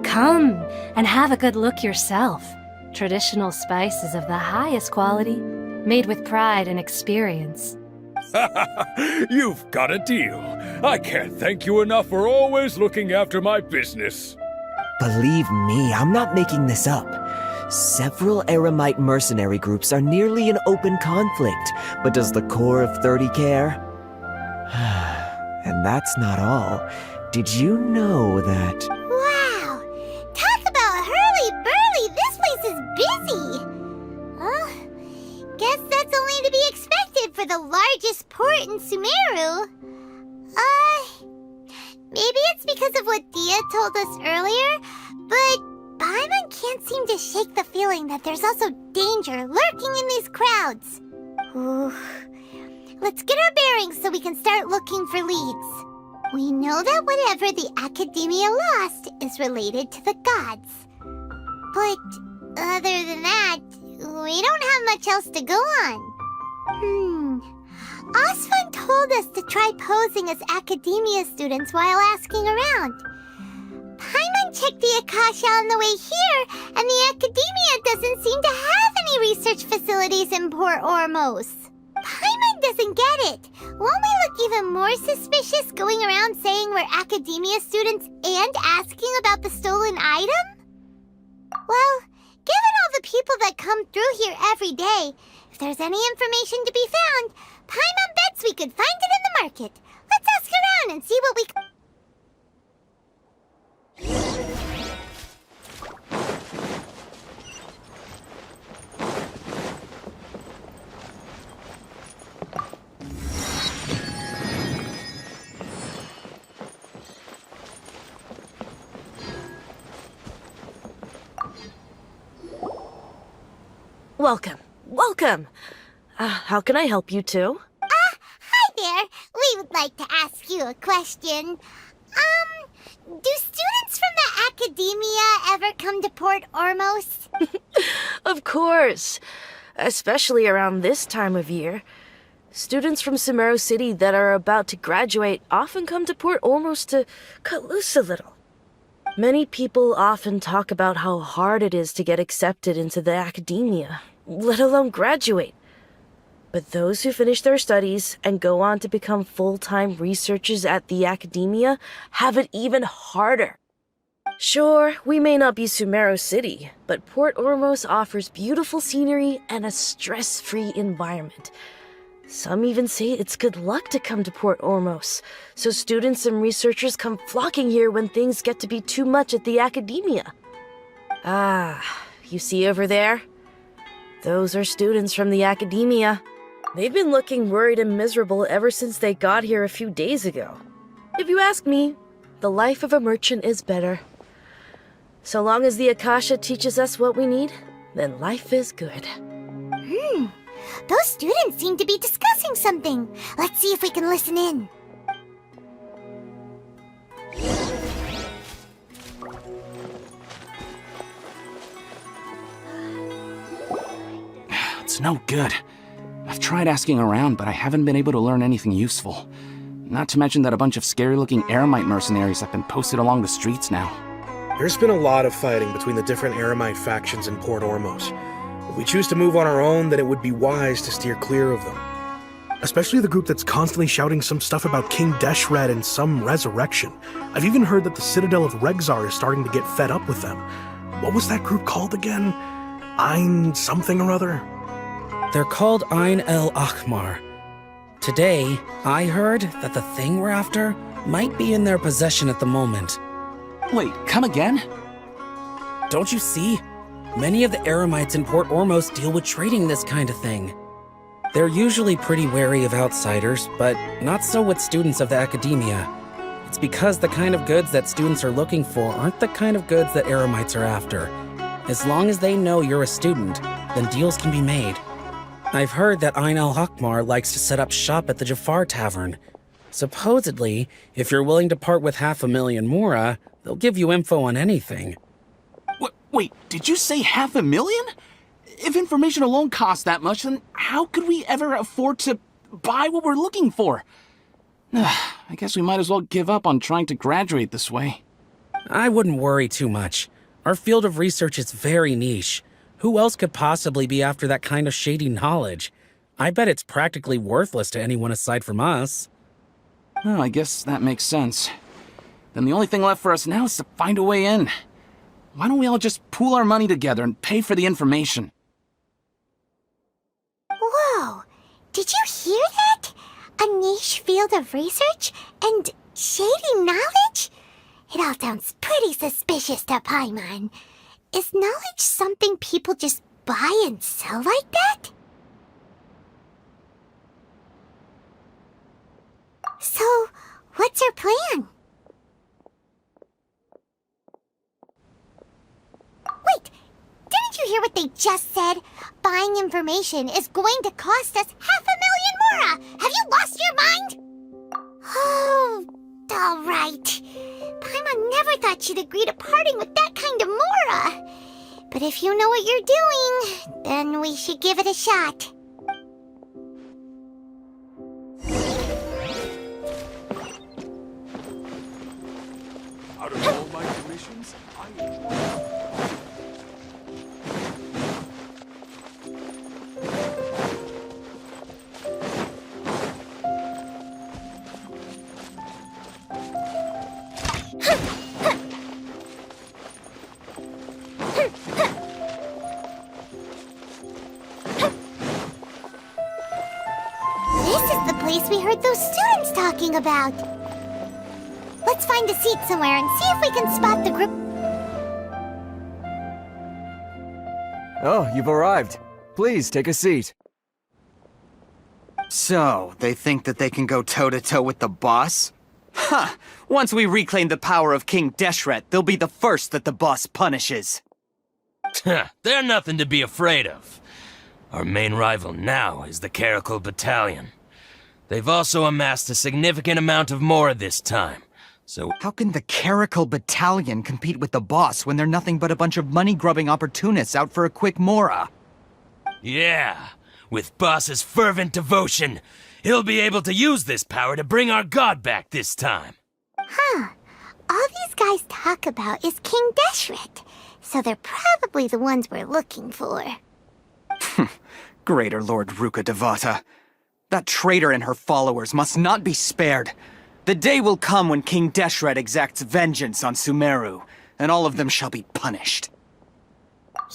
Come and have a good look yourself. Traditional spices of the highest quality, made with pride and experience. You've got a deal. I can't thank you enough for always looking after my business. Believe me, I'm not making this up. Several Eremite mercenary groups are nearly in open conflict, but does the core of 30 care? And that's not all. Did you know that... Wow! Talk about hurly-burly! This place is busy! Guess that's only to be expected for the largest port in Sumeru. Maybe it's because of what Dia told us earlier, but Paimon can't seem to shake the feeling that there's also danger lurking in these crowds. Ooh. Let's get our bearings so we can start looking for leads. We know that whatever the Academia lost is related to the gods. But other than that, we don't have much else to go on. Osfun told us to try posing as Academia students while asking around. Paimon checked the Akasha on the way here, and the Academia doesn't seem to have any research facilities in Port Ormos. Paimon doesn't get it. Won't we look even more suspicious going around saying we're Academia students and asking about the stolen item? Well, given all the people that come through here every day, if there's any information to be found, Paimon bets we could find it in the market. Let's ask around and see what we can... Welcome. Welcome. How can I help you too? Hi there. We would like to ask you a question. Do students from the Academia ever come to Port Ormos? Of course. Especially around this time of year. Students from Sumeru City that are about to graduate often come to Port Ormos to cut loose a little. Many people often talk about how hard it is to get accepted into the Academia, let alone graduate. But those who finish their studies and go on to become full-time researchers at the Academia have it even harder. Sure, we may not be Sumeru City, but Port Ormos offers beautiful scenery and a stress-free environment. Some even say it's good luck to come to Port Ormos, so students and researchers come flocking here when things get to be too much at the academia. Ah, you see over there? Those are students from the academia. They've been looking worried and miserable ever since they got here a few days ago. If you ask me, the life of a merchant is better. So long as the Akasha teaches us what we need, then life is good. Those students seem to be discussing something. Let's see if we can listen in. It's no good. I've tried asking around, but I haven't been able to learn anything useful. Not to mention that a bunch of scary-looking Eremite mercenaries have been posted along the streets now. There's been a lot of fighting between the different Eremite factions in Port Ormos. If we choose to move on our own, then it would be wise to steer clear of them. Especially the group that's constantly shouting some stuff about King Deshret and some resurrection. I've even heard that the Citadel of Regzar is starting to get fed up with them. What was that group called again? Ein something or other? They're called Ein El Akhmar. Today, I heard that the thing we're after might be in their possession at the moment. Wait, come again? Don't you see? Many of the Eremites in Port Ormos deal with trading this kind of thing. They're usually pretty wary of outsiders, but not so with students of the academia. It's because the kind of goods that students are looking for aren't the kind of goods that Eremites are after. As long as they know you're a student, then deals can be made. I've heard that Ein al-Hakmar likes to set up shop at the Jafar Tavern. Supposedly, if you're willing to part with 500,000 mora, they'll give you info on anything. Wait, did you say 500,000? If information alone costs that much, then how could we ever afford to buy what we're looking for? I guess we might as well give up on trying to graduate this way. I wouldn't worry too much. Our field of research is very niche. Who else could possibly be after that kind of shady knowledge? I bet it's practically worthless to anyone aside from us. Oh, I guess that makes sense. Then the only thing left for us now is to find a way in. Why don't we all just pool our money together and pay for the information? Whoa! Did you hear that? A niche field of research and shady knowledge? It all sounds pretty suspicious to Paimon. Is knowledge something people just buy and sell like that? So, what's our plan? Wait, didn't you hear what they just said? Buying information is going to cost us 500,000 mora! Have you lost your mind? Oh, all right. Paimon never thought she'd agree to parting with that kind of mora. But if you know what you're doing, then we should give it a shot. Out of all my commissions, I enjoy... We heard those students talking about. Let's find a seat somewhere and see if we can spot the group. Oh, you've arrived. Please, take a seat. So, they think that they can go toe-to-toe with the boss? Ha! Once we reclaim the power of King Deshret, they'll be the first that the boss punishes. They're nothing to be afraid of. Our main rival now is the Caracal Battalion. They've also amassed a significant amount of mora this time, so... How can the Caracal Battalion compete with the boss when they're nothing but a bunch of money-grubbing opportunists out for a quick mora? Yeah, with boss's fervent devotion, he'll be able to use this power to bring our god back this time. Huh. All these guys talk about is King Deshret, so they're probably the ones we're looking for. Greater Lord Ruka Devata. That traitor and her followers must not be spared. The day will come when King Deshret exacts vengeance on Sumeru, and all of them shall be punished.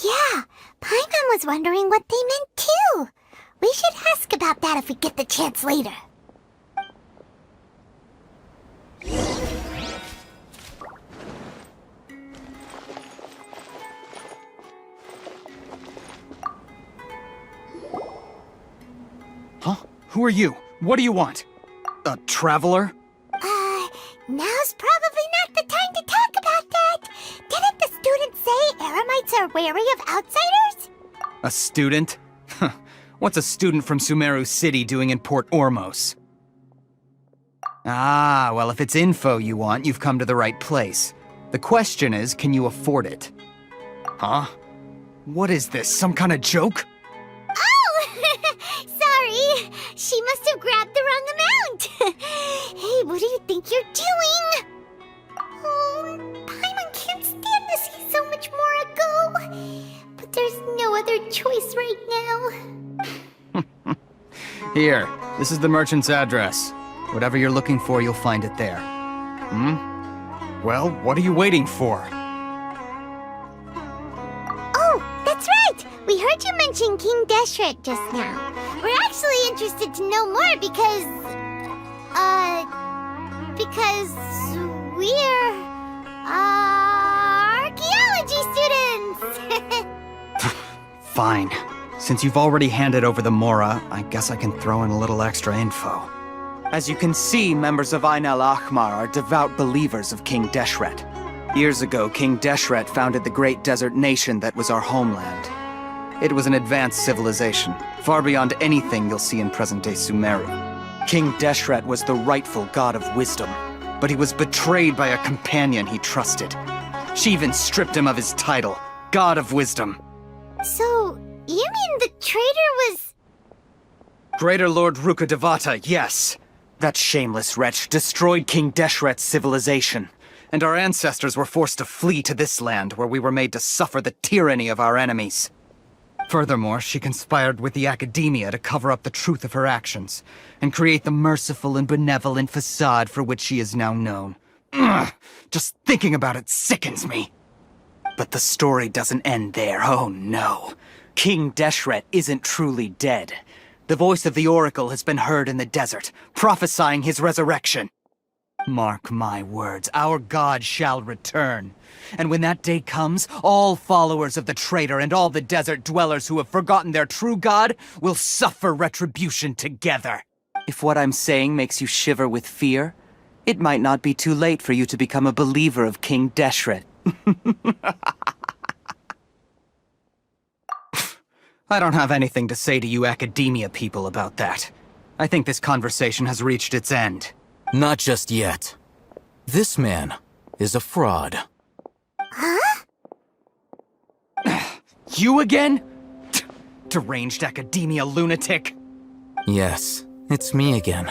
Yeah, Paimon was wondering what they meant too. We should ask about about that if we get the chance later. Huh? Who are you? What do you want? A traveler? Now's probably not the time to talk about that. Didn't the students say Eremites are wary of outsiders? A student? What's a student from Sumeru City doing in Port Ormos? Ah, well, if it's info you want, you've come to the right place. The question is, can you afford it? Huh? What is this, some kind of joke? Oh! Sorry. She must have grabbed the wrong amount. Hey, what do you think you're doing? Oh, Paimon can't stand to see so much more go. But there's no other choice right now. Here, this is the merchant's address. Whatever you're looking for, you'll find it there. Well, what are you waiting for? Oh, that's right! We heard you mention King Deshret just now. We're actually interested to know more because we're, archaeology students! Fine. Since you've already handed over the Mora, I guess I can throw in a little extra info. As you can see, members of Ain al-Ahmar are devout believers of King Deshret. Years ago, King Deshret founded the great desert nation that was our homeland. It was an advanced civilization, far beyond anything you'll see in present-day Sumeru. King Deshret was the rightful god of wisdom, but he was betrayed by a companion he trusted. She even stripped him of his title, God of Wisdom. So, you mean the traitor was... Greater Lord Rukkhadevata, yes. That shameless wretch destroyed King Deshret's civilization, and our ancestors were forced to flee to this land where we were made to suffer the tyranny of our enemies. Furthermore, she conspired with the Academia to cover up the truth of her actions, and create the merciful and benevolent facade for which she is now known. Ugh, just thinking about it sickens me. But the story doesn't end there, oh no. King Deshret isn't truly dead. The voice of the Oracle has been heard in the desert, prophesying his resurrection. Mark my words, our god shall return. And when that day comes, all followers of the traitor and all the desert dwellers who have forgotten their true god will suffer retribution together. If what I'm saying makes you shiver with fear, it might not be too late for you to become a believer of King Deshret. I don't have anything to say to you Academia people about that. I think this conversation has reached its end. Not just yet. This man is a fraud. Huh? You again? Deranged Academia lunatic. Yes, it's me again.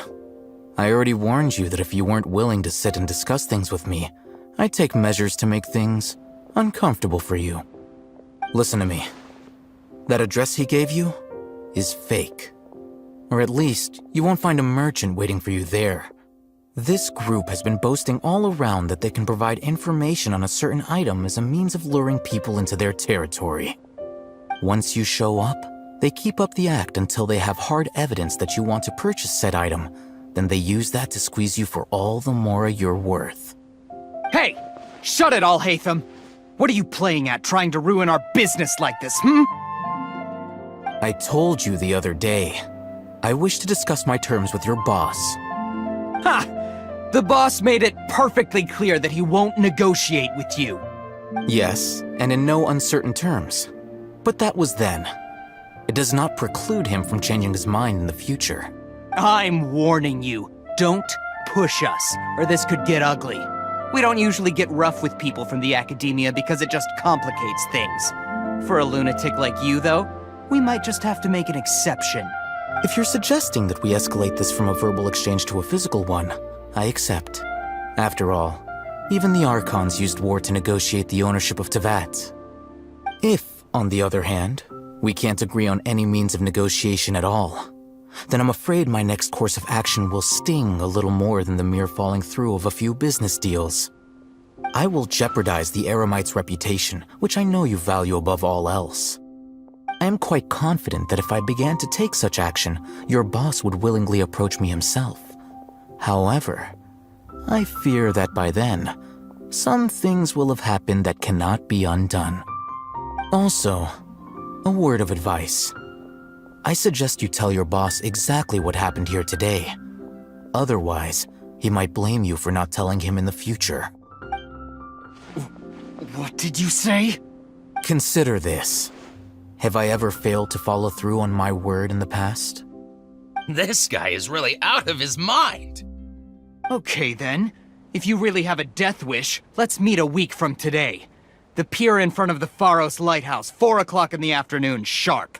I already warned you that if you weren't willing to sit and discuss things with me, I'd take measures to make things uncomfortable for you. Listen to me. That address he gave you is fake. Or at least, you won't find a merchant waiting for you there. This group has been boasting all around that they can provide information on a certain item as a means of luring people into their territory. Once you show up, they keep up the act until they have hard evidence that you want to purchase said item. Then they use that to squeeze you for all the Mora you're worth. Hey! Shut it all, Hatham! What are you playing at, trying to ruin our business like this, I told you the other day. I wish to discuss my terms with your boss. Ha! The boss made it perfectly clear that he won't negotiate with you. Yes, and in no uncertain terms. But that was then. It does not preclude him from changing his mind in the future. I'm warning you. Don't push us, or this could get ugly. We don't usually get rough with people from the Academia because it just complicates things. For a lunatic like you, though, we might just have to make an exception. If you're suggesting that we escalate this from a verbal exchange to a physical one, I accept. After all, even the Archons used war to negotiate the ownership of Teyvat. If, on the other hand, we can't agree on any means of negotiation at all, then I'm afraid my next course of action will sting a little more than the mere falling through of a few business deals. I will jeopardize the Eremite's reputation, which I know you value above all else. I am quite confident that if I began to take such action, your boss would willingly approach me himself. However, I fear that by then, some things will have happened that cannot be undone. Also, a word of advice. I suggest you tell your boss exactly what happened here today. Otherwise, he might blame you for not telling him in the future. What did you say? Consider this. Have I ever failed to follow through on my word in the past? This guy is really out of his mind. Okay then. If you really have a death wish, let's meet a week from today. The pier in front of the Pharos Lighthouse, 4 o'clock in the afternoon, sharp.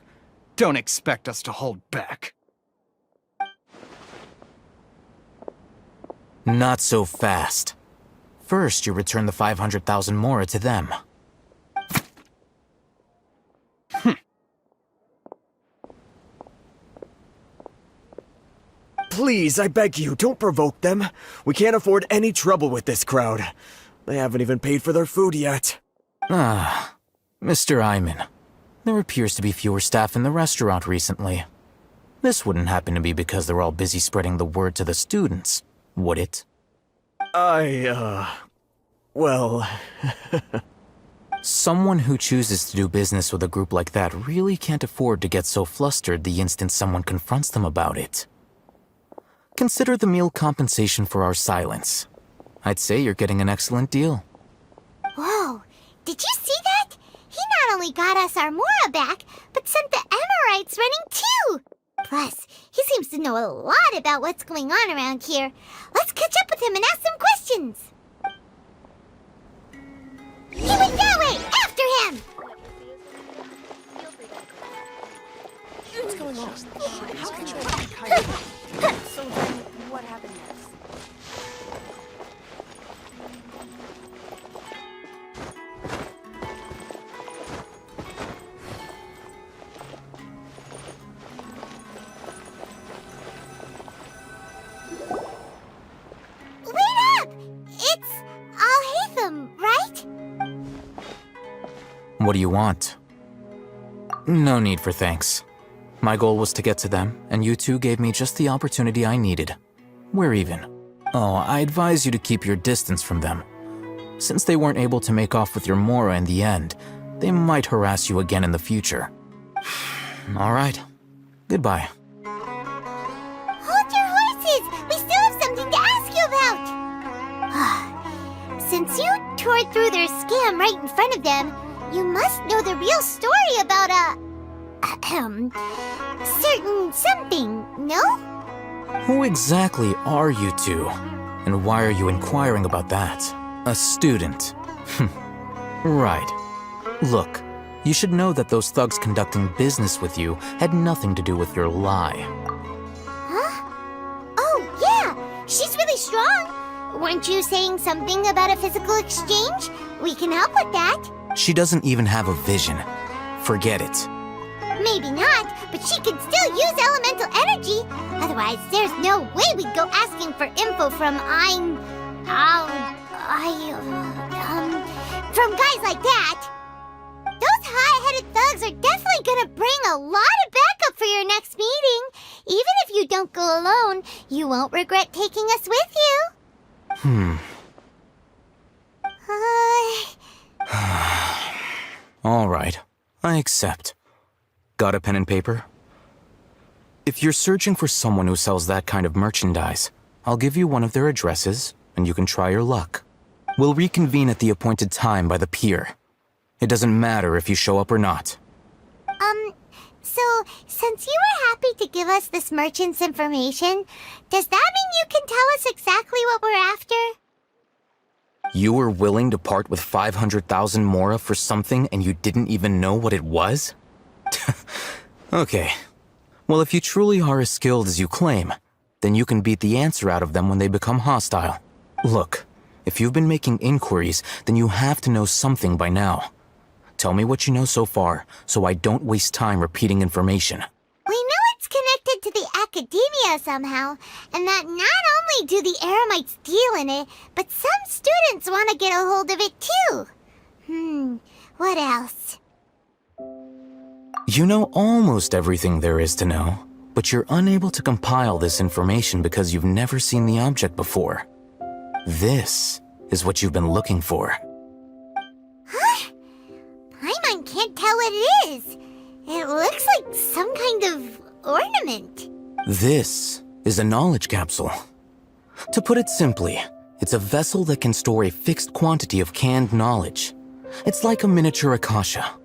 Don't expect us to hold back. Not so fast. First, you return the 500,000 mora to them. Please, I beg you, don't provoke them. We can't afford any trouble with this crowd. They haven't even paid for their food yet. Ah, Mr. Iman. There appears to be fewer staff in the restaurant recently. This wouldn't happen to be because they're all busy spreading the word to the students, would it? Well... Someone who chooses to do business with a group like that really can't afford to get so flustered the instant someone confronts them about it. Consider the meal compensation for our silence. I'd say you're getting an excellent deal. Whoa, did you see that? He not only got us our Mora back, but sent the Amorites running too! Plus, he seems to know a lot about what's going on around here. Let's catch up with him and ask some questions. He went that way! After him! What's going on? How can So then, what happened next? Wait up! It's Al-Haytham, right? What do you want? No need for thanks. My goal was to get to them, and you two gave me just the opportunity I needed. We're even. Oh, I advise you to keep your distance from them. Since they weren't able to make off with your Mora in the end, they might harass you again in the future. All right. Goodbye. Hold your horses! We still have something to ask you about! Since you tore through their scam right in front of them, you must know the real story about certain something, no? Who exactly are you two? And why are you inquiring about that? A student. Right. Look, you should know that those thugs conducting business with you had nothing to do with your lie. Huh? Oh, yeah! She's really strong! Weren't you saying something about a physical exchange? We can help with that. She doesn't even have a vision. Forget it. Maybe not, but she could still use elemental energy. Otherwise, there's no way we'd go asking for info from from guys like that. Those high-headed thugs are definitely gonna bring a lot of backup for your next meeting. Even if you don't go alone, you won't regret taking us with you. All right, I accept. Got a pen and paper? If you're searching for someone who sells that kind of merchandise, I'll give you one of their addresses, and you can try your luck. We'll reconvene at the appointed time by the pier. It doesn't matter if you show up or not. So, since you were happy to give us this merchant's information, does that mean you can tell us exactly what we're after? You were willing to part with 500,000 mora for something and you didn't even know what it was? Okay. Well, if you truly are as skilled as you claim, then you can beat the answer out of them when they become hostile. Look, if you've been making inquiries, then you have to know something by now. Tell me what you know so far, so I don't waste time repeating information. We know it's connected to the academia somehow, and that not only do the Eremites deal in it, but some students want to get a hold of it too. What else? You know almost everything there is to know, but you're unable to compile this information because you've never seen the object before. This is what you've been looking for. Huh? Paimon can't tell what it is. It looks like some kind of ornament. This is a knowledge capsule. To put it simply, it's a vessel that can store a fixed quantity of canned knowledge. It's like a miniature Akasha.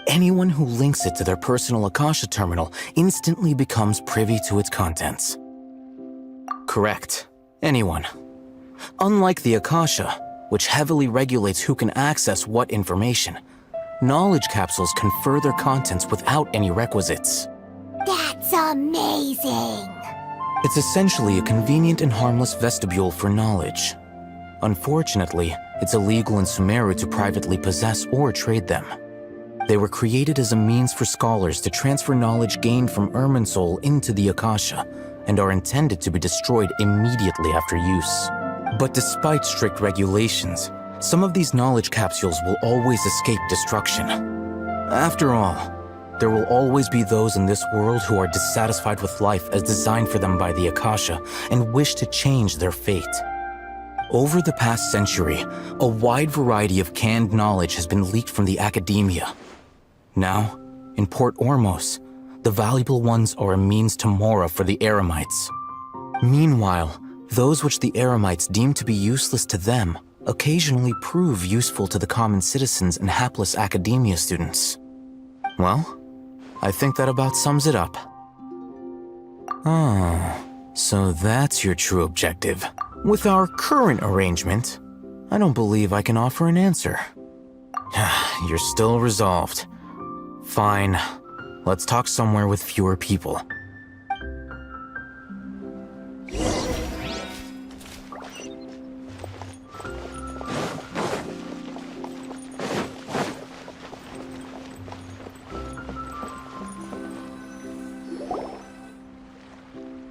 Anyone who links it to their personal Akasha terminal instantly becomes privy to its contents. Correct. Anyone. Unlike the Akasha, which heavily regulates who can access what information, knowledge capsules confer their contents without any requisites. That's amazing! It's essentially a convenient and harmless vestibule for knowledge. Unfortunately, it's illegal in Sumeru to privately possess or trade them. They were created as a means for scholars to transfer knowledge gained from Irminsul into the Akasha, and are intended to be destroyed immediately after use. But despite strict regulations, some of these knowledge capsules will always escape destruction. After all, there will always be those in this world who are dissatisfied with life as designed for them by the Akasha and wish to change their fate. Over the past century, a wide variety of canned knowledge has been leaked from the academia. Now, in Port Ormos, the valuable ones are a means to Mora for the Eremites. Meanwhile, those which the Eremites deem to be useless to them occasionally prove useful to the common citizens and hapless academia students. Well, I think that about sums it up. Oh, so that's your true objective. With our current arrangement, I don't believe I can offer an answer. You're still resolved. Fine. Let's talk somewhere with fewer people.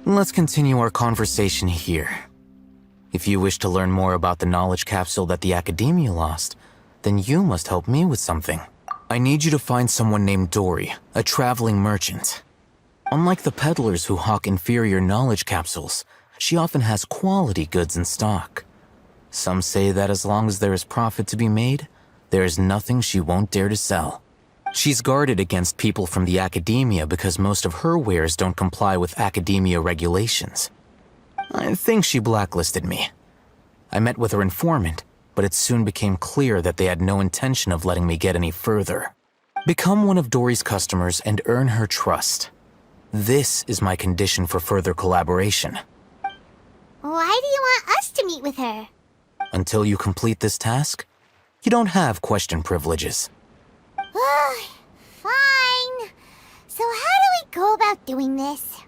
Let's continue our conversation here. If you wish to learn more about the knowledge capsule that the Academia lost, then you must help me with something. I need you to find someone named Dory, a traveling merchant. Unlike the peddlers who hawk inferior knowledge capsules, she often has quality goods in stock. Some say that as long as there is profit to be made, there is nothing she won't dare to sell. She's guarded against people from the Academia because most of her wares don't comply with Academia regulations. I think she blacklisted me. I met with her informant, but it soon became clear that they had no intention of letting me get any further. Become one of Dory's customers and earn her trust. This is my condition for further collaboration. Why do you want us to meet with her? Until you complete this task, you don't have question privileges. Fine. So how do we go about doing this?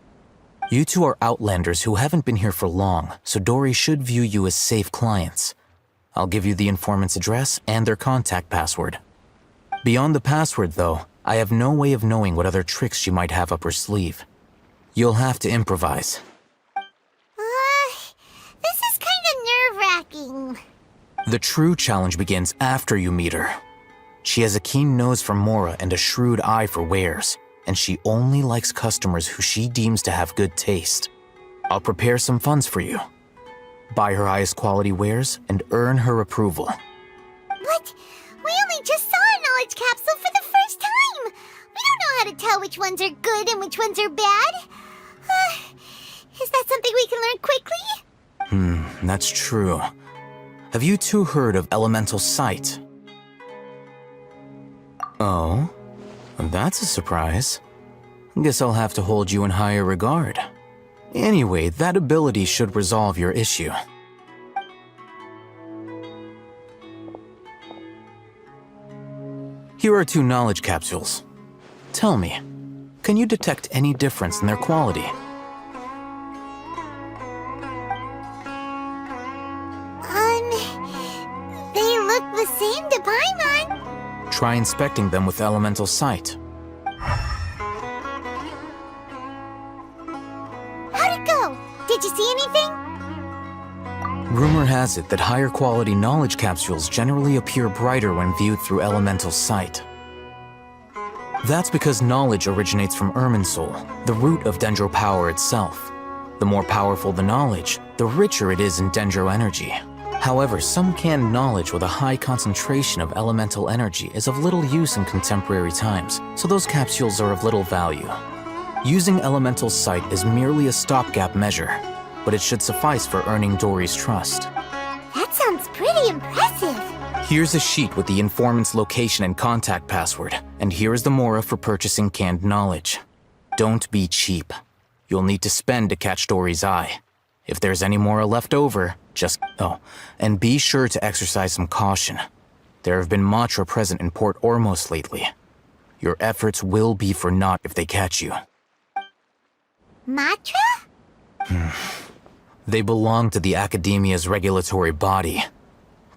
You two are outlanders who haven't been here for long, so Dory should view you as safe clients. I'll give you the informant's address and their contact password. Beyond the password, though, I have no way of knowing what other tricks she might have up her sleeve. You'll have to improvise. This is kind of nerve-wracking. The true challenge begins after you meet her. She has a keen nose for Mora and a shrewd eye for wares, and she only likes customers who she deems to have good taste. I'll prepare some funds for you. Buy her highest quality wares and earn her approval. But we only just saw a knowledge capsule for the first time. We don't know how to tell which ones are good and which ones are bad. Is that something we can learn quickly? That's true. Have you two heard of elemental sight? Oh, that's a surprise. Guess I'll have to hold you in higher regard. Anyway, that ability should resolve your issue. Here are 2 knowledge capsules. Tell me, can you detect any difference in their quality? They look the same to Paimon. Try inspecting them with elemental sight. How'd it go? Did you see anything? Rumor has it that higher quality knowledge capsules generally appear brighter when viewed through elemental sight. That's because knowledge originates from Irminsul, the root of Dendro power itself. The more powerful the knowledge, the richer it is in Dendro energy. However, some canned knowledge with a high concentration of elemental energy is of little use in contemporary times, so those capsules are of little value. Using elemental sight is merely a stopgap measure, but it should suffice for earning Dory's trust. That sounds pretty impressive. Here's a sheet with the informant's location and contact password, and here is the mora for purchasing canned knowledge. Don't be cheap. You'll need to spend to catch Dory's eye. If there's any mora left over, and be sure to exercise some caution. There have been Matra present in Port Ormos lately. Your efforts will be for naught if they catch you. Matra? They belong to the Academia's regulatory body.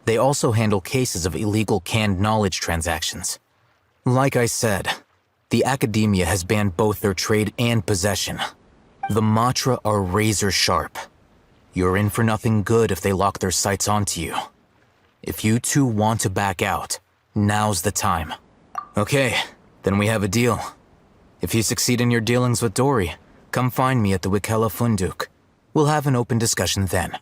They also handle cases of illegal canned knowledge transactions. Like I said, the Academia has banned both their trade and possession. The Matra are razor sharp. You're in for nothing good if they lock their sights onto you. If you two want to back out, now's the time. Okay, then we have a deal. If you succeed in your dealings with Dory, come find me at the Wikela Funduk. We'll have an open discussion then.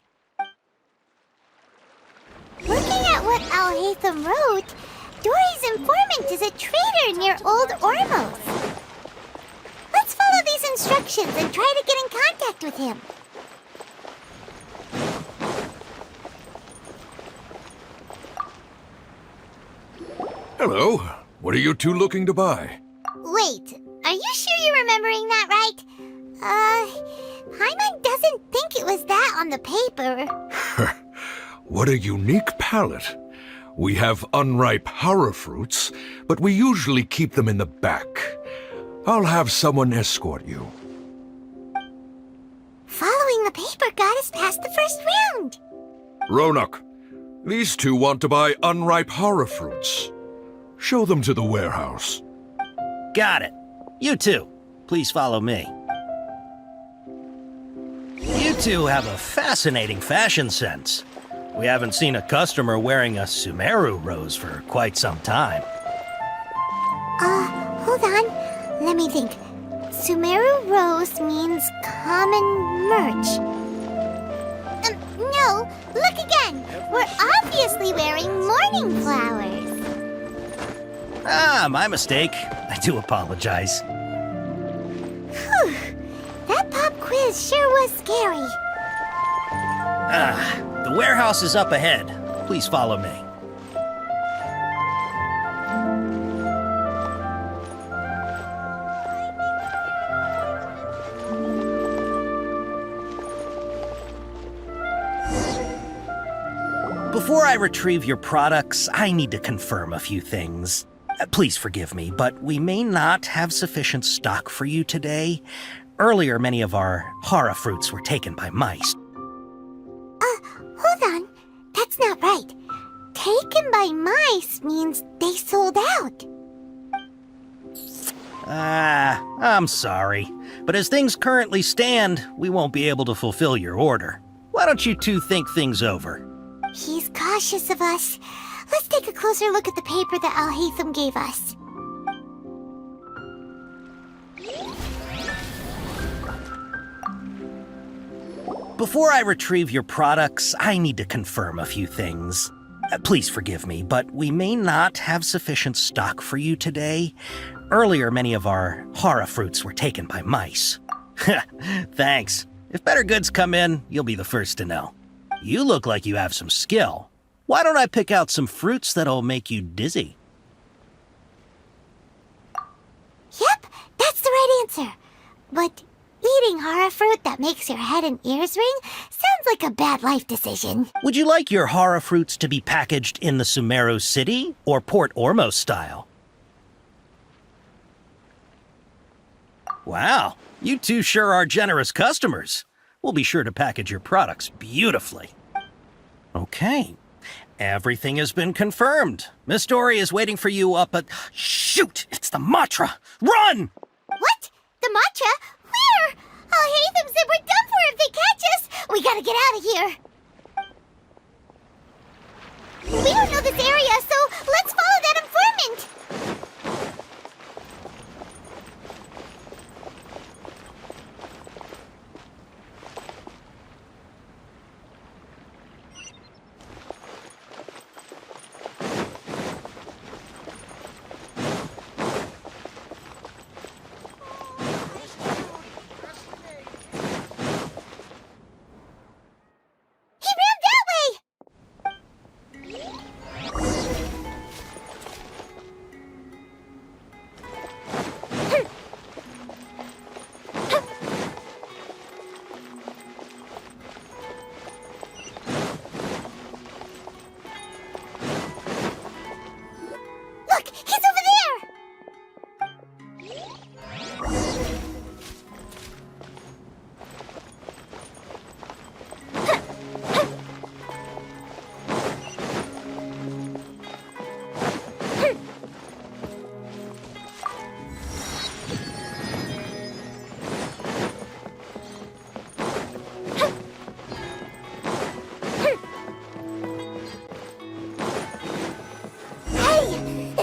Looking at what Al-Haytham wrote, Dory's informant is a trader near Old Ormos. Let's follow these instructions and try to get in contact with him. Hello. What are you two looking to buy? Wait, are you sure you're remembering that right? Hyman doesn't think it was that on the paper. What a unique palate. We have unripe horror fruits, but we usually keep them in the back. I'll have someone escort you. Following the paper got us past the first round. Ronak, these two want to buy unripe horror fruits. Show them to the warehouse. Got it. You two, please follow me. You two have a fascinating fashion sense. We haven't seen a customer wearing a Sumeru rose for quite some time. Hold on. Let me think. Sumeru rose means common merch. No, look again. We're obviously wearing morning flowers. Ah, my mistake. I do apologize. Whew. That pop quiz sure was scary. The warehouse is up ahead. Please follow me. Before I retrieve your products, I need to confirm a few things. Please forgive me, but we may not have sufficient stock for you today. Earlier, many of our hara fruits were taken by mice. Hold on. That's not right. Taken by mice means they sold out. I'm sorry. But as things currently stand, we won't be able to fulfill your order. Why don't you two think things over? He's cautious of us. Let's take a closer look at the paper that Al-Haytham gave us. Before I retrieve your products, I need to confirm a few things. Please forgive me, but we may not have sufficient stock for you today. Earlier, many of our hara fruits were taken by mice. Thanks. If better goods come in, you'll be the first to know. You look like you have some skill. Why don't I pick out some fruits that'll make you dizzy? Yep, that's the right answer. But eating hara fruit that makes your head and ears ring sounds like a bad life decision. Would you like your hara fruits to be packaged in the Sumeru City or Port Ormos style? Wow, you two sure are generous customers. We'll be sure to package your products beautifully. Okay, everything has been confirmed. Miss Dory is waiting for you up at... Shoot! It's the Matra! Run! What? The Matra? Where? Al-Haytham said we're done for if they catch us. We gotta get out of here. We don't know this area, so let's follow that informant.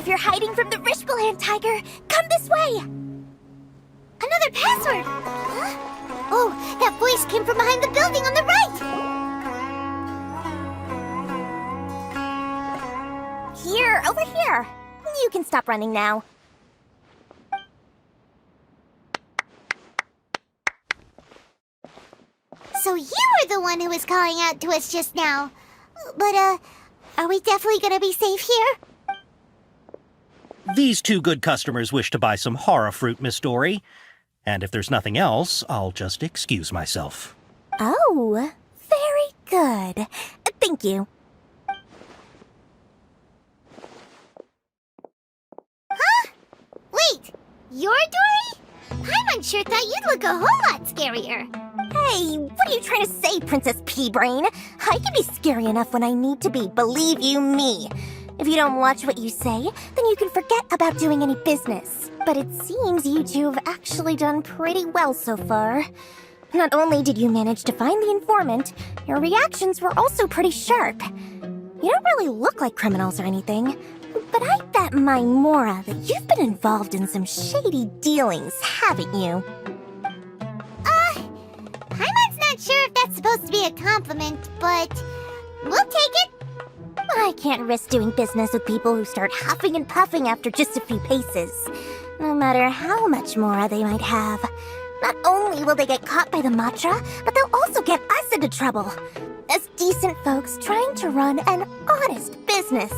you're hiding from the Rishbaland tiger, come this way! Another password! Huh? Oh, that voice came from behind the building on the right! Here, over here. You can stop running now. So you were the one who was calling out to us just now. But, are we definitely gonna be safe here? These two good customers wish to buy some horror fruit, Miss Dory. And if there's nothing else, I'll just excuse myself. Oh, very good. Thank you. Huh? Wait, you're Dory? Paimon sure thought you'd look a whole lot scarier. Hey, what are you trying to say, Princess Pea-Brain? I can be scary enough when I need to be, believe you me. If you don't watch what you say, then you can forget about doing any business. But it seems you two have actually done pretty well so far. Not only did you manage to find the informant, your reactions were also pretty sharp. You don't really look like criminals or anything, but I bet my Mora that you've been involved in some shady dealings, haven't you? Paimon's not sure if that's supposed to be a compliment, but we'll take it. I can't risk doing business with people who start huffing and puffing after just a few paces, no matter how much Mora they might have. Not only will they get caught by the Matra, but they'll also get us into trouble. As decent folks trying to run an honest business,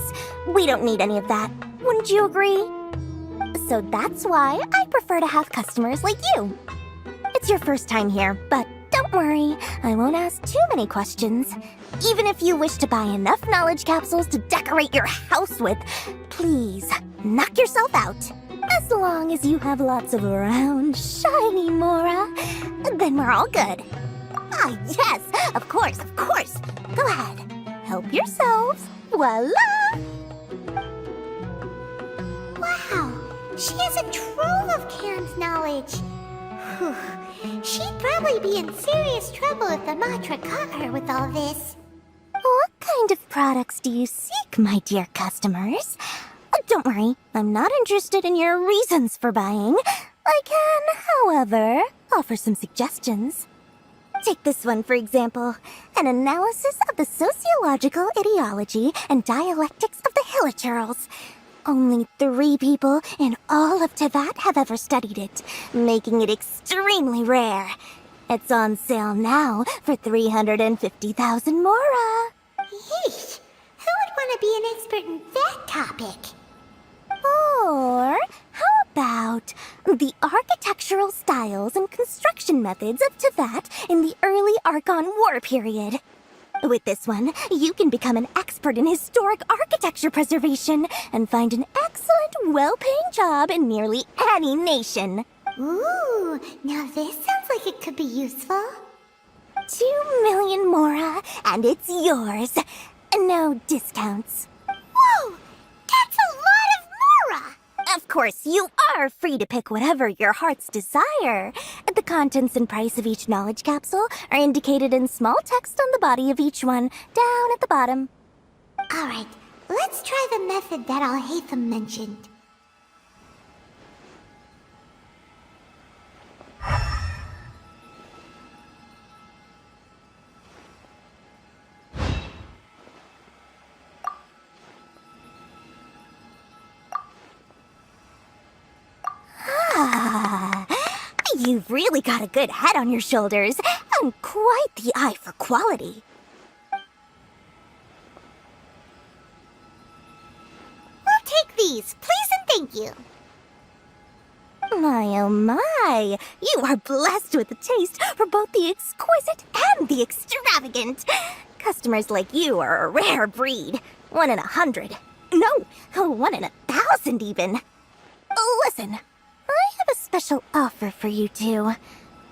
we don't need any of that. Wouldn't you agree? So that's why I prefer to have customers like you. It's your first time here, but don't worry, I won't ask too many questions. Even if you wish to buy enough knowledge capsules to decorate your house with, please, knock yourself out. As long as you have lots of round, shiny Mora, then we're all good. Ah, yes, of course, of course. Go ahead, help yourselves. Voila! Wow, she has a trove of canned knowledge. Whew. She'd probably be in serious trouble if the Matra caught her with all this. What kind of products do you seek, my dear customers? Don't worry, I'm not interested in your reasons for buying. I can, however, offer some suggestions. Take this one, for example. An analysis of the sociological ideology and dialectics of the Hilichurls. Only 3 people in all of Teyvat have ever studied it, making it extremely rare. It's on sale now for 350,000 Mora. Yeesh, who would want to be an expert in that topic? Or how about the architectural styles and construction methods of Teyvat in the early Archon War period? With this one, you can become an expert in historic architecture preservation and find an excellent, well-paying job in nearly any nation. Ooh, now this sounds like it could be useful. 2 million Mora, and it's yours. No discounts. Whoa! That's a lot of Mora! Of course, you are free to pick whatever your heart's desire. The contents and price of each knowledge capsule are indicated in small text on the body of each one, down at the bottom. Alright, let's try the method that Al-Haytham mentioned. You've really got a good head on your shoulders, and quite the eye for quality. We'll take these, please and thank you. My oh my, you are blessed with a taste for both the exquisite and the extravagant. Customers like you are a rare breed. 1 in 100. No, 1 in 1,000 even. Listen, I have a special offer for you two.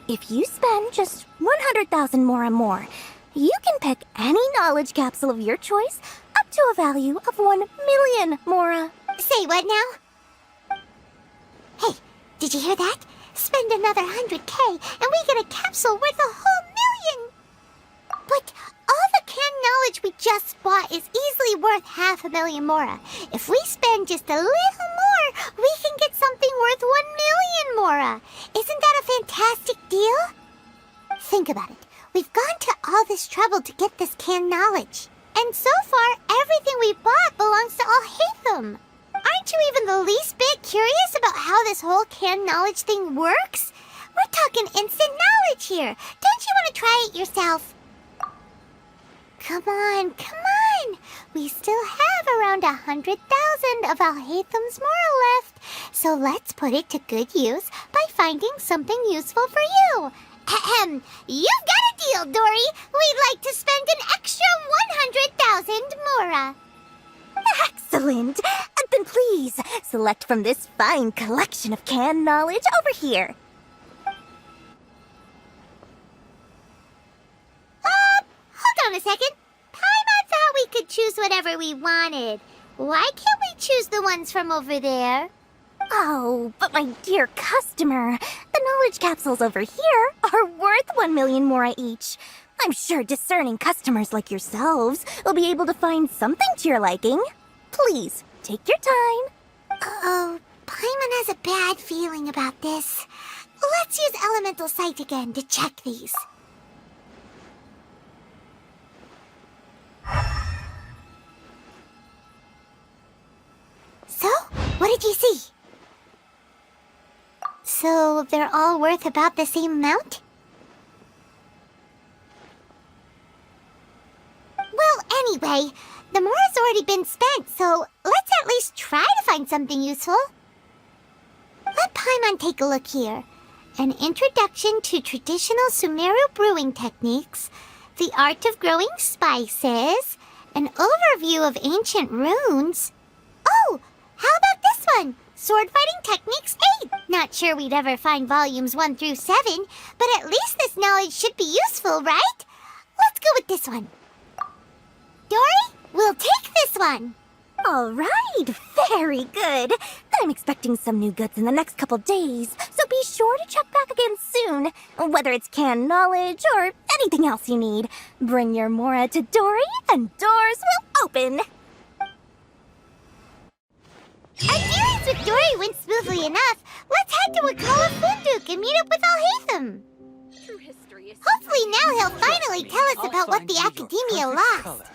If you spend just 100,000 more, you can pick any knowledge capsule of your choice up to a value of 1 million Mora. Say what now? Hey, did you hear that? Spend another 100K and we get a capsule worth a whole million! But all the canned knowledge we just bought is easily worth 500,000 Mora. If we spend spend just a little more, we can get something worth 1 million mora. Isn't that a fantastic deal? Think about it. We've gone to all this trouble to get this canned knowledge. And so far, everything we bought belongs to Alhaitham. Aren't you even the least bit curious about how this whole canned knowledge thing works? We're talking instant knowledge here. Don't you want to try it yourself? Come on, come on. We still have around 100,000 of Alhaitham's mora left. So let's put it to good use by finding something useful for you. Ahem. You've got a deal, Dory. We'd like to spend an extra 100,000 mora. Excellent! Then please, select from this fine collection of canned knowledge over here. Hold on a second. Paimon thought we could choose whatever we wanted. Why can't we choose the ones from over there? Oh, but my dear customer, the knowledge capsules over here are worth 1 million mora each. I'm sure discerning customers like yourselves will be able to find something to your liking. Please, take your time. Oh, Paimon has a bad feeling about this. Let's use Elemental Sight again to check these. So, what did you see? So, they're all worth about the same amount? Well, anyway, the mora's already been spent, so let's at least try to find something useful. Let Paimon take a look here. An introduction to traditional Sumeru brewing techniques, the art of growing spices, an overview of ancient runes. Oh, how about this one? Sword Fighting Techniques 8. Not sure we'd ever find volumes 1 through 7, but at least this knowledge should be useful, right? Let's go with this one. Dory, we'll take this one. All right, very good. I'm expecting some new goods in the next couple days, so be sure to check back again soon. Whether it's canned knowledge or anything else you need, bring your mora to Dory and doors will open. Our dealings with Dory went smoothly enough. Let's head to Wakala Funduk and meet up with Alhaitham. Hopefully now he'll finally tell us about what the Academia lost.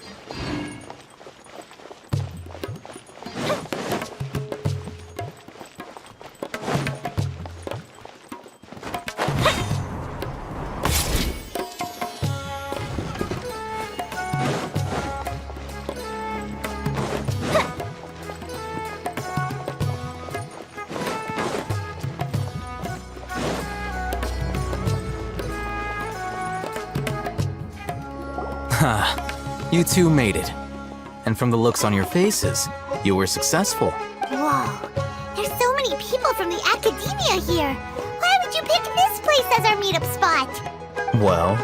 You two made it. And from the looks on your faces, you were successful. Whoa, there's so many people from the Academia here. Why would you pick this place as our meetup spot? Well,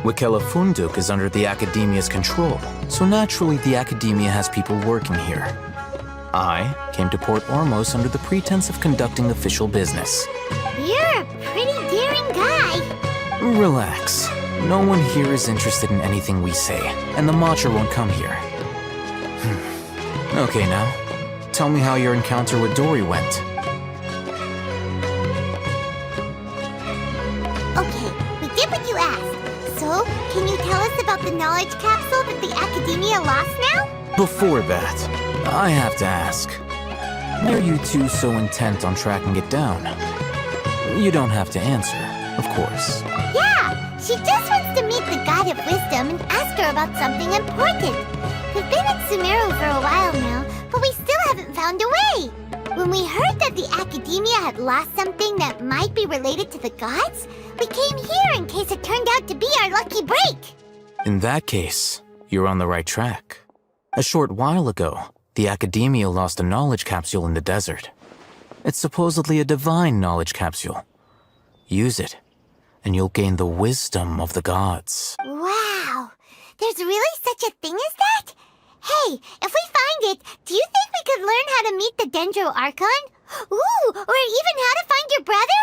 Wakela Funduk is under the Academia's control, so naturally the Academia has people working here. I came to Port Ormos under the pretense of conducting official business. You're a pretty daring guy. Relax. No one here is interested in anything we say, and the Matcha won't come here. Okay now, tell me how your encounter with Dory went. Okay, we did what you asked. So, can you tell us about the knowledge capsule that the Academia lost now? Before that, I have to ask. Why are you two so intent on tracking it down? You don't have to answer, of course. Yeah, she just wants to meet the God of Wisdom and ask her about something important. We've been in Sumeru for a while now, but we still haven't found a way. When we heard that the Academia had lost something that might be related to the gods, we came here in case it turned out to be our lucky break. In that case, you're on the right track. A short while ago, the Academia lost a knowledge capsule in the desert. It's supposedly a divine knowledge capsule. Use it, and you'll gain the wisdom of the gods. Wow, there's really such a thing as that? Hey, if we find it, do you think we could learn how to meet the Dendro Archon? Ooh, or even how to find your brother?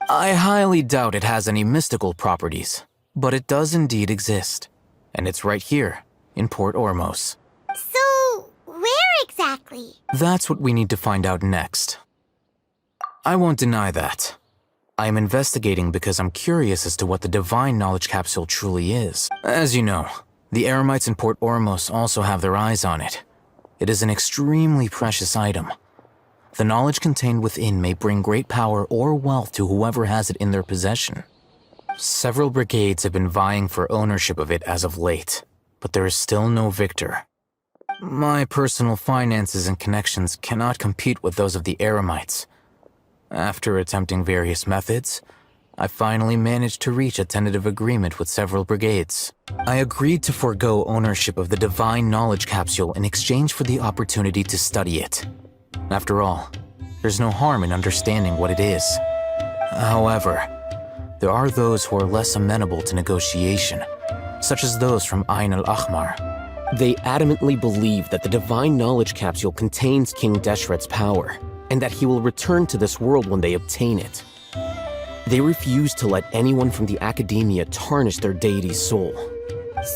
I highly doubt it has any mystical properties, but it does indeed exist. And it's right here, in Port Ormos. So, where exactly? exactly? That's what we need to find out next. I won't deny that. I am investigating because I'm curious as to what the Divine Knowledge Capsule truly is. As you know, the Eremites in Port Ormos also have their eyes on it. It is an extremely precious item. The knowledge contained within may bring great power or wealth to whoever has it in their possession. Several brigades have been vying for ownership of it as of late, but there is still no victor. My personal finances and connections cannot compete with those of the Eremites. After attempting various methods, I finally managed to reach a tentative agreement with several brigades. I agreed to forego ownership of the Divine Knowledge Capsule in exchange for the opportunity to study it. After all, there's no harm in understanding what it is. However, there are those who are less amenable to negotiation, such as those from Ain al-Ahmar. They adamantly believe that the Divine Knowledge Capsule contains King Deshret's power, and that he will return to this world when they obtain it. They refuse to let anyone from the Academia tarnish their deity's soul.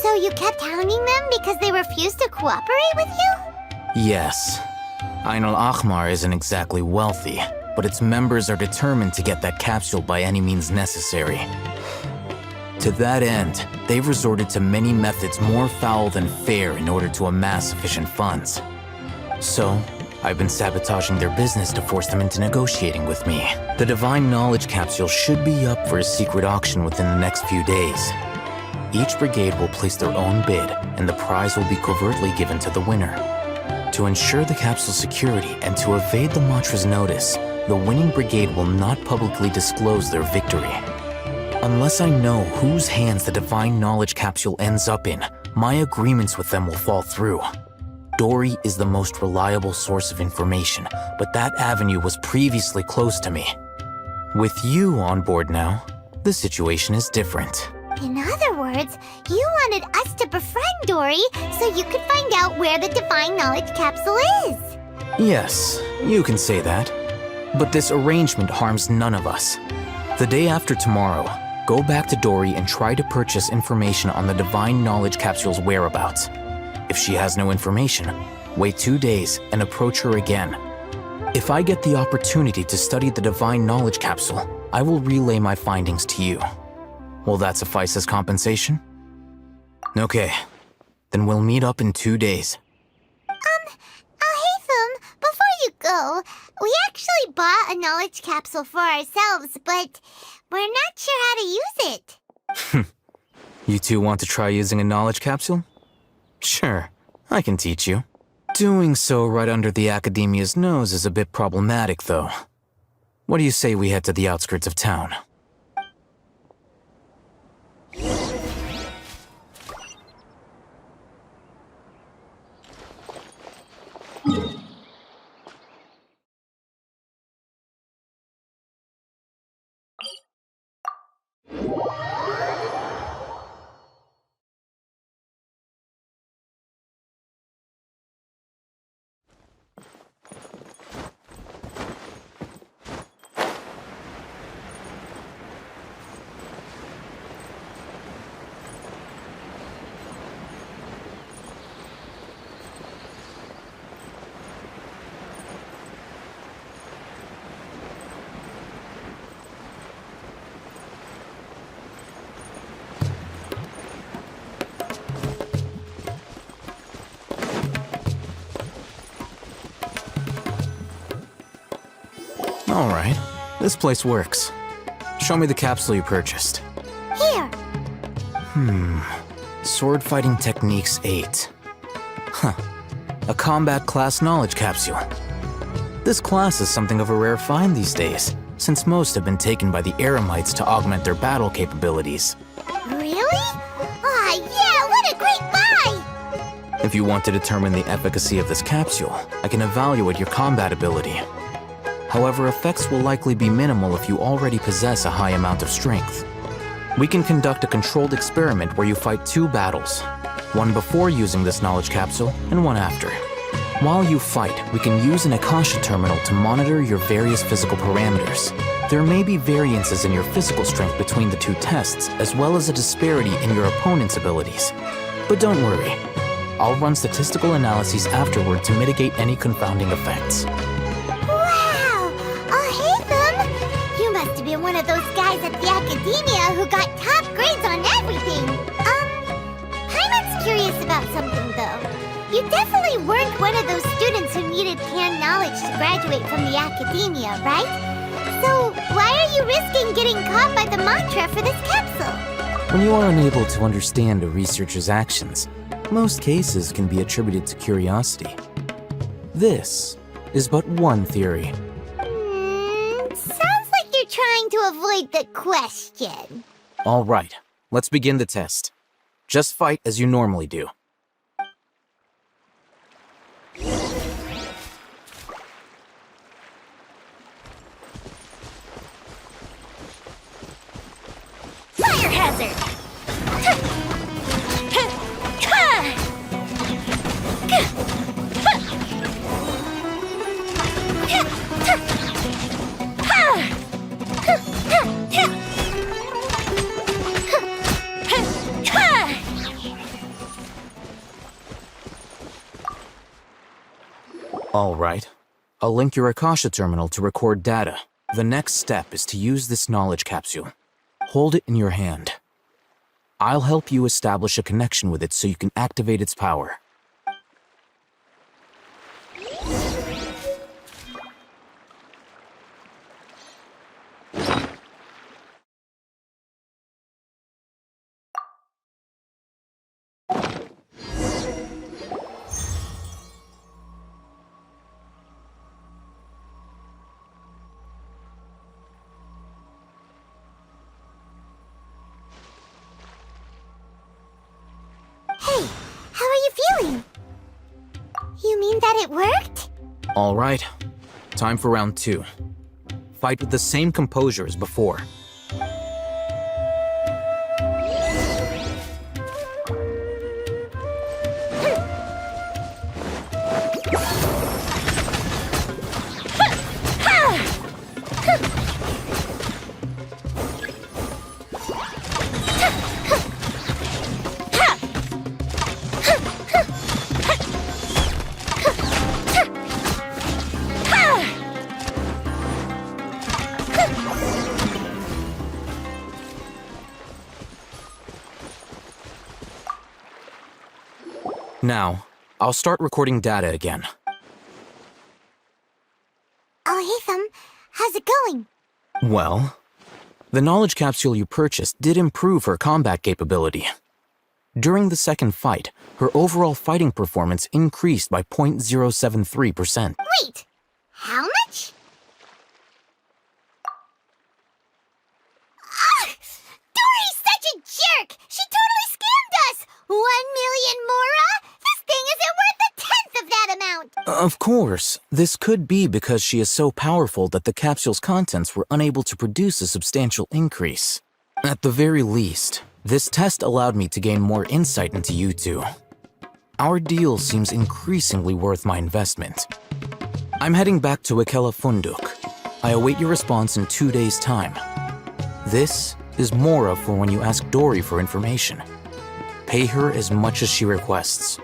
So you kept hounding them because they refused to cooperate with you? Yes. Ain al-Ahmar isn't exactly wealthy, but its members are determined to get that capsule by any means necessary. To that end, they've resorted to many methods more foul than fair in order to amass sufficient funds. So, I've been sabotaging their business to force them into negotiating with me. The Divine Knowledge Capsule should be up for a secret auction within the next few days. Each brigade will place their own bid, and the prize will be covertly given to the winner. To ensure the capsule's security and to evade the mantra's notice, the winning brigade will not publicly disclose their victory. Unless I know whose hands the Divine Knowledge Capsule ends up in, my agreements with them will fall through. Dory is the most reliable source of information, but that avenue was previously closed to me. With you on board now, the situation is different. In other words, you wanted us to befriend Dory so you could find out where the Divine Knowledge Capsule is. Yes, you can say that. But this arrangement harms none of us. The day after tomorrow, go back to Dory and try to purchase information on the Divine Knowledge Capsule's whereabouts. If she has no information, wait 2 days and approach her again. If I get the opportunity to study the Divine Knowledge Capsule, I will relay my findings to you. Will that suffice as compensation? Okay, then we'll meet up in 2 days. Haytham, before you go, we actually bought a knowledge capsule for ourselves, but we're not sure how to use it. You two want to try using a knowledge capsule? Sure, I can teach you. Doing so right under the Academia's nose is a bit problematic, though. What do you say we head to the outskirts of town? All right, this place works. Show me the capsule you purchased. Here. Sword Fighting Techniques 8. Huh. A combat class knowledge capsule. This class is something of a rare find these days, since most have been taken by the Eremites to augment their battle capabilities. Really? Ah, yeah, what a great buy! If you want to determine the efficacy of this capsule, I can evaluate your combat ability. However, effects will likely be minimal if you already possess a high amount of strength. We can conduct a controlled experiment where you fight 2 battles, one before using this knowledge capsule and one after. While you fight, we can use an Akasha terminal to monitor your various physical parameters. There may be variances in your physical strength between the 2 tests, as well as a disparity in your opponent's abilities. But don't worry, I'll run statistical analyses afterward to mitigate any confounding effects. Wow! Haytham! You must have been one of those guys at the Academia who got top grades on everything. Paimon's curious about something, though. You definitely weren't one of those students who needed canned knowledge to graduate from the Academia, right? So, why are you risking getting caught by the mantra for this capsule? When you are unable to understand a researcher's actions, most cases can be attributed to curiosity. This is but one theory. Sounds like you're trying to avoid the question. All right, let's begin the test. Just fight as you normally do. Fire hazard! All right. I'll link your Akasha terminal to record data. The next step is to use this knowledge capsule. Hold it in your hand. I'll help you establish a connection with it so you can activate its power. Hey, how are you feeling? You mean that it worked? All right. Time for round 2. Fight with the same composure as before. Now, I'll start recording data again. Haytham, how's it going? Well, the knowledge capsule you purchased did improve her combat capability. During the second fight, her overall fighting performance increased by 0.073%. Wait, how much? Dory's such a jerk! She totally scammed us! 1 million mora? This thing isn't worth 1/10 of that amount! Of course, this could be because she is so powerful that the capsule's contents were unable to produce a substantial increase. At the very least, this test allowed me to gain more insight into you two. Our deal seems increasingly worth my investment. I'm heading back to Ikela Funduk. I await your response in 2 days' time. This is Mora for when you ask Dory for information. Pay her as much as she requests.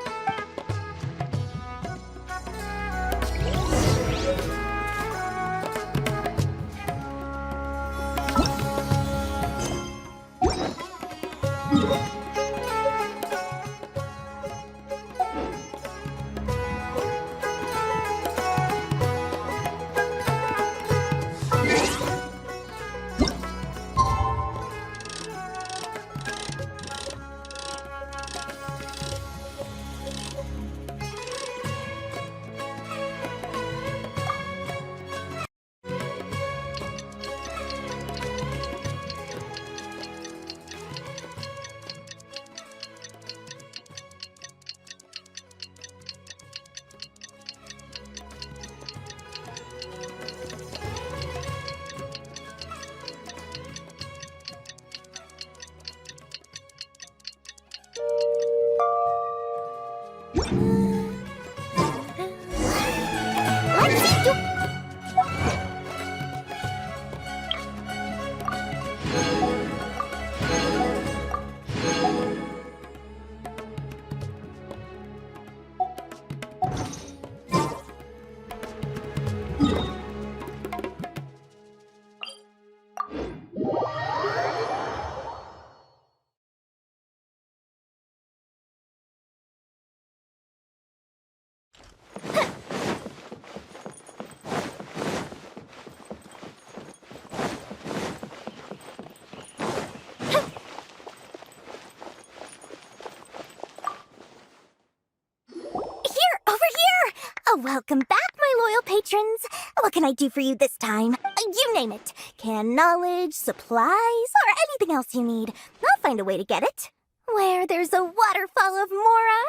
Welcome back, my loyal patrons. What can I do for you this time? You name it. Canned knowledge, supplies, or anything else you need. I'll find a way to get it. Where there's a waterfall of Mora,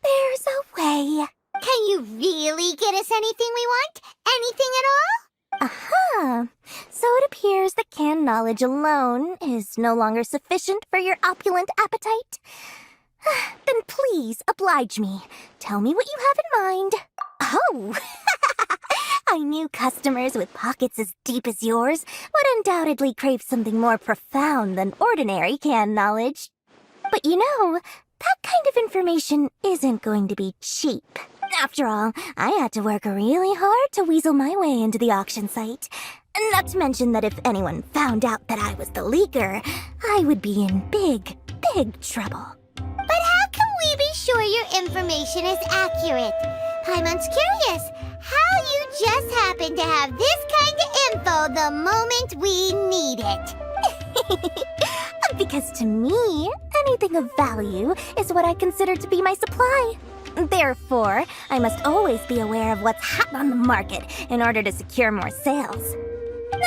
there's a way. Can you really get us anything we want? Anything at all? Uh-huh. So it appears that canned knowledge alone is no longer sufficient for your opulent appetite. Then please oblige me. Tell me what you have in mind. Oh! I knew customers with pockets as deep as yours would undoubtedly crave something more profound than ordinary canned knowledge. But you know, that kind of information isn't going to be cheap. After all, I had to work really hard to weasel my way into the auction site. Not to mention that if anyone found out that I was the leaker, I would be in big, big trouble. But how can we be sure your information is accurate? Paimon's curious how you just happen to have this kind of info the moment we need it. Because to me, anything of value is what I consider to be my supply. Therefore, I must always be aware of what's hot on the market in order to secure more sales.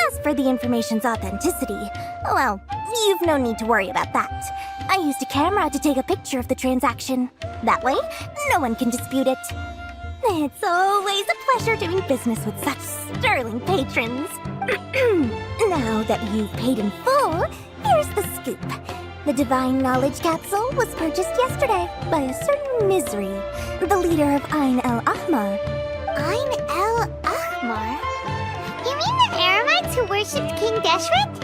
As for the information's authenticity, well, you've no need to worry about that. I used a camera to take a picture of the transaction. That way, no one can dispute it. It's always a pleasure doing business with such sterling patrons. Now that you've paid in full, here's the scoop. The Divine Knowledge Capsule was purchased yesterday by a certain Misery, the leader of Ain el-Ahmar. Ain el-Ahmar? You mean the Eremites who worshipped King Deshret?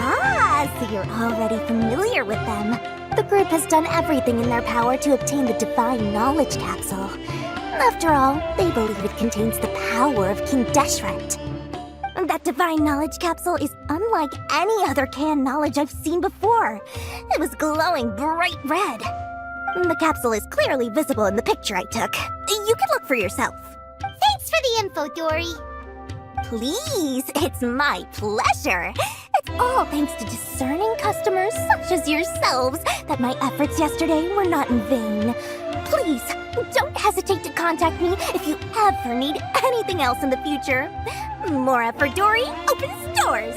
Ah, so you're already familiar with them. The group has done everything in their power to obtain the Divine Knowledge Capsule. After all, they believe it contains the power of King Deshret. That Divine Knowledge Capsule is unlike any other canned knowledge I've seen before. It was glowing bright red. The capsule is clearly visible in the picture I took. You can look for yourself. Thanks for the info, Dory. Please, it's my pleasure. It's all thanks to discerning customers such as yourselves that my efforts yesterday were not in vain. Please, don't hesitate to contact me if you ever need anything else in the future. Mora for Dory opens doors.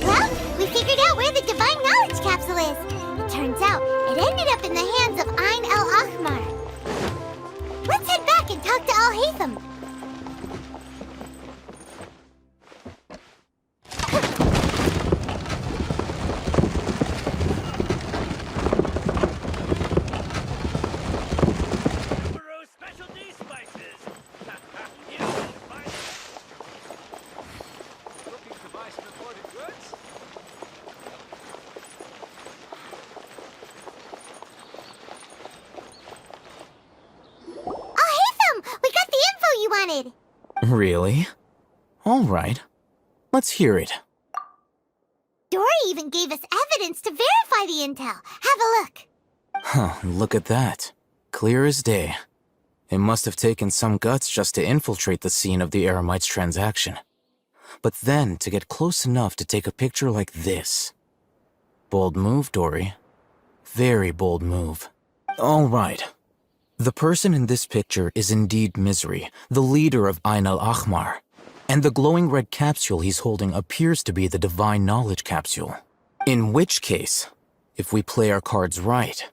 Well, we figured out where the Divine Knowledge Capsule is. It turns out it ended up in the hands of Ain el-Ahmar. Let's head back and talk to Al-Haytham. Really? All right. Let's hear it. Dory even gave us evidence to verify the intel. Have a look. Huh, look at that. Clear as day. It must have taken some guts just to infiltrate the scene of the Eremites' transaction. But then to get close enough to take a picture like this. Bold move, Dory. Very bold move. All right. The person in this picture is indeed Misery, the leader of Ain el-Ahmar. And the glowing red capsule he's holding appears to be the Divine Knowledge Capsule. In which case, if we play our cards right,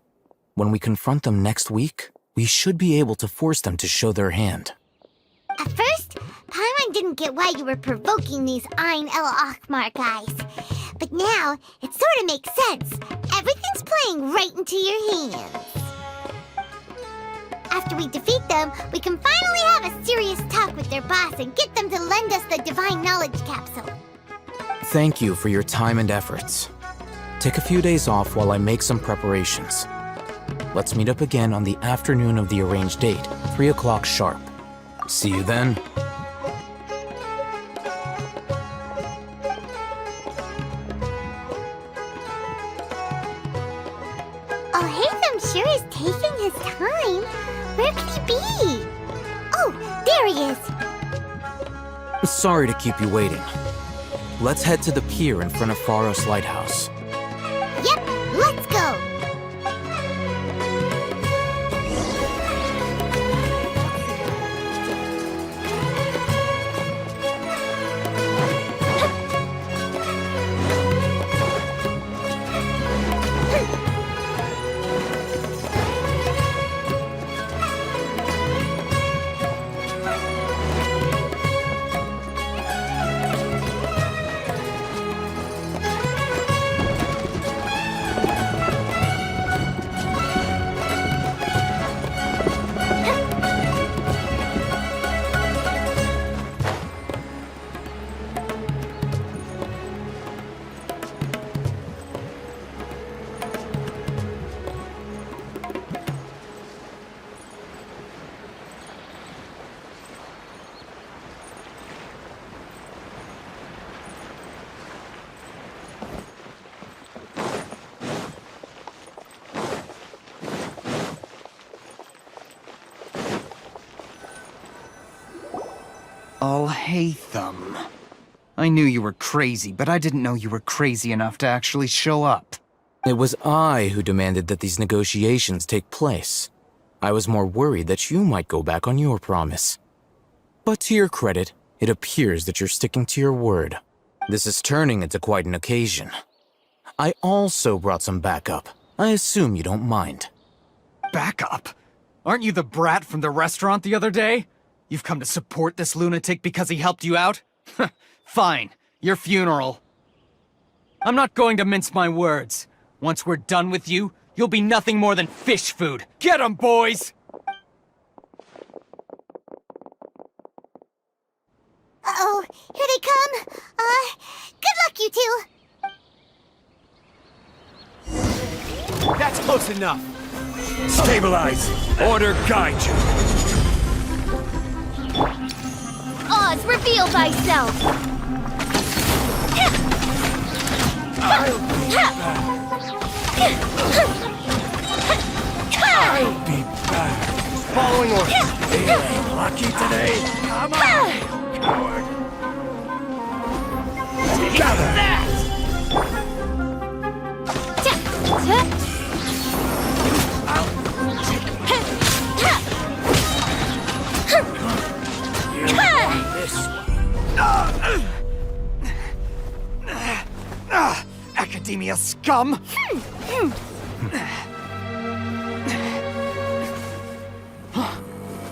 when we confront them next week, we should be able to force them to show their hand. At first, Paimon didn't get why you were provoking these Ain el-Ahmar guys. But now, it sort of makes sense. Everything's playing right into your hands. After we defeat them, we can finally have a serious talk with their boss and get them to lend us the Divine Knowledge Capsule. Thank you for your time and efforts. Take a few days off while I make some preparations. Let's meet up again on the afternoon of the arranged date, 3 o'clock sharp. See you then. Al-Haytham sure is taking his time. Where could he be? Oh, there he is. Sorry to keep you waiting. Let's head to the pier in front of Pharos Lighthouse. Yep, let's go. Alhaitham. I knew you were crazy, but I didn't know you were crazy enough to actually show up. It was I who demanded that these negotiations take place. I was more worried that you might go back on your promise. But to your credit, it appears that you're sticking to your word. This is turning into quite an occasion. I also brought some backup. I assume you don't mind. Backup? Aren't you the brat from the restaurant the other day? You've come to support this lunatic because he helped you out? Fine, your funeral. I'm not going to mince my words. Once we're done with you, you'll be nothing more than fish food. Get 'em, boys! Uh-oh, here they come. Good luck, you two. That's close enough. Stabilize. Order guide you. Oz, reveal thyself! I'll be back. Following orders. Feeling lucky today? Come on, coward. Gather. Academia scum!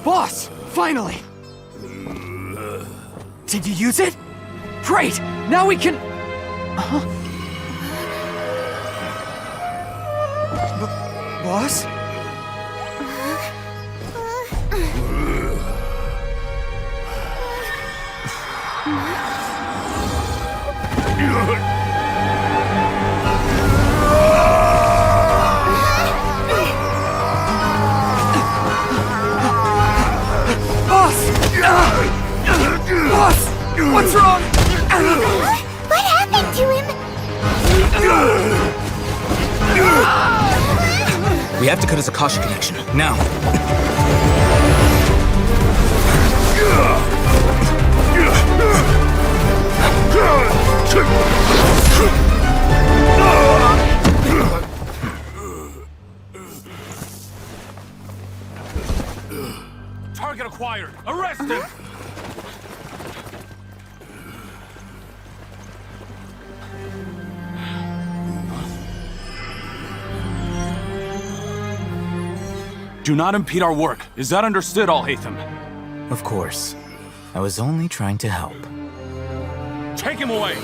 Boss! Finally! Did you use it? Great! Now we can... Boss? Boss! What's wrong? What happened to him? We have to cut his Akasha connection, now. Target acquired. Arrest him. Do not impede our work. Is that understood, Alhaitham? Of course. I was only trying to help. Take him away!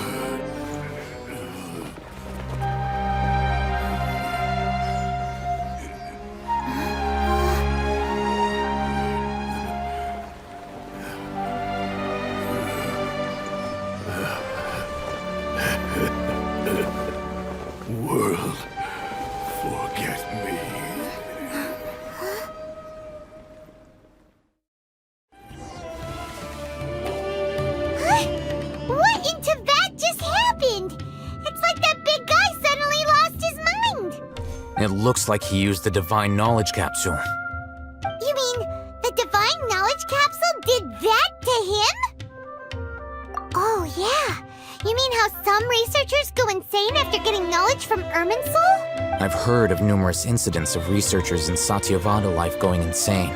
World, forget me. What in Tibet just happened? It's like that big guy suddenly lost his mind. It looks like he used the divine knowledge capsule. You mean Yeah. You mean how some researchers go insane after getting knowledge from Irminsul? I've heard of numerous incidents of researchers in Satyavada life going insane.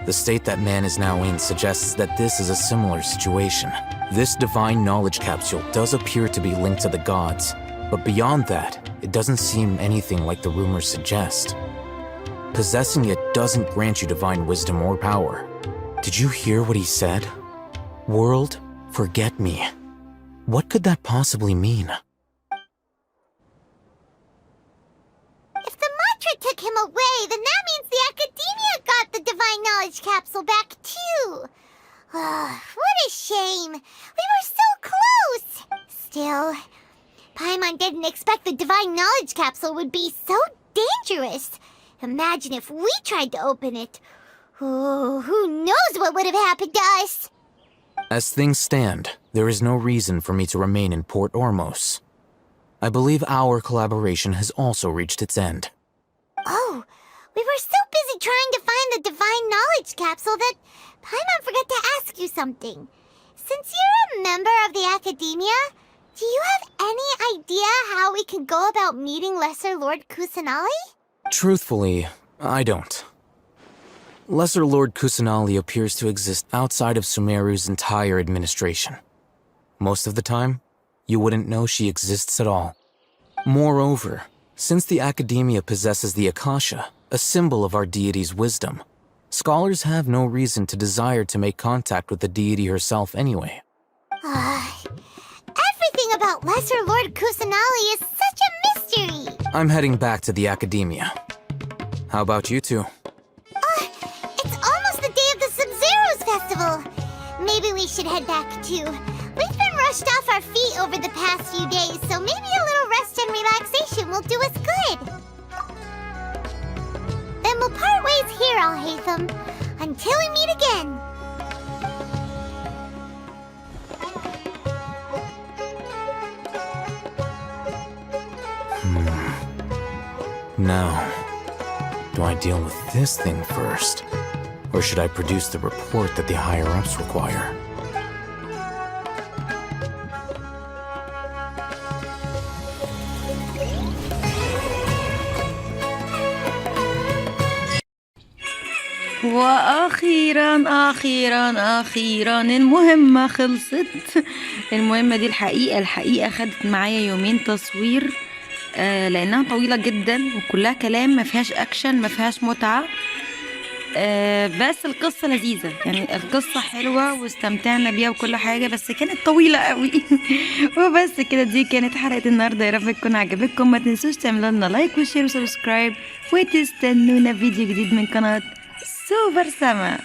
The state that man is now in suggests that this is a similar situation. This divine knowledge capsule does appear to be linked to the gods, but beyond that, it doesn't seem anything like the rumors suggest. Possessing it doesn't grant you divine wisdom or power. Did you hear what he said? World, forget me. What could that possibly mean? If the mantra took him away, then that means the Academia got the divine knowledge capsule back too. What a shame. We were so close. Still, Paimon didn't expect the divine knowledge capsule would be so dangerous. Imagine if we tried to open it. Oh, who knows what would have happened to us? As things stand, there is no reason for me to remain in Port Ormos. I believe our collaboration has also reached its end. Oh, we were so busy trying to find the divine knowledge capsule that Paimon forgot to ask you something. Since you're a member of the Academia, do you have any idea how we can go about meeting Lesser Lord Kusanali? Truthfully, I don't. Lesser Lord Kusanali appears to exist outside of Sumeru's entire administration. Most of the time, you wouldn't know she exists at all. Moreover, since the Academia possesses the Akasha, a symbol of our deity's wisdom, scholars have no reason to desire to make contact with the deity herself anyway. Everything about Lesser Lord Kusanali is such a mystery! I'm heading back to the Academia. How about you two? It's almost the day of the Sub-Zero's festival. Maybe we should head back too. We've been rushed off our feet over the past few days, so maybe a little rest and relaxation will do us good. Then we'll part ways here, Alhaitham, until we meet again. Now, do I deal with this thing first? Or should I produce the report that the higher-ups require? وأخيرا المهمة خلصت. المهمة دي الحقيقة خدت معايا يومين تصوير، لأنها طويلة جدا وكلها كلام، ما فيهاش أكشن، ما فيهاش متعة، بس القصة لذيذة، يعني القصة حلوة واستمتعنا بيها وكل حاجة، بس كانت طويلة قوي. وبس كده، دي كانت حلقة النهاردة، يا رب تكون عجبتكم. ما تنسوش تعملوا لنا لايك وشير وسبسكرايب، وتستنونا فيديو جديد من قناة سوبر سما.